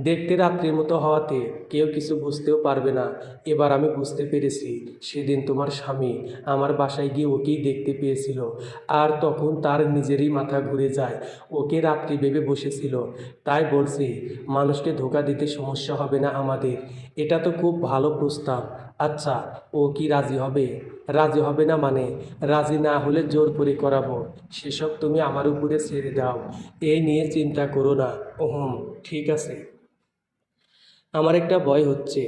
দেখতে রাত্রির মতো হওয়াতে কেউ কিছু বুঝতেও পারবে না। এবার আমি বুঝতে পেরেছি, সেদিন তোমার স্বামী আমার বাসায় গিয়ে ওকেই দেখতে পেয়েছিল, আর তখন তার নিজেরই মাথা ঘুরে যায়। ওকে রাত্রি ভেবে বসেছিল। তাই বলছি, মানুষকে ধোঁকা দিতে সমস্যা হবে না আমাদের। এটা তো খুব ভালো প্রস্তাব। আচ্ছা, ও কি রাজি হবে? রাজি হবে না মানে? রাজি না হলে জোর করে করাবো, সেসব তুমি আমার উপরে ছেড়ে দাও। এই নিয়ে চিন্তা করো না। ওহম, ঠিক আছে। আমার একটা ভয় হচ্ছে,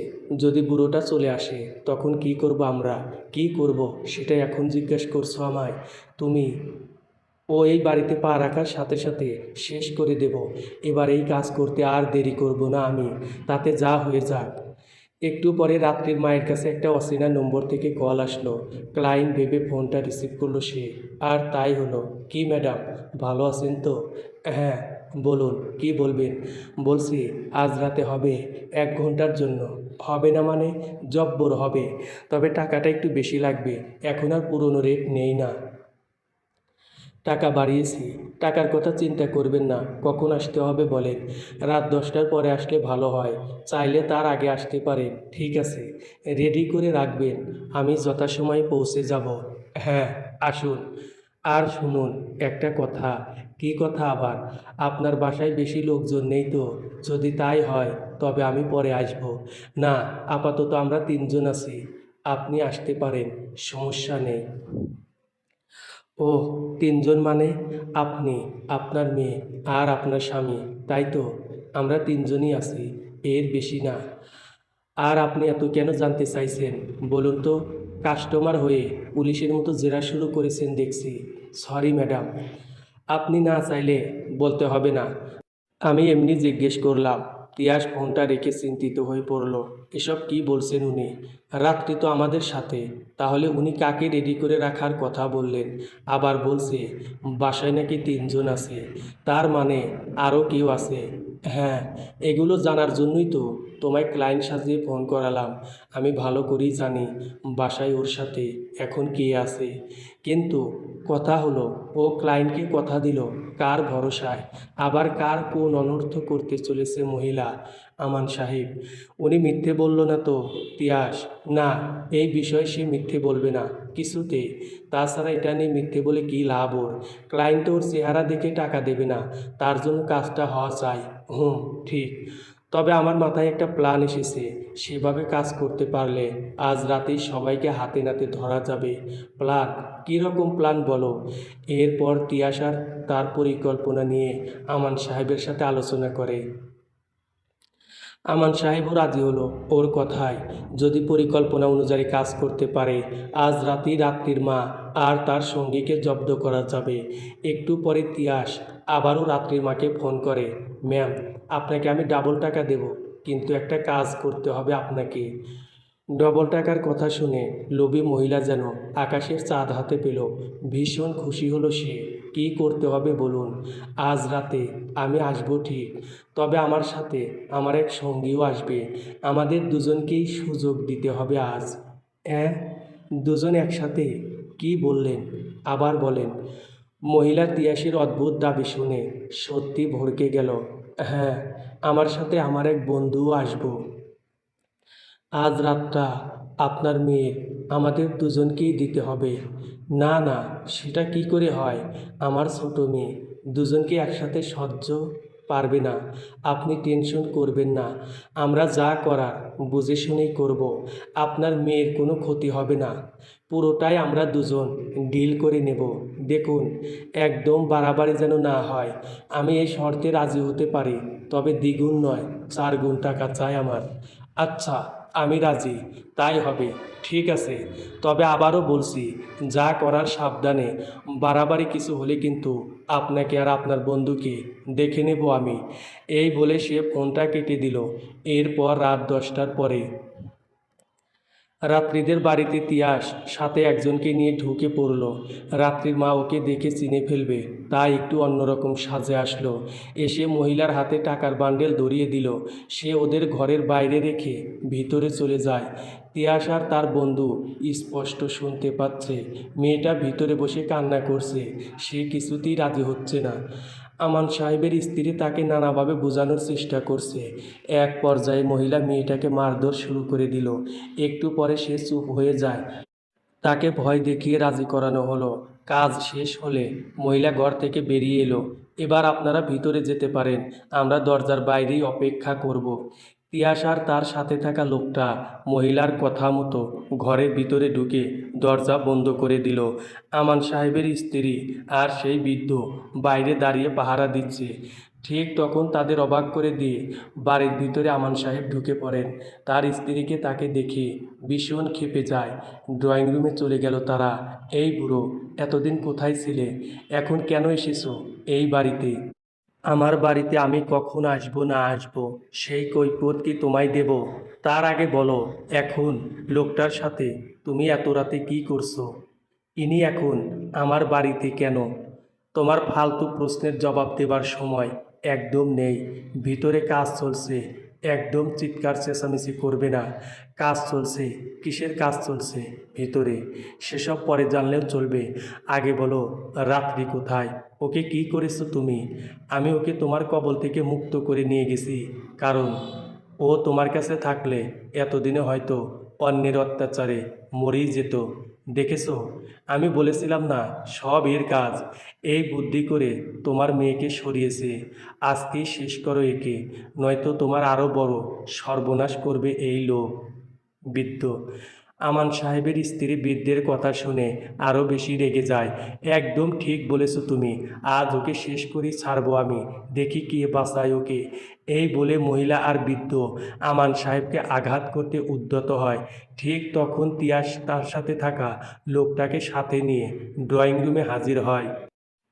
যদি বুড়োটা চলে আসে তখন কি করব আমরা? কি করব সেটাই এখন জিজ্ঞেস করছো আমায় তুমি? ও এই বাড়িতে পা রাখার সাথে সাথে শেষ করে দেব। এবার এই কাজ করতে আর দেরি করব না আমি, তাতে যা হয়ে যাক। একটু পরে রাত্রির মায়ের কাছে একটা অচেনা নম্বর থেকে কল আসলো। ক্লায়েন্ট ভেবে ফোনটা রিসিভ করলো সে। আর তাই হলো। কি ম্যাডাম, ভালো আছেন তো? হ্যাঁ, বলুন, কি বলবেন? বলছি, আজ রাতে হবে, 1 ঘন্টার জন্য। হবে না মানে? জব্বর হবে, তবে টাকাটা একটু বেশি লাগবে। এখন আর পুরনো রেট নেই না, টাকা বাড়িয়েছি। টাকার কথা চিন্তা করবেন না। কখন আসতে হবে বলেন? রাত 10টার পরে আসলে ভালো হয়। চাইলে তার আগে আসতে পারেন। ঠিক আছে, রেডি করে রাখবেন, আমি যথাসময়ে পৌঁছে যাব। হ্যাঁ, আসুন। আর শুনুন, একটা কথা। কী কথা আবার? আপনার বাসায় বেশি লোকজন নেই তো? যদি তাই হয় তবে আমি পরে আসব। না, আপাতত আমরা 3জন আছি। আপনি আসতে পারেন, সমস্যা নেই। ওহ, তিনজন মানে? আপনি, আপনার মেয়ে আর আপনার স্বামী, তাই তো? আমরা তিনজনই আছি, এর বেশি না। আর আপনি এত কেন জানতে চাইছেন বলুন তো? কাস্টমার হয়ে পুলিশের মতো জেরা শুরু করেছেন দেখছি। সরি ম্যাডাম, আপনি না চাইলে বলতে হবে না। আমি এমনি জিজ্ঞেস করলাম। তিয়াস ফোনটা রেখে চিন্তিত হয়ে পড়ল। এসব কি বলছেন উনি? রাত্রি তো আমাদের সাথে, তাহলে উনি কাকে রেডি করে রাখার কথা বললেন? আবার বলছে বাসায় নাকি তিনজন আছে, তার মানে আরও কেউ আছে। হ্যাঁ, এগুলো জানার জন্যই তো তোমায় ক্লায়েন্ট সাজিয়ে ফোন করালাম। আমি ভালো করেই জানি বাসায় ওর সাথে এখন কে আছে, কিন্তু কথা হলো ও ক্লায়েন্টকে কথা দিল কার ভরসায়? আবার কার কোন অনর্থ করতে চলেছে মহিলা? আমান সাহেব, উনি মিথ্যে বলল না তো? তিয়াস, না, এই বিষয়ে সে মিথ্যে বলবে না কিছুতে। তাছাড়া এটা নিয়ে মিথ্যে বলে কী লাভ ওর? ক্লায়েন্ট ওর চেহারা দেখে টাকা দেবে না, তার জন্য কাজটা হওয়া চাই। হুম, ঠিক। তবে আমার মাথায় একটা প্ল্যান এসেছে। সেভাবে কাজ করতে পারলে আজ রাতেই সবাইকে হাতে নাতে ধরা যাবে। প্ল্যান? কীরকম প্ল্যান বলো? এরপর তিয়াশার তার পরিকল্পনা নিয়ে আমান সাহেবের সাথে আলোচনা করে। আমান সাহেবও রাজি হলো ওর কথায়। যদি পরিকল্পনা অনুযায়ী কাজ করতে পারে, আজ রাতেই রাত্রির মা আর তার সঙ্গীকে জব্দ করা যাবে। একটু পরে তিয়াস আবারও রাত্রির মাকে ফোন করে। ম্যাম, আপনাকে আমি ডাবল টাকা দেব, কিন্তু একটা কাজ করতে হবে আপনাকে। ডবল টাকার কথা শুনে লোভী মহিলা যেন আকাশের চাঁদ হাতে পেল। ভীষণ খুশি হলো সে। কী করতে হবে বলুন? আজ রাতে আমি আসবো ঠিক, তবে আমার সাথে আমার এক সঙ্গীও আসবে। আমাদের দুজনকেই সুযোগ দিতে হবে আজ। হ্যাঁ, দুজন একসাথে? কি বললেন? আবার বলেন। মহিলা তিয়াসের অদ্ভুত দাবি শুনে সত্যি ভড়কে গেল। হ্যাঁ, আমার সাথে আমার এক বন্ধুও আসবো। আজ রাতটা আপনার মেয়ের আমাদের দুজনকেই দিতে হবে। না না, সেটা কি করে হয়? আমার ছোট মেয়ে, দুজনকে একসাথে সহ্য পারবে না। আপনি টেনশন করবেন না, আমরা যা করার বুঝে শুনেই করব। আপনার মেয়ের কোনো ক্ষতি হবে না, পুরোটাই আমরা দুজন ডিল করে নেব। দেখুন, একদম বাড়াবাড়ি যেন না হয়। আমি এই শর্তে রাজি হতে পারি, তবে দ্বিগুণ নয়, 4 গুণ টাকা চাই আমার। আচ্ছা, আমি রাজি, তাই হবে। ঠিক আছে, তবে আবারও বলছি, যা করার সাবধানে। বাড়াবাড়ি কিছু হলে কিন্তু আপনাকে আর আপনার বন্ধুকে দেখে নেব আমি। এই বলে সে ফোনটা কেটে দিল। এরপর রাত 10টার পরে রাত্রিদের বাড়িতে তিয়াস সাথে একজনকে নিয়ে ঢুকে পড়ল। রাত্রির মা ওকে দেখে চিনে ফেলবে, তাই একটু অন্যরকম সাজে আসলো। এসে মহিলার হাতে টাকার বান্ডেল ধরিয়ে দিল। সে ওদের ঘরের বাইরে রেখে ভিতরে চলে যায়। তিয়াস আর তার বন্ধু স্পষ্ট শুনতে পাচ্ছে মেয়েটা ভিতরে বসে কান্না করছে। সে কিছুতেই রাজি হচ্ছে না। আমান সাহেবের স্ত্রী তাকে নানাভাবে বোঝানোর চেষ্টা করছে। এক পর্যায়ে মহিলা মেয়েটাকে মারধর শুরু করে দিল। একটু পরে সে চুপ হয়ে যায়। তাকে ভয় দেখিয়ে রাজি করানো হলো। কাজ শেষ হলে মহিলা ঘর থেকে বেরিয়ে এলো। এবার আপনারা ভিতরে যেতে পারেন, আমরা দরজার বাইরেই অপেক্ষা করব। তিয়াস আর তার সাথে থাকা লোকটা মহিলার কথা মতো ঘরের ভিতরে ঢুকে দরজা বন্ধ করে দিল। আমান সাহেবের স্ত্রী আর সেই বৃদ্ধ বাইরে দাঁড়িয়ে পাহারা দিচ্ছে। ঠিক তখন তাদের অবাক করে দিয়ে বাড়ির ভিতরে আমান সাহেব ঢুকে পড়েন। তার স্ত্রীকে তাকে দেখে ভীষণ ক্ষেপে যায়। ড্রয়িং রুমে চলে গেল তারা। এই বুড়ো, এতদিন কোথায় ছিলে? এখন কেন এসেছো এই বাড়িতে? আমার বাড়িতে আমি কখন আসবো না আসবো সেই কৈফিয়ত কি তোমায় দেব? তার আগে বলো, এখন লোকটার সাথে তুমি এত রাতে কি করছো? ইনি এখন আমার বাড়িতে কেন? তোমার ফালতু প্রশ্নের জবাব দেবার সময় একদম নেই। ভিতরে কাজ চলছে, একদম চিৎকার চেঁচামেচি করবে না। কাজ চলছে? কিসের কাজ চলছে ভিতরে? সেসব পরে জানলেও চলবে। আগে বলো, রাত্রি কোথায়? ওকে কি করেছো তুমি? আমি ওকে তোমার কবল থেকে মুক্ত করে নিয়ে গেছি, কারণ ও তোমার কাছে থাকলে এতদিনে হয়তো অন্যের অত্যাচারে মরেই যেত। দেখেছো, আমি বলেছিলাম না সব এর কাজ। এই বুদ্ধি করে তোমার মেয়েকে সরিয়েছে। আজকেই শেষ করো একে, নয়তো তোমার আরও বড় সর্বনাশ করবে এই লোক। বৃদ্ধ, আমান সাহেবের স্ত্রী বৃদ্ধের কথা শুনে আরও বেশি রেগে যায়। একদম ঠিক বলেছ তুমি, আজ ওকে শেষ করেই ছাড়বো আমি, দেখি কে বাঁচায় ওকে। এই বলে মহিলা আর বৃদ্ধ আমান সাহেবকে আঘাত করতে উদ্যত হয়। ঠিক তখন তিয়াস তার সাথে থাকা লোকটাকে সাথে নিয়ে ড্রয়িং রুমে হাজির হয়।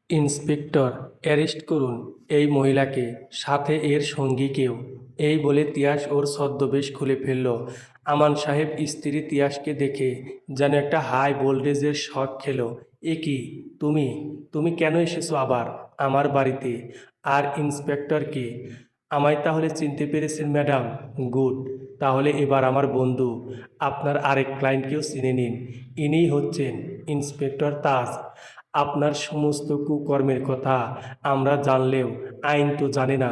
ইন্সপেক্টর, অ্যারেস্ট করুন এই মহিলাকে, সাথে এর সঙ্গীকেও। এই বলে তিয়াস ওর ছদ্মবেশ খুলে ফেলল। আমান সাহেব স্ত্রী তিয়াসকে দেখে যেন একটা হাই ভোল্টেজের শক খেলো। এ কি, তুমি তুমি কেন এসেছো আবার আমার বাড়িতে? আর ইন্সপেক্টরকে আমায় তাহলে চিনতে পেরেছেন ম্যাডাম? গুড, তাহলে এবার আমার বন্ধু আপনার আরেক ক্লায়েন্টকেও চিনে নিন। ইনিই হচ্ছেন ইন্সপেক্টর তাজ। আপনার সমস্ত কুকর্মের কথা আমরা জানলেও আইন তো জানে না,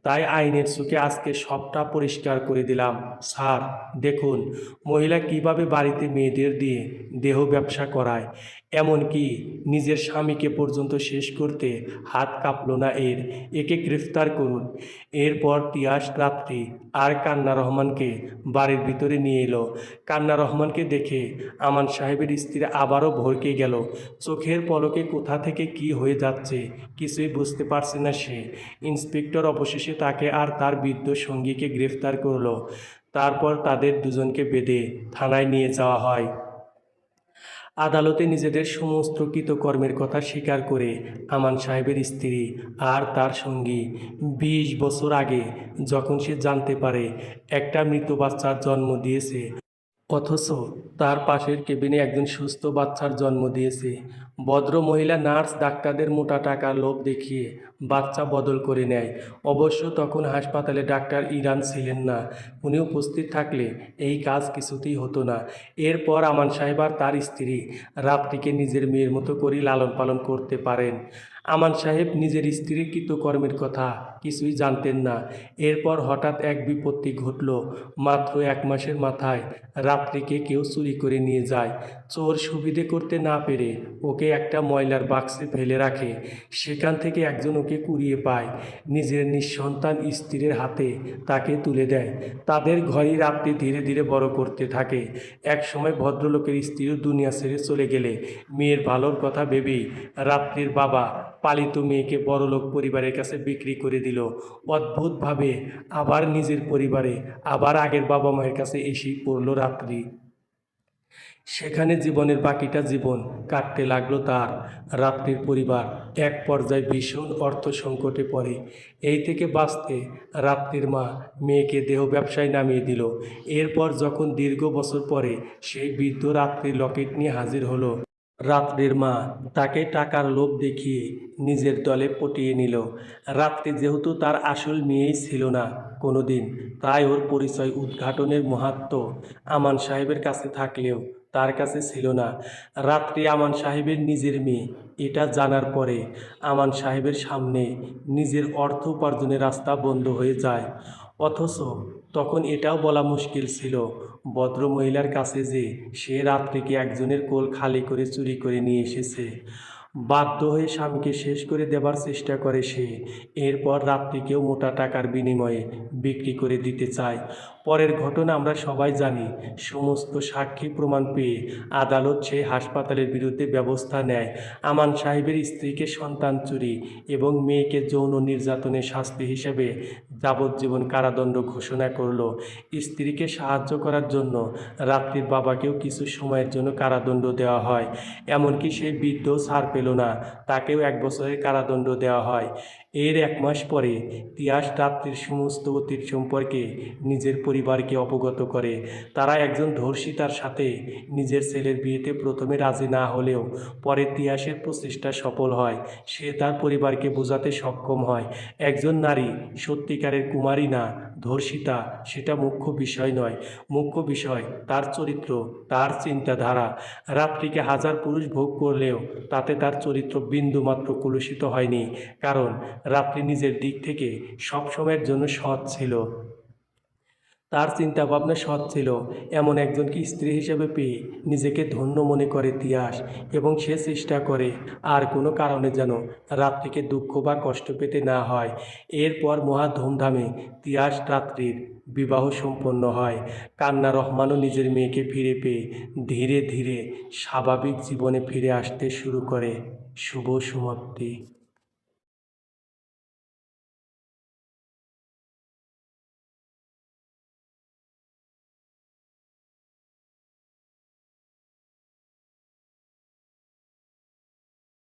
তাই আইনের চোখে আজকে সবটা পরিষ্কার করে দিলাম। স্যার, দেখুন মহিলা কিভাবে বাড়িতে মেয়েদের দিয়ে দেহ ব্যবসা করায়, এমনকি নিজের স্বামীকে পর্যন্ত শেষ করতে হাত কাঁপলো না এর। একে গ্রেফতার করুন। এরপর তিয়াস রাত্রি আর কান্না রহমানকে বাড়ির ভিতরে নিয়ে এলো। কান্না রহমানকে দেখে আমান সাহেবের স্ত্রী আবারও ভড়কে গেল। চোখের পলকে কোথা থেকে কি হয়ে যাচ্ছে কিছুই বুঝতে পারছে না সে। ইন্সপেক্টর অবশেষে তাকে আর তার বৃদ্ধ সঙ্গীকে গ্রেফতার করলো। তারপর তাদের দুজনকে বেঁধে থানায় নিয়ে যাওয়া হয়। আদালতে নিজেদের সমস্ত কৃতকর্মের কথা স্বীকার করে আমান সাহেবের স্ত্রী আর তার সঙ্গী 20 বছর আগে যখন সে জানতে পারে একটা মৃত বাচ্চার জন্ম দিয়েছে, অথচ তার পাশের কেবিনে একজন সুস্থ বাচ্চার জন্ম দিয়েছে, ভদ্র মহিলা নার্স ডাক্তারদের মোটা টাকার লোভ দেখিয়ে বাচ্চা বদল করে নেয়। অবশ্য তখন হাসপাতালে ডাক্তার ইরান ছিলেন না। উনি উপস্থিত থাকলে এই কাজ কিছুতেই হতো না। এরপর আমান সাহেব আর তার স্ত্রী রাত্রিকে নিজের মেয়ের মতো করেই লালন পালন করতে পারেন। আমান সাহেব নিজের স্ত্রীর কৃতকর্মের কথা কিছুই জানতেন না। এরপর হঠাৎ এক বিপত্তি ঘটল। মাত্র 1 মাসের মাথায় রাত্রিকে কেউ চুরি করে নিয়ে যায়। চোর সুবিধে করতে না পেরে ওকে একটা ময়লার বাক্সে ফেলে রাখে। সেখান থেকে একজন ওকে কুড়িয়ে পায়, নিজের নিঃসন্তান স্ত্রীর হাতে তাকে তুলে দেয়। তাদের ঘরেই রাত্রি ধীরে ধীরে বড় করতে থাকে। একসময় ভদ্রলোকের স্ত্রীও দুনিয়া ছেড়ে চলে গেলে মেয়ের ভালোর কথা ভেবেই রাত্রির বাবা পালিত মেয়েকে বড়লোক পরিবারের কাছে বিক্রি করে দিল। অদ্ভুতভাবে আবার নিজের পরিবারে, আবার আগের বাবা মায়ের কাছে এসেই পড়ল রাত্রি। সেখানে জীবনের বাকিটা জীবন কাটতে লাগলো তার। রাত্রির পরিবার এক পর্যায়ে ভীষণ অর্থ সংকটে পড়ে। এই থেকে বাঁচতে রাত্রির মা মেয়েকে দেহ ব্যবসায় নামিয়ে দিল। এরপর যখন দীর্ঘ বছর পরে সেই বৃদ্ধ রাত্রির লকেট নিয়ে হাজির হলো, রাত্রির মা তাকে টাকার লোভ দেখিয়ে নিজের দলে পটিয়ে নিল। রাত্রি যেহেতু তার আসল মেয়েই ছিল না কোনোদিন, তাই ওর পরিচয় উদ্ঘাটনের মাহাত্ম্য আমান সাহেবের কাছে থাকলেও তার কাছে ছিল না। রাত্রি আমান সাহেবের নিজের মেয়ে এটা জানার পরে আমান সাহেবের সামনে নিজের অর্থ উপার্জনের রাস্তা বন্ধ হয়ে যায়। অথচ তখন এটাও বলা মুশকিল ছিল ভদ্রমহিলার কাছে যে সে রাত্রিকে একজনের কোল খালি করে চুরি করে নিয়ে এসেছে। বাধ্য হয়ে স্বামীকে শেষ করে দেবার চেষ্টা করে সে। এরপর রাত্রিকেও মোটা টাকার বিনিময়ে বিক্রি করে দিতে চায়। পরের ঘটনা আমরা সবাই জানি। সমস্ত সাক্ষী প্রমাণ পেয়ে আদালত সেই হাসপাতালের বিরুদ্ধে ব্যবস্থা নেয়। আমান সাহেবের স্ত্রীকে সন্তান চুরি এবং মেয়েকে যৌন নির্যাতনের শাস্তি হিসেবে যাবজ্জীবন কারাদণ্ড ঘোষণা করল। স্ত্রীকে সাহায্য করার জন্য রাত্রির বাবাকেও কিছু সময়ের জন্য কারাদণ্ড দেওয়া হয়। এমনকি সেই বৃদ্ধও ছাড় পেল না, তাকেও 1 বছরের কারাদণ্ড দেওয়া হয়। এর 1 মাস পরে তিয়াস রাত্রির সমস্ত অতীত সম্পর্কে নিজের পরিবারকে অবগত করে। তারা একজন ধর্ষিতার সাথে নিজের ছেলের বিয়েতে প্রথমে রাজি না হলেও পরে তিয়াসের প্রচেষ্টা সফল হয়। সে তার পরিবারকে বোঝাতে সক্ষম হয় একজন নারী সত্যিকারের কুমারী না ধর্ষিতা, সেটা মুখ্য বিষয় নয়। মুখ্য বিষয় তার চরিত্র, তার চিন্তাধারা। রাত্রিকে হাজার পুরুষ ভোগ করলেও তাতে তার চরিত্র বিন্দুমাত্র কলুষিত হয়নি, কারণ রাত্রি নিজের দিক থেকে সবসময়ের জন্য সৎ ছিল। তার চিন্তাভাবনা সৎ ছিল। এমন একজনকে স্ত্রী হিসেবে পেয়ে নিজেকে ধন্য মনে করে তিয়াস, এবং সে চেষ্টা করে আর কোনো কারণে যেন রাত্রিকে দুঃখ বা কষ্ট পেতে না হয়। এরপর মহা ধুমধামে তিয়াস রাত্রির বিবাহ সম্পন্ন হয়। কান্না রহমানও নিজের মেয়েকে ফিরে পেয়ে ধীরে ধীরে স্বাভাবিক জীবনে ফিরে আসতে শুরু করে। শুভ সমাপ্তি।